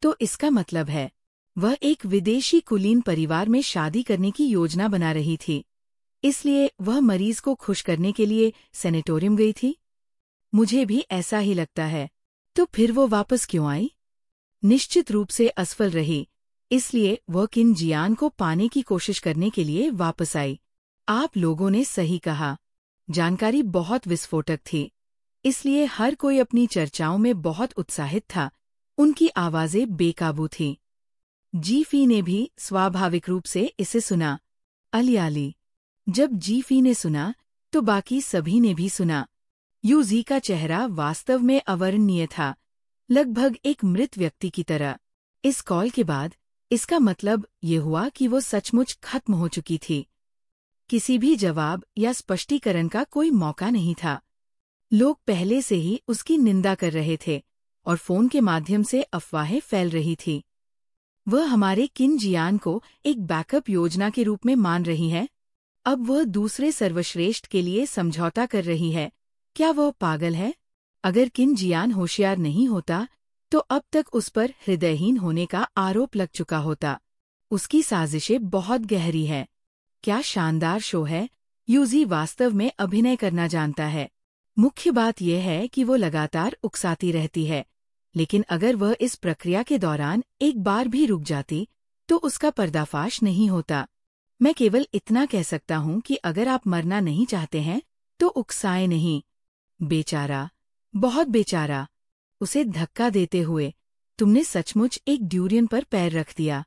तो इसका मतलब है वह एक विदेशी कुलीन परिवार में शादी करने की योजना बना रही थी, इसलिए वह मरीज को खुश करने के लिए सेनेटोरियम गई थी। मुझे भी ऐसा ही लगता है। तो फिर वो वापस क्यों आई? निश्चित रूप से असफल रही, इसलिए वह किन जियान को पाने की कोशिश करने के लिए वापस आई। आप लोगों ने सही कहा, जानकारी बहुत विस्फोटक थी, इसलिए हर कोई अपनी चर्चाओं में बहुत उत्साहित था। उनकी आवाजें बेकाबू थीं। जीफी ने भी स्वाभाविक रूप से इसे सुना। अलियाली। जब जीफी ने सुना तो बाकी सभी ने भी सुना। यूजी का चेहरा वास्तव में अवर्णनीय था, लगभग एक मृत व्यक्ति की तरह। इस कॉल के बाद इसका मतलब ये हुआ कि वो सचमुच खत्म हो चुकी थी। किसी भी जवाब या स्पष्टीकरण का कोई मौका नहीं था। लोग पहले से ही उसकी निंदा कर रहे थे और फोन के माध्यम से अफवाहें फैल रही थी। वह हमारे किन जियान को एक बैकअप योजना के रूप में मान रही है। अब वह दूसरे सर्वश्रेष्ठ के लिए समझौता कर रही है। क्या वह पागल है? अगर किन जियान होशियार नहीं होता तो अब तक उस पर हृदयहीन होने का आरोप लग चुका होता। उसकी साजिशें बहुत गहरी है। क्या शानदार शो है। यूजी वास्तव में अभिनय करना जानता है। मुख्य बात यह है कि वो लगातार उकसाती रहती है, लेकिन अगर वह इस प्रक्रिया के दौरान एक बार भी रुक जाती तो उसका पर्दाफाश नहीं होता। मैं केवल इतना कह सकता हूँ कि अगर आप मरना नहीं चाहते हैं तो उकसाए नहीं। बेचारा, बहुत बेचारा। उसे धक्का देते हुए तुमने सचमुच एक ड्यूरियन पर पैर रख दिया।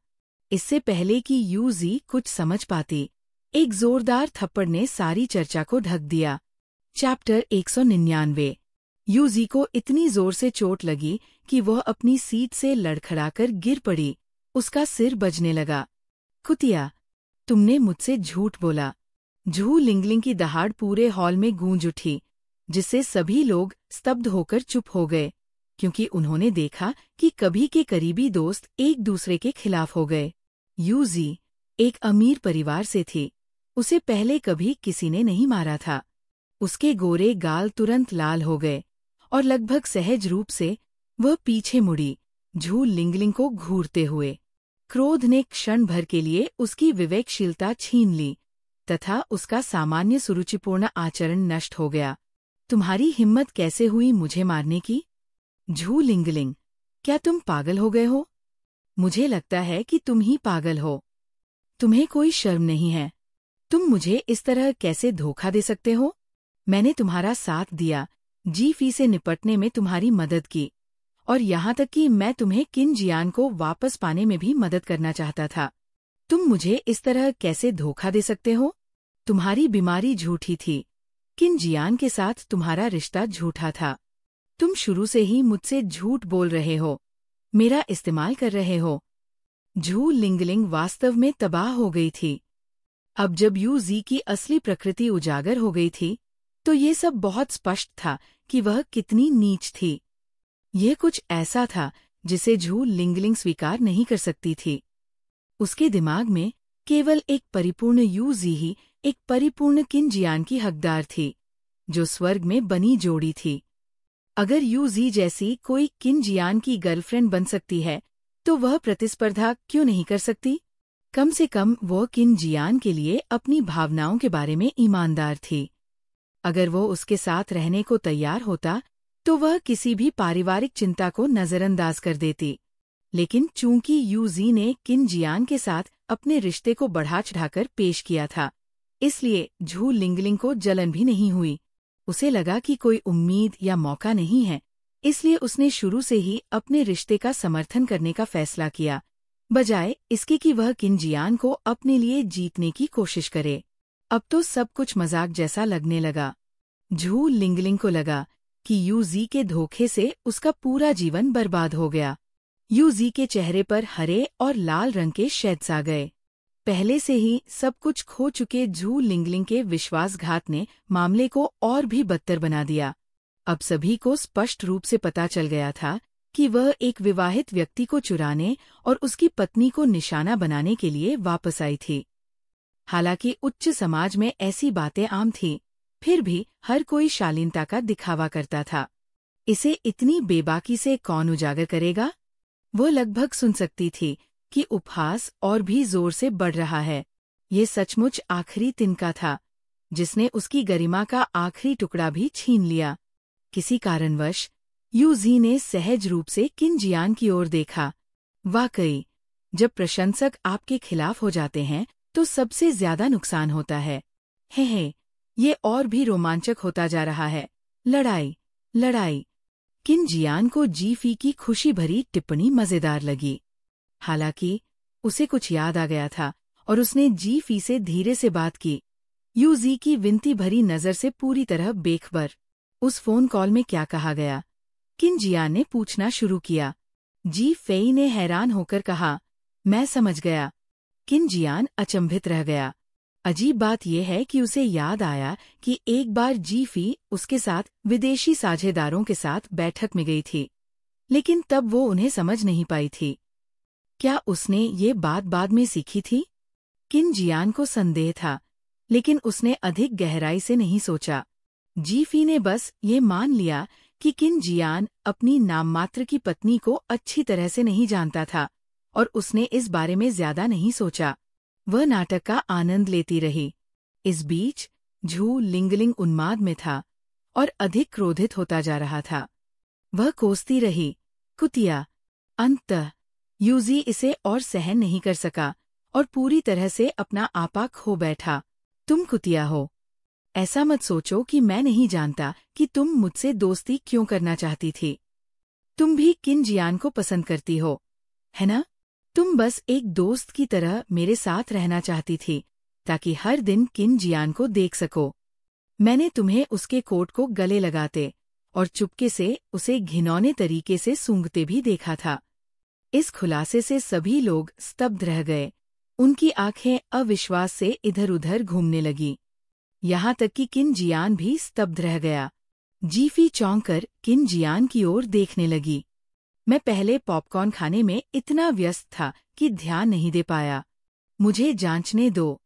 इससे पहले कि यूजी कुछ समझ पाती, एक जोरदार थप्पड़ ने सारी चर्चा को ढक दिया। चैप्टर 199। यूजी को इतनी जोर से चोट लगी कि वह अपनी सीट से लड़खड़ाकर गिर पड़ी। उसका सिर बजने लगा। कुतिया, तुमने मुझसे झूठ बोला। झू लिंगलिंग की दहाड़ पूरे हॉल में गूंज उठी, जिससे सभी लोग स्तब्ध होकर चुप हो गए, क्योंकि उन्होंने देखा कि कभी के करीबी दोस्त एक दूसरे के खिलाफ हो गए। यूजी एक अमीर परिवार से थी। उसे पहले कभी किसी ने नहीं मारा था। उसके गोरे गाल तुरंत लाल हो गए और लगभग सहज रूप से वह पीछे मुड़ी, झू लिंगलिंग को घूरते हुए। क्रोध ने क्षण भर के लिए उसकी विवेकशीलता छीन ली तथा उसका सामान्य सुरुचिपूर्ण आचरण नष्ट हो गया। तुम्हारी हिम्मत कैसे हुई मुझे मारने की? झू लिंगलिंग, क्या तुम पागल हो गए हो? मुझे लगता है कि तुम ही पागल हो। तुम्हें कोई शर्म नहीं है। तुम मुझे इस तरह कैसे धोखा दे सकते हो? मैंने तुम्हारा साथ दिया, जीफी से निपटने में तुम्हारी मदद की, और यहाँ तक कि मैं तुम्हें किन जियान को वापस पाने में भी मदद करना चाहता था। तुम मुझे इस तरह कैसे धोखा दे सकते हो? तुम्हारी बीमारी झूठी थी। किन जियान के साथ तुम्हारा रिश्ता झूठा था। तुम शुरू से ही मुझसे झूठ बोल रहे हो, मेरा इस्तेमाल कर रहे हो। झू लिंगलिंग वास्तव में तबाह हो गई थी। अब जब यूजी की असली प्रकृति उजागर हो गई थी, तो ये सब बहुत स्पष्ट था कि वह कितनी नीच थी। यह कुछ ऐसा था जिसे झू लिंगलिंग स्वीकार नहीं कर सकती थी। उसके दिमाग में केवल एक परिपूर्ण यूजी ही एक परिपूर्ण किन जियान की हकदार थी, जो स्वर्ग में बनी जोड़ी थी। अगर यूजी जैसी कोई किन जियान की गर्लफ्रेंड बन सकती है, तो वह प्रतिस्पर्धा क्यों नहीं कर सकती? कम से कम वह किन जियान के लिए अपनी भावनाओं के बारे में ईमानदार थी। अगर वो उसके साथ रहने को तैयार होता, तो वह किसी भी पारिवारिक चिंता को नजरअंदाज कर देती। लेकिन चूंकि यूजी ने किन जियान के साथ अपने रिश्ते को बढ़ा चढ़ाकर पेश किया था, इसलिए झू लिंगलिंग को जलन भी नहीं हुई। उसे लगा कि कोई उम्मीद या मौका नहीं है, इसलिए उसने शुरू से ही अपने रिश्ते का समर्थन करने का फैसला किया, बजाय इसके कि वह किन जियान को अपने लिए जीतने की कोशिश करे। अब तो सब कुछ मजाक जैसा लगने लगा। झू लिंगलिंग को लगा कि यूजी के धोखे से उसका पूरा जीवन बर्बाद हो गया। यूजी के चेहरे पर हरे और लाल रंग के शेड्स आ गए। पहले से ही सब कुछ खो चुके झू लिंगलिंग के विश्वासघात ने मामले को और भी बदतर बना दिया। अब सभी को स्पष्ट रूप से पता चल गया था कि वह एक विवाहित व्यक्ति को चुराने और उसकी पत्नी को निशाना बनाने के लिए वापस आई थी। हालांकि उच्च समाज में ऐसी बातें आम थीं, फिर भी हर कोई शालीनता का दिखावा करता था। इसे इतनी बेबाकी से कौन उजागर करेगा? वो लगभग सुन सकती थी कि उपहास और भी जोर से बढ़ रहा है। ये सचमुच आखिरी तिनका था, जिसने उसकी गरिमा का आखिरी टुकड़ा भी छीन लिया। किसी कारणवश यूजी ने सहज रूप से किन जियान की ओर देखा। वाकई, जब प्रशंसक आपके खिलाफ हो जाते हैं तो सबसे ज्यादा नुकसान होता है। हे, ये और भी रोमांचक होता जा रहा है। लड़ाई, लड़ाई। किन जियान को जीफी की खुशी भरी टिप्पणी मजेदार लगी। हालांकि उसे कुछ याद आ गया था और उसने जीफी से धीरे से बात की, यूजी की विनती भरी नजर से पूरी तरह बेखबर। उस फोन कॉल में क्या कहा गया? किन जियान ने पूछना शुरू किया। जी फेई ने हैरान होकर कहा, मैं समझ गया। किन जियान अचंभित रह गया। अजीब बात यह है कि उसे याद आया कि एक बार जीफी उसके साथ विदेशी साझेदारों के साथ बैठक में गई थी, लेकिन तब वो उन्हें समझ नहीं पाई थी। क्या उसने ये बात बाद में सीखी थी? किन जियान को संदेह था, लेकिन उसने अधिक गहराई से नहीं सोचा। जीफी ने बस ये मान लिया कि किन जियान अपनी नाममात्र की पत्नी को अच्छी तरह से नहीं जानता था और उसने इस बारे में ज्यादा नहीं सोचा। वह नाटक का आनंद लेती रही। इस बीच झू लिंगलिंग उन्माद में था और अधिक क्रोधित होता जा रहा था। वह कोसती रही, कुतिया। अंततः यूजी इसे और सहन नहीं कर सका और पूरी तरह से अपना आपा खो बैठा। तुम कुतिया हो। ऐसा मत सोचो कि मैं नहीं जानता कि तुम मुझसे दोस्ती क्यों करना चाहती थी। तुम भी किन जियान को पसंद करती हो, है ना? तुम बस एक दोस्त की तरह मेरे साथ रहना चाहती थी ताकि हर दिन किन जियान को देख सको। मैंने तुम्हें उसके कोट को गले लगाते और चुपके से उसे घिनौने तरीके से सूंघते भी देखा था। इस खुलासे से सभी लोग स्तब्ध रह गए। उनकी आंखें अविश्वास से इधर-उधर घूमने लगीं। यहाँ तक कि किन जियान भी स्तब्ध रह गया। जीफी चौंककर किन जियान की ओर देखने लगी। मैं पहले पॉपकॉर्न खाने में इतना व्यस्त था कि ध्यान नहीं दे पाया। मुझे जांचने दो।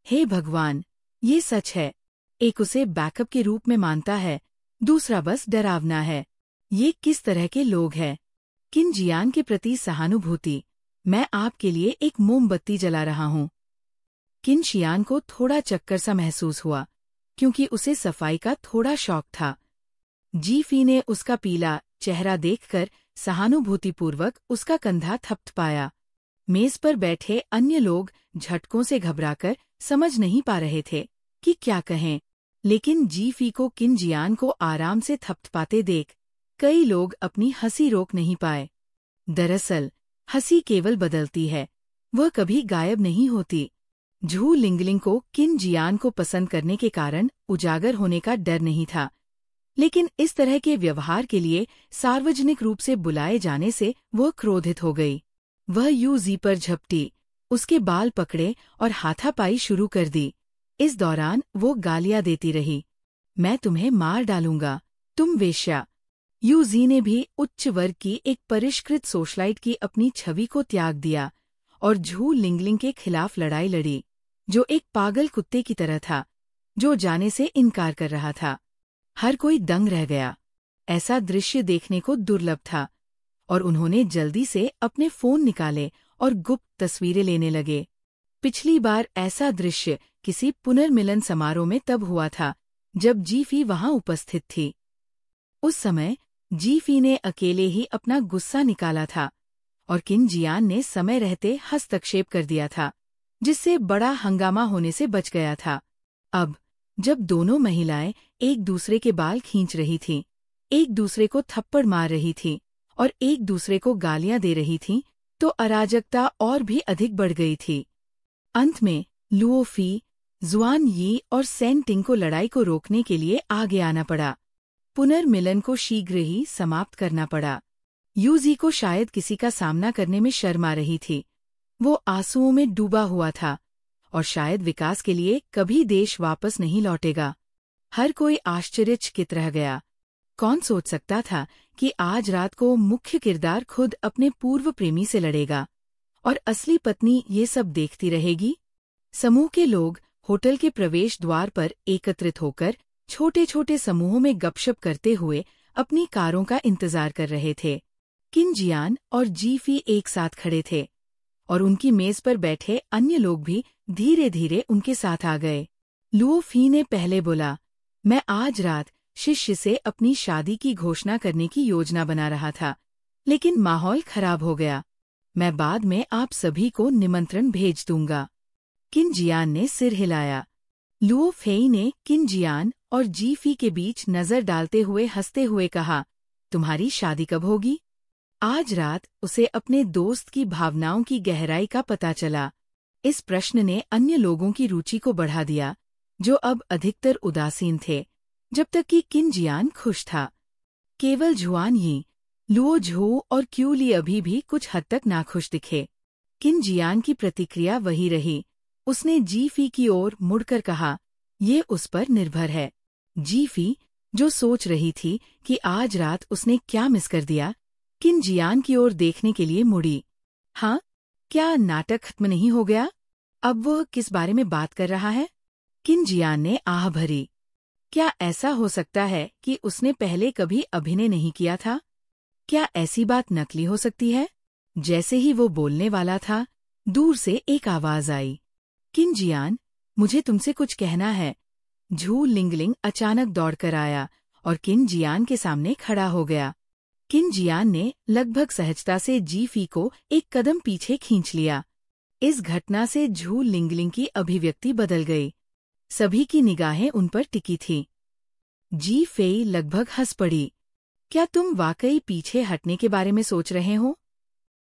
हे भगवान, ये सच है। एक उसे बैकअप के रूप में मानता है, दूसरा बस डरावना है। ये किस तरह के लोग हैं? किन जियान के प्रति सहानुभूति। मैं आपके लिए एक मोमबत्ती जला रहा हूँ। किन शियान को थोड़ा चक्कर सा महसूस हुआ, क्योंकि उसे सफाई का थोड़ा शौक था। जीफी ने उसका पीला चेहरा देखकर सहानुभूतिपूर्वक उसका कंधा थपथपाया। मेज पर बैठे अन्य लोग झटकों से घबराकर समझ नहीं पा रहे थे कि क्या कहें, लेकिन जीफी को किन जियान को आराम से थपथपाते देख कई लोग अपनी हंसी रोक नहीं पाए। दरअसल हंसी केवल बदलती है, वह कभी गायब नहीं होती। झू लिंगलिंग को किन जियान को पसंद करने के कारण उजागर होने का डर नहीं था, लेकिन इस तरह के व्यवहार के लिए सार्वजनिक रूप से बुलाए जाने से वह क्रोधित हो गई। वह यूजी पर झपटी, उसके बाल पकड़े और हाथापाई शुरू कर दी। इस दौरान वो गालियां देती रही, मैं तुम्हें मार डालूंगा, तुम वेश्या। यूजी ने भी उच्च वर्ग की एक परिष्कृत सोशलाइट की अपनी छवि को त्याग दिया और झू लिंगलिंग के खिलाफ लड़ाई लड़ी, जो एक पागल कुत्ते की तरह था, जो जाने से इनकार कर रहा था। हर कोई दंग रह गया। ऐसा दृश्य देखने को दुर्लभ था और उन्होंने जल्दी से अपने फोन निकाले और गुप्त तस्वीरें लेने लगे। पिछली बार ऐसा दृश्य किसी पुनर्मिलन समारोह में तब हुआ था जब जीफी वहां उपस्थित थी। उस समय जीफी ने अकेले ही अपना गुस्सा निकाला था और किन जियान ने समय रहते हस्तक्षेप कर दिया था, जिससे बड़ा हंगामा होने से बच गया था। अब जब दोनों महिलाएं एक दूसरे के बाल खींच रही थीं, एक दूसरे को थप्पड़ मार रही थीं और एक दूसरे को गालियां दे रही थीं, तो अराजकता और भी अधिक बढ़ गई थी। अंत में लुओ फी, जुआन यी और सेन टिंग को लड़ाई को रोकने के लिए आगे आना पड़ा। पुनर्मिलन को शीघ्र ही समाप्त करना पड़ा। यूजी को शायद किसी का सामना करने में शर्म आ रही थी। वो आंसुओं में डूबा हुआ था और शायद विकास के लिए कभी देश वापस नहीं लौटेगा। हर कोई आश्चर्यचकित रह गया। कौन सोच सकता था कि आज रात को मुख्य किरदार खुद अपने पूर्व प्रेमी से लड़ेगा और असली पत्नी ये सब देखती रहेगी। समूह के लोग होटल के प्रवेश द्वार पर एकत्रित होकर छोटे छोटे समूहों में गपशप करते हुए अपनी कारों का इंतजार कर रहे थे। किन जियान और जीफी एक साथ खड़े थे और उनकी मेज पर बैठे अन्य लोग भी धीरे धीरे उनके साथ आ गए। लुओ फी ने पहले बोला, मैं आज रात शिष्य से अपनी शादी की घोषणा करने की योजना बना रहा था, लेकिन माहौल खराब हो गया। मैं बाद में आप सभी को निमंत्रण भेज दूंगा। किन जियान ने सिर हिलाया। लुओ फेई ने किन जियान और जीफी के बीच नजर डालते हुए हंसते हुए कहा, तुम्हारी शादी कब होगी? आज रात उसे अपने दोस्त की भावनाओं की गहराई का पता चला। इस प्रश्न ने अन्य लोगों की रुचि को बढ़ा दिया, जो अब अधिकतर उदासीन थे, जब तक कि किन जियान खुश था। केवल जुआन यी, लुओ झू और क्यू ली अभी भी कुछ हद तक नाखुश दिखे। किन जियान की प्रतिक्रिया वही रही। उसने जीफी की ओर मुड़कर कहा, ये उस पर निर्भर है। जीफी, जो सोच रही थी कि आज रात उसने क्या मिस कर दिया, किन जियान की ओर देखने के लिए मुड़ी। हाँ, क्या नाटक खत्म नहीं हो गया? अब वह किस बारे में बात कर रहा है? किन जियान ने आह भरी। क्या ऐसा हो सकता है कि उसने पहले कभी अभिनय नहीं किया था? क्या ऐसी बात नकली हो सकती है? जैसे ही वो बोलने वाला था, दूर से एक आवाज आई, किन जियान, मुझे तुमसे कुछ कहना है। झू लिंगलिंग अचानक दौड़कर आया और किन जियान के सामने खड़ा हो गया। किन जियान ने लगभग सहजता से जी फी को एक कदम पीछे खींच लिया। इस घटना से झू लिंगलिंग की अभिव्यक्ति बदल गई। सभी की निगाहें उन पर टिकी थीं। जी फेई लगभग हंस पड़ी। क्या तुम वाकई पीछे हटने के बारे में सोच रहे हो?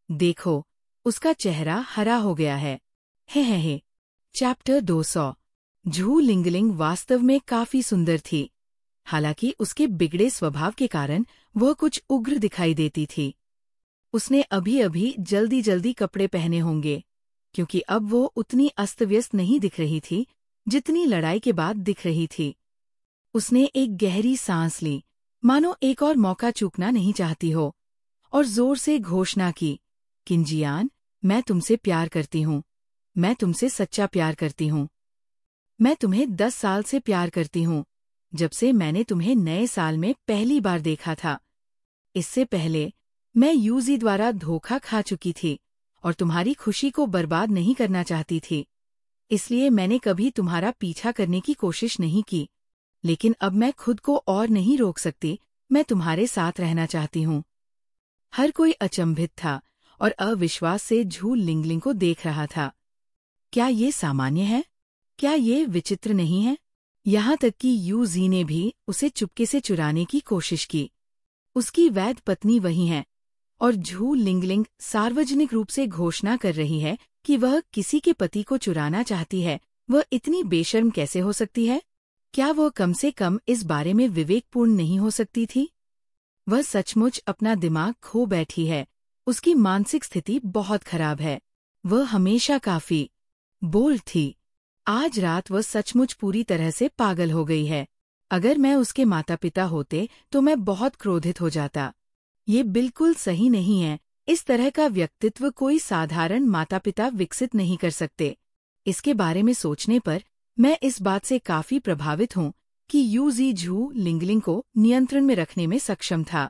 देखो, उसका चेहरा हरा हो गया है। हे। चैप्टर 200। झू लिंगलिंग वास्तव में काफी सुंदर थी। हालांकि उसके बिगड़े स्वभाव के कारण वह कुछ उग्र दिखाई देती थी। उसने अभी जल्दी कपड़े पहने होंगे, क्योंकि अब वो उतनी अस्तव्यस्त नहीं दिख रही थी जितनी लड़ाई के बाद दिख रही थी। उसने एक गहरी सांस ली, मानो एक और मौका चूकना नहीं चाहती हो, और जोर से घोषणा की, किन जियान, मैं तुमसे प्यार करती हूँ। मैं तुमसे सच्चा प्यार करती हूँ। मैं तुम्हें 10 साल से प्यार करती हूँ, जब से मैंने तुम्हें नए साल में पहली बार देखा था। इससे पहले मैं यूजी द्वारा धोखा खा चुकी थी और तुम्हारी खुशी को बर्बाद नहीं करना चाहती थी। इसलिए मैंने कभी तुम्हारा पीछा करने की कोशिश नहीं की, लेकिन अब मैं खुद को और नहीं रोक सकती। मैं तुम्हारे साथ रहना चाहती हूँ। हर कोई अचंभित था और अविश्वास से झू लिंगलिंग को देख रहा था। क्या ये सामान्य है? क्या ये विचित्र नहीं है? यहाँ तक कि यूजी ने भी उसे चुपके से चुराने की कोशिश की। उसकी वैध पत्नी वही है, और झू लिंगलिंग सार्वजनिक रूप से घोषणा कर रही है कि वह किसी के पति को चुराना चाहती है। वह इतनी बेशर्म कैसे हो सकती है? क्या वह कम से कम इस बारे में विवेकपूर्ण नहीं हो सकती थी? वह सचमुच अपना दिमाग खो बैठी है। उसकी मानसिक स्थिति बहुत खराब है। वह हमेशा काफी बोल्ड थी। आज रात वह सचमुच पूरी तरह से पागल हो गई है। अगर मैं उसके माता पिता होते तो मैं बहुत क्रोधित हो जाता। ये बिल्कुल सही नहीं है। इस तरह का व्यक्तित्व कोई साधारण माता पिता विकसित नहीं कर सकते। इसके बारे में सोचने पर मैं इस बात से काफी प्रभावित हूँ कि यूजी झू लिंगलिंग को नियंत्रण में रखने में सक्षम था।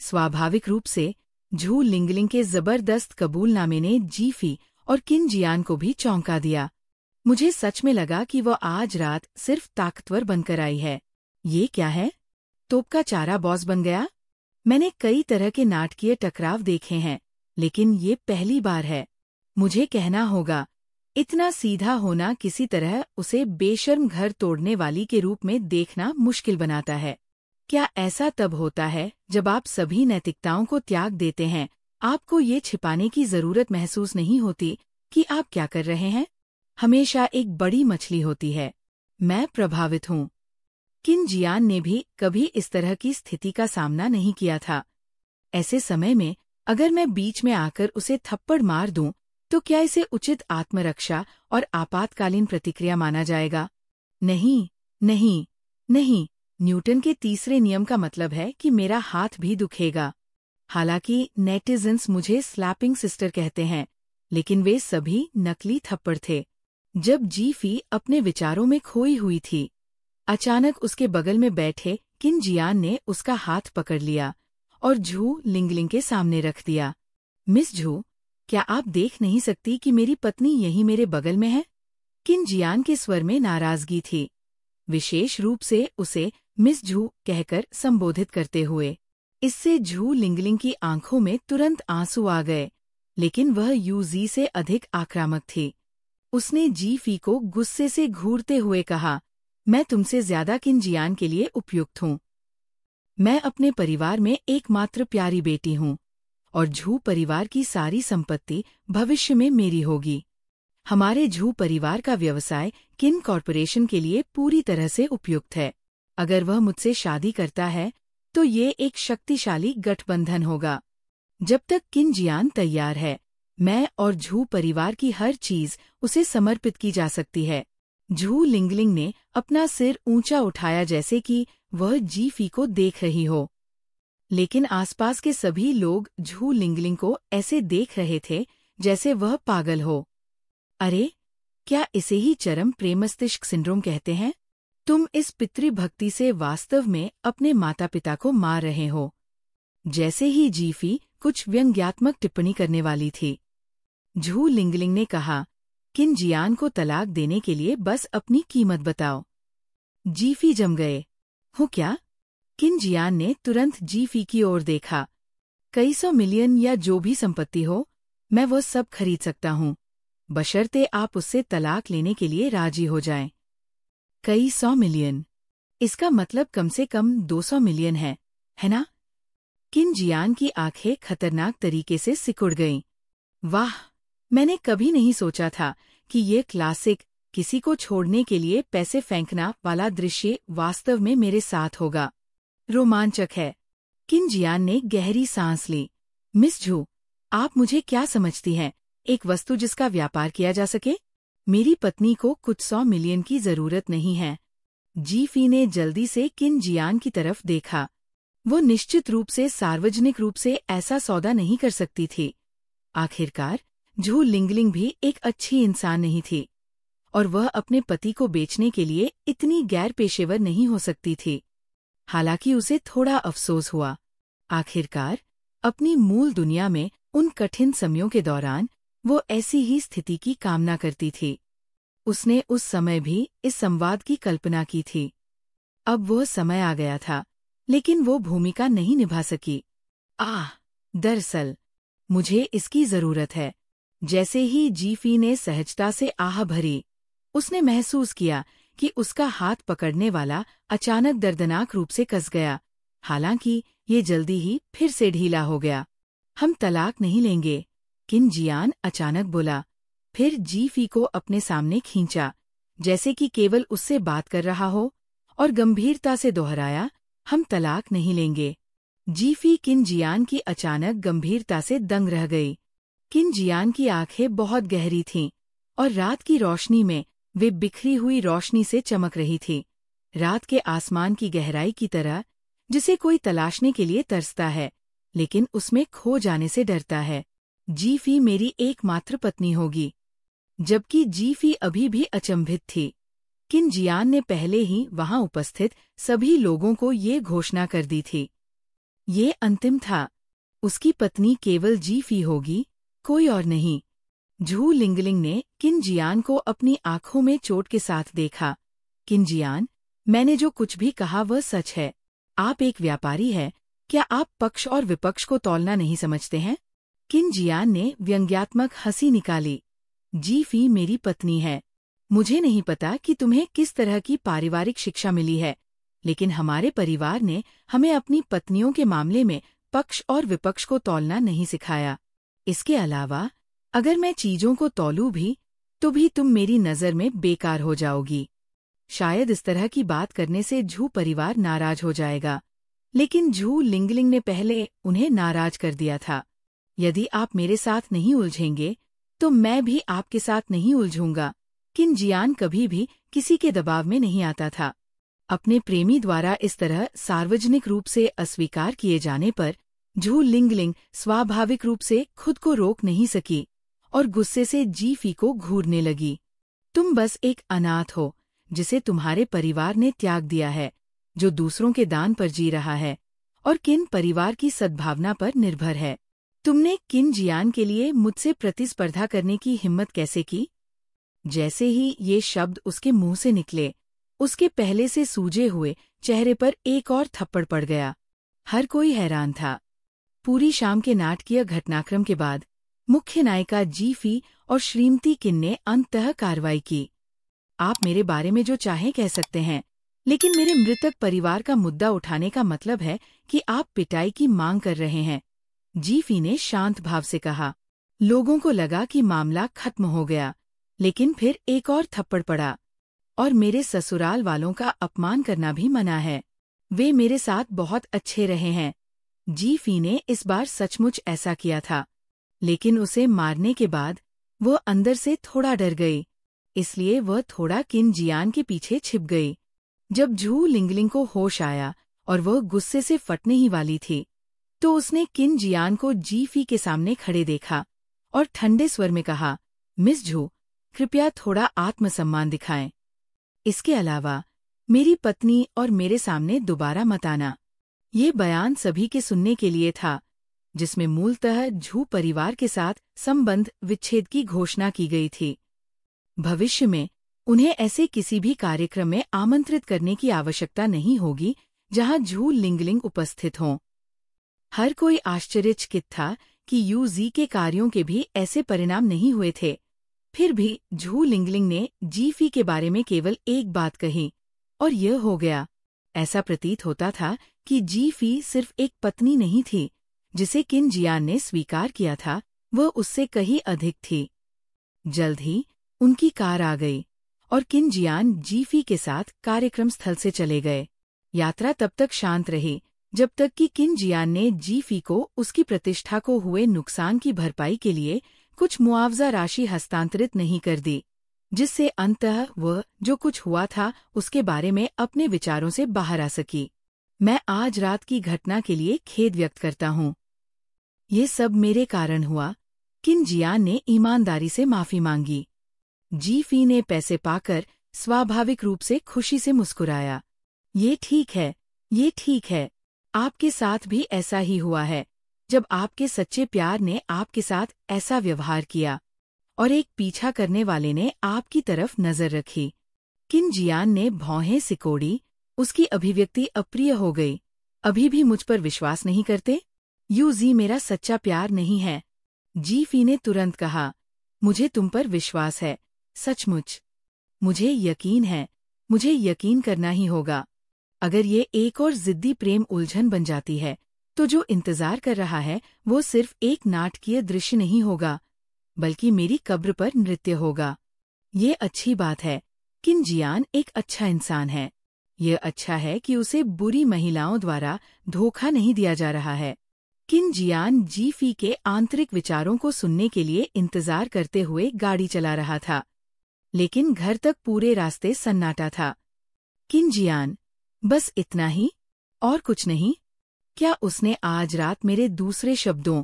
स्वाभाविक रूप से झू लिंगलिंग के जबरदस्त कबूलनामे ने जी फी और किन जियान को भी चौंका दिया। मुझे सच में लगा कि वह आज रात सिर्फ ताकतवर बनकर आई है। ये क्या है? तोप का चारा बॉस बन गया? मैंने कई तरह के नाटकीय टकराव देखे हैं, लेकिन ये पहली बार है। मुझे कहना होगा, इतना सीधा होना किसी तरह उसे बेशर्म घर तोड़ने वाली के रूप में देखना मुश्किल बनाता है। क्या ऐसा तब होता है जब आप सभी नैतिकताओं को त्याग देते हैं? आपको ये छिपाने की जरूरत महसूस नहीं होती कि आप क्या कर रहे हैं? हमेशा एक बड़ी मछली होती है। मैं प्रभावित हूँ। किन जियान ने भी कभी इस तरह की स्थिति का सामना नहीं किया था। ऐसे समय में अगर मैं बीच में आकर उसे थप्पड़ मार दूं, तो क्या इसे उचित आत्मरक्षा और आपातकालीन प्रतिक्रिया माना जाएगा? नहीं, नहीं, नहीं। न्यूटन के तीसरे नियम का मतलब है कि मेरा हाथ भी दुखेगा। हालांकि नेटिजन्स मुझे स्लैपिंग सिस्टर कहते हैं, लेकिन वे सभी नकली थप्पड़ थे। जब जी फी अपने विचारों में खोई हुई थी, अचानक उसके बगल में बैठे किन जियान ने उसका हाथ पकड़ लिया और झू लिंगलिंग के सामने रख दिया। मिस झू, क्या आप देख नहीं सकती कि मेरी पत्नी यहीं मेरे बगल में है? किन जियान के स्वर में नाराजगी थी, विशेष रूप से उसे मिस झू कहकर संबोधित करते हुए। इससे झू लिंगलिंग की आंखों में तुरंत आंसू आ गए, लेकिन वह यूजी से अधिक आक्रामक थी। उसने जी फी को गुस्से से घूरते हुए कहा, मैं तुमसे ज्यादा किन जियान के लिए उपयुक्त हूँ। मैं अपने परिवार में एकमात्र प्यारी बेटी हूँ, और झू परिवार की सारी संपत्ति भविष्य में मेरी होगी। हमारे झू परिवार का व्यवसाय किन कॉर्पोरेशन के लिए पूरी तरह से उपयुक्त है। अगर वह मुझसे शादी करता है तो ये एक शक्तिशाली गठबंधन होगा। जब तक किन जियान तैयार है, मैं और झू परिवार की हर चीज उसे समर्पित की जा सकती है। झू लिंगलिंग ने अपना सिर ऊंचा उठाया जैसे कि वह जी फी को देख रही हो, लेकिन आसपास के सभी लोग झू लिंगलिंग को ऐसे देख रहे थे जैसे वह पागल हो। अरे, क्या इसे ही चरम प्रेमस्तिष्क सिंड्रोम कहते हैं? तुम इस पितृभक्ति से वास्तव में अपने माता पिता को मार रहे हो। जैसे ही जी फी कुछ व्यंग्यात्मक टिप्पणी करने वाली थी। झू लिंगलिंग ने कहा, किन जियान को तलाक देने के लिए बस अपनी कीमत बताओ। जीफी जम गए। हो क्या? किन जियान ने तुरंत जीफी की ओर देखा। कई 100 मिलियन या जो भी संपत्ति हो, मैं वो सब खरीद सकता हूँ, बशर्ते आप उससे तलाक लेने के लिए राजी हो जाएं। कई 100 मिलियन? इसका मतलब कम से कम 200 मिलियन है ना? किन जियान की आंखें खतरनाक तरीके से सिकुड़ गईं। वाह, मैंने कभी नहीं सोचा था कि ये क्लासिक किसी को छोड़ने के लिए पैसे फेंकना वाला दृश्य वास्तव में मेरे साथ होगा। रोमांचक है। किन जियान ने गहरी सांस ली। मिस झू, आप मुझे क्या समझती हैं, एक वस्तु जिसका व्यापार किया जा सके? मेरी पत्नी को कुछ 100 मिलियन की जरूरत नहीं है। जीफी ने जल्दी से किन जियान की तरफ देखा। वो निश्चित रूप से सार्वजनिक रूप से ऐसा सौदा नहीं कर सकती थी। आखिरकार झू लिंगलिंग भी एक अच्छी इंसान नहीं थी, और वह अपने पति को बेचने के लिए इतनी गैर पेशेवर नहीं हो सकती थी। हालांकि उसे थोड़ा अफसोस हुआ। आखिरकार अपनी मूल दुनिया में उन कठिन समयों के दौरान वो ऐसी ही स्थिति की कामना करती थी। उसने उस समय भी इस संवाद की कल्पना की थी। अब वह समय आ गया था, लेकिन वो भूमिका नहीं निभा सकी। दरअसल मुझे इसकी जरूरत है। जैसे ही जीफी ने सहजता से आह भरी, उसने महसूस किया कि उसका हाथ पकड़ने वाला अचानक दर्दनाक रूप से कस गया। हालांकि ये जल्दी ही फिर से ढीला हो गया। हम तलाक नहीं लेंगे, किन जियान अचानक बोला। फिर जीफी को अपने सामने खींचा, जैसे कि केवल उससे बात कर रहा हो, और गंभीरता से दोहराया, हम तलाक नहीं लेंगे। जीफी किन जियान की अचानक गंभीरता से दंग रह गई। किन जियान की आंखें बहुत गहरी थीं, और रात की रोशनी में वे बिखरी हुई रोशनी से चमक रही थी। रात के आसमान की गहराई की तरह, जिसे कोई तलाशने के लिए तरसता है, लेकिन उसमें खो जाने से डरता है। जीफी मेरी एकमात्र पत्नी होगी। जबकि जीफी अभी भी अचंभित थी, किन जियान ने पहले ही वहां उपस्थित सभी लोगों को ये घोषणा कर दी थी। ये अंतिम था। उसकी पत्नी केवल जीफी होगी, कोई और नहीं। झू लिंगलिंग ने किन जियान को अपनी आंखों में चोट के साथ देखा। किन जियान, मैंने जो कुछ भी कहा वह सच है। आप एक व्यापारी हैं, क्या आप पक्ष और विपक्ष को तौलना नहीं समझते हैं? किन जियान ने व्यंग्यात्मक हंसी निकाली। जीफी मेरी पत्नी है। मुझे नहीं पता कि तुम्हें किस तरह की पारिवारिक शिक्षा मिली है, लेकिन हमारे परिवार ने हमें अपनी पत्नियों के मामले में पक्ष और विपक्ष को तौलना नहीं सिखाया। इसके अलावा अगर मैं चीजों को तौलूं भी, तो भी तुम मेरी नजर में बेकार हो जाओगी। शायद इस तरह की बात करने से झू परिवार नाराज हो जाएगा, लेकिन झू लिंगलिंग ने पहले उन्हें नाराज कर दिया था। यदि आप मेरे साथ नहीं उलझेंगे, तो मैं भी आपके साथ नहीं उलझूंगा। किन जियान कभी भी किसी के दबाव में नहीं आता था। अपने प्रेमी द्वारा इस तरह सार्वजनिक रूप से अस्वीकार किए जाने पर झू लिंगलिंग स्वाभाविक रूप से खुद को रोक नहीं सकी और गुस्से से जीफी को घूरने लगी। तुम बस एक अनाथ हो, जिसे तुम्हारे परिवार ने त्याग दिया है, जो दूसरों के दान पर जी रहा है और किन परिवार की सद्भावना पर निर्भर है। तुमने किन जियान के लिए मुझसे प्रतिस्पर्धा करने की हिम्मत कैसे की? जैसे ही ये शब्द उसके मुंह से निकले, उसके पहले से सूजे हुए चेहरे पर एक और थप्पड़ पड़ गया। हर कोई हैरान था। पूरी शाम के नाटकीय घटनाक्रम के बाद मुख्य नायिका जीफी और श्रीमती किन ने अंततः कार्रवाई की। आप मेरे बारे में जो चाहें कह सकते हैं, लेकिन मेरे मृतक परिवार का मुद्दा उठाने का मतलब है कि आप पिटाई की मांग कर रहे हैं। जीफी ने शांत भाव से कहा। लोगों को लगा कि मामला खत्म हो गया, लेकिन फिर एक और थप्पड़ पड़ा। और मेरे ससुराल वालों का अपमान करना भी मना है। वे मेरे साथ बहुत अच्छे रहे हैं। जीफी ने इस बार सचमुच ऐसा किया था, लेकिन उसे मारने के बाद वह अंदर से थोड़ा डर गई, इसलिए वह थोड़ा किन जियान के पीछे छिप गई। जब झू लिंगलिंग को होश आया और वह गुस्से से फटने ही वाली थी, तो उसने किन जियान को जीफी के सामने खड़े देखा और ठंडे स्वर में कहा, मिस झू, कृपया थोड़ा आत्मसम्मान दिखाएं। इसके अलावा मेरी पत्नी और मेरे सामने दोबारा मत आना। ये बयान सभी के सुनने के लिए था। जिसमें मूलतः झू परिवार के साथ संबंध विच्छेद की घोषणा की गई थी। भविष्य में उन्हें ऐसे किसी भी कार्यक्रम में आमंत्रित करने की आवश्यकता नहीं होगी जहां झू लिंगलिंग उपस्थित हों। हर कोई आश्चर्यचकित था कि यूजी के कार्यों के भी ऐसे परिणाम नहीं हुए थे। फिर भी झू लिंगलिंग ने जीफी के बारे में केवल एक बात कही और यह हो गया। ऐसा प्रतीत होता था कि जीफी सिर्फ एक पत्नी नहीं थी जिसे किन जियान ने स्वीकार किया था, वह उससे कहीं अधिक थी। जल्द ही उनकी कार आ गई और किन जियान जीफी के साथ कार्यक्रम स्थल से चले गए। यात्रा तब तक शांत रही जब तक कि किन जियान ने जीफी को उसकी प्रतिष्ठा को हुए नुकसान की भरपाई के लिए कुछ मुआवजा राशि हस्तांतरित नहीं कर दी, जिससे अंततः वह जो कुछ हुआ था उसके बारे में अपने विचारों से बाहर आ सकी। मैं आज रात की घटना के लिए खेद व्यक्त करता हूँ। ये सब मेरे कारण हुआ। किन जियान ने ईमानदारी से माफी मांगी। जीफी ने पैसे पाकर स्वाभाविक रूप से खुशी से मुस्कुराया। ये ठीक है, ये ठीक है। आपके साथ भी ऐसा ही हुआ है जब आपके सच्चे प्यार ने आपके साथ ऐसा व्यवहार किया और एक पीछा करने वाले ने आपकी तरफ नजर रखी। किन जियान ने भौहें सिकोड़ी। उसकी अभिव्यक्ति अप्रिय हो गई। अभी भी मुझ पर विश्वास नहीं करते? यूजी मेरा सच्चा प्यार नहीं है। जीफी ने तुरंत कहा। मुझे तुम पर विश्वास है, सचमुच। मुझे यकीन है। मुझे यकीन करना ही होगा। अगर ये एक और जिद्दी प्रेम उलझन बन जाती है तो जो इंतजार कर रहा है वो सिर्फ एक नाटकीय दृश्य नहीं होगा, बल्कि मेरी कब्र पर नृत्य होगा। ये अच्छी बात है। किन जियान एक अच्छा इंसान है। यह अच्छा है कि उसे बुरी महिलाओं द्वारा धोखा नहीं दिया जा रहा है। किन जियान जीफी के आंतरिक विचारों को सुनने के लिए इंतजार करते हुए गाड़ी चला रहा था, लेकिन घर तक पूरे रास्ते सन्नाटा था। किन जियान, बस इतना ही और कुछ नहीं? क्या उसने आज रात मेरे दूसरे शब्दों,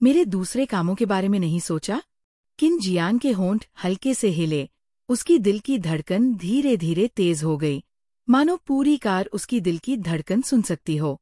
मेरे दूसरे कामों के बारे में नहीं सोचा? किन जियान के होंठ हल्के से हिले। उसकी दिल की धड़कन धीरे धीरे तेज हो गई, मानो पूरी कार उसकी दिल की धड़कन सुन सकती हो।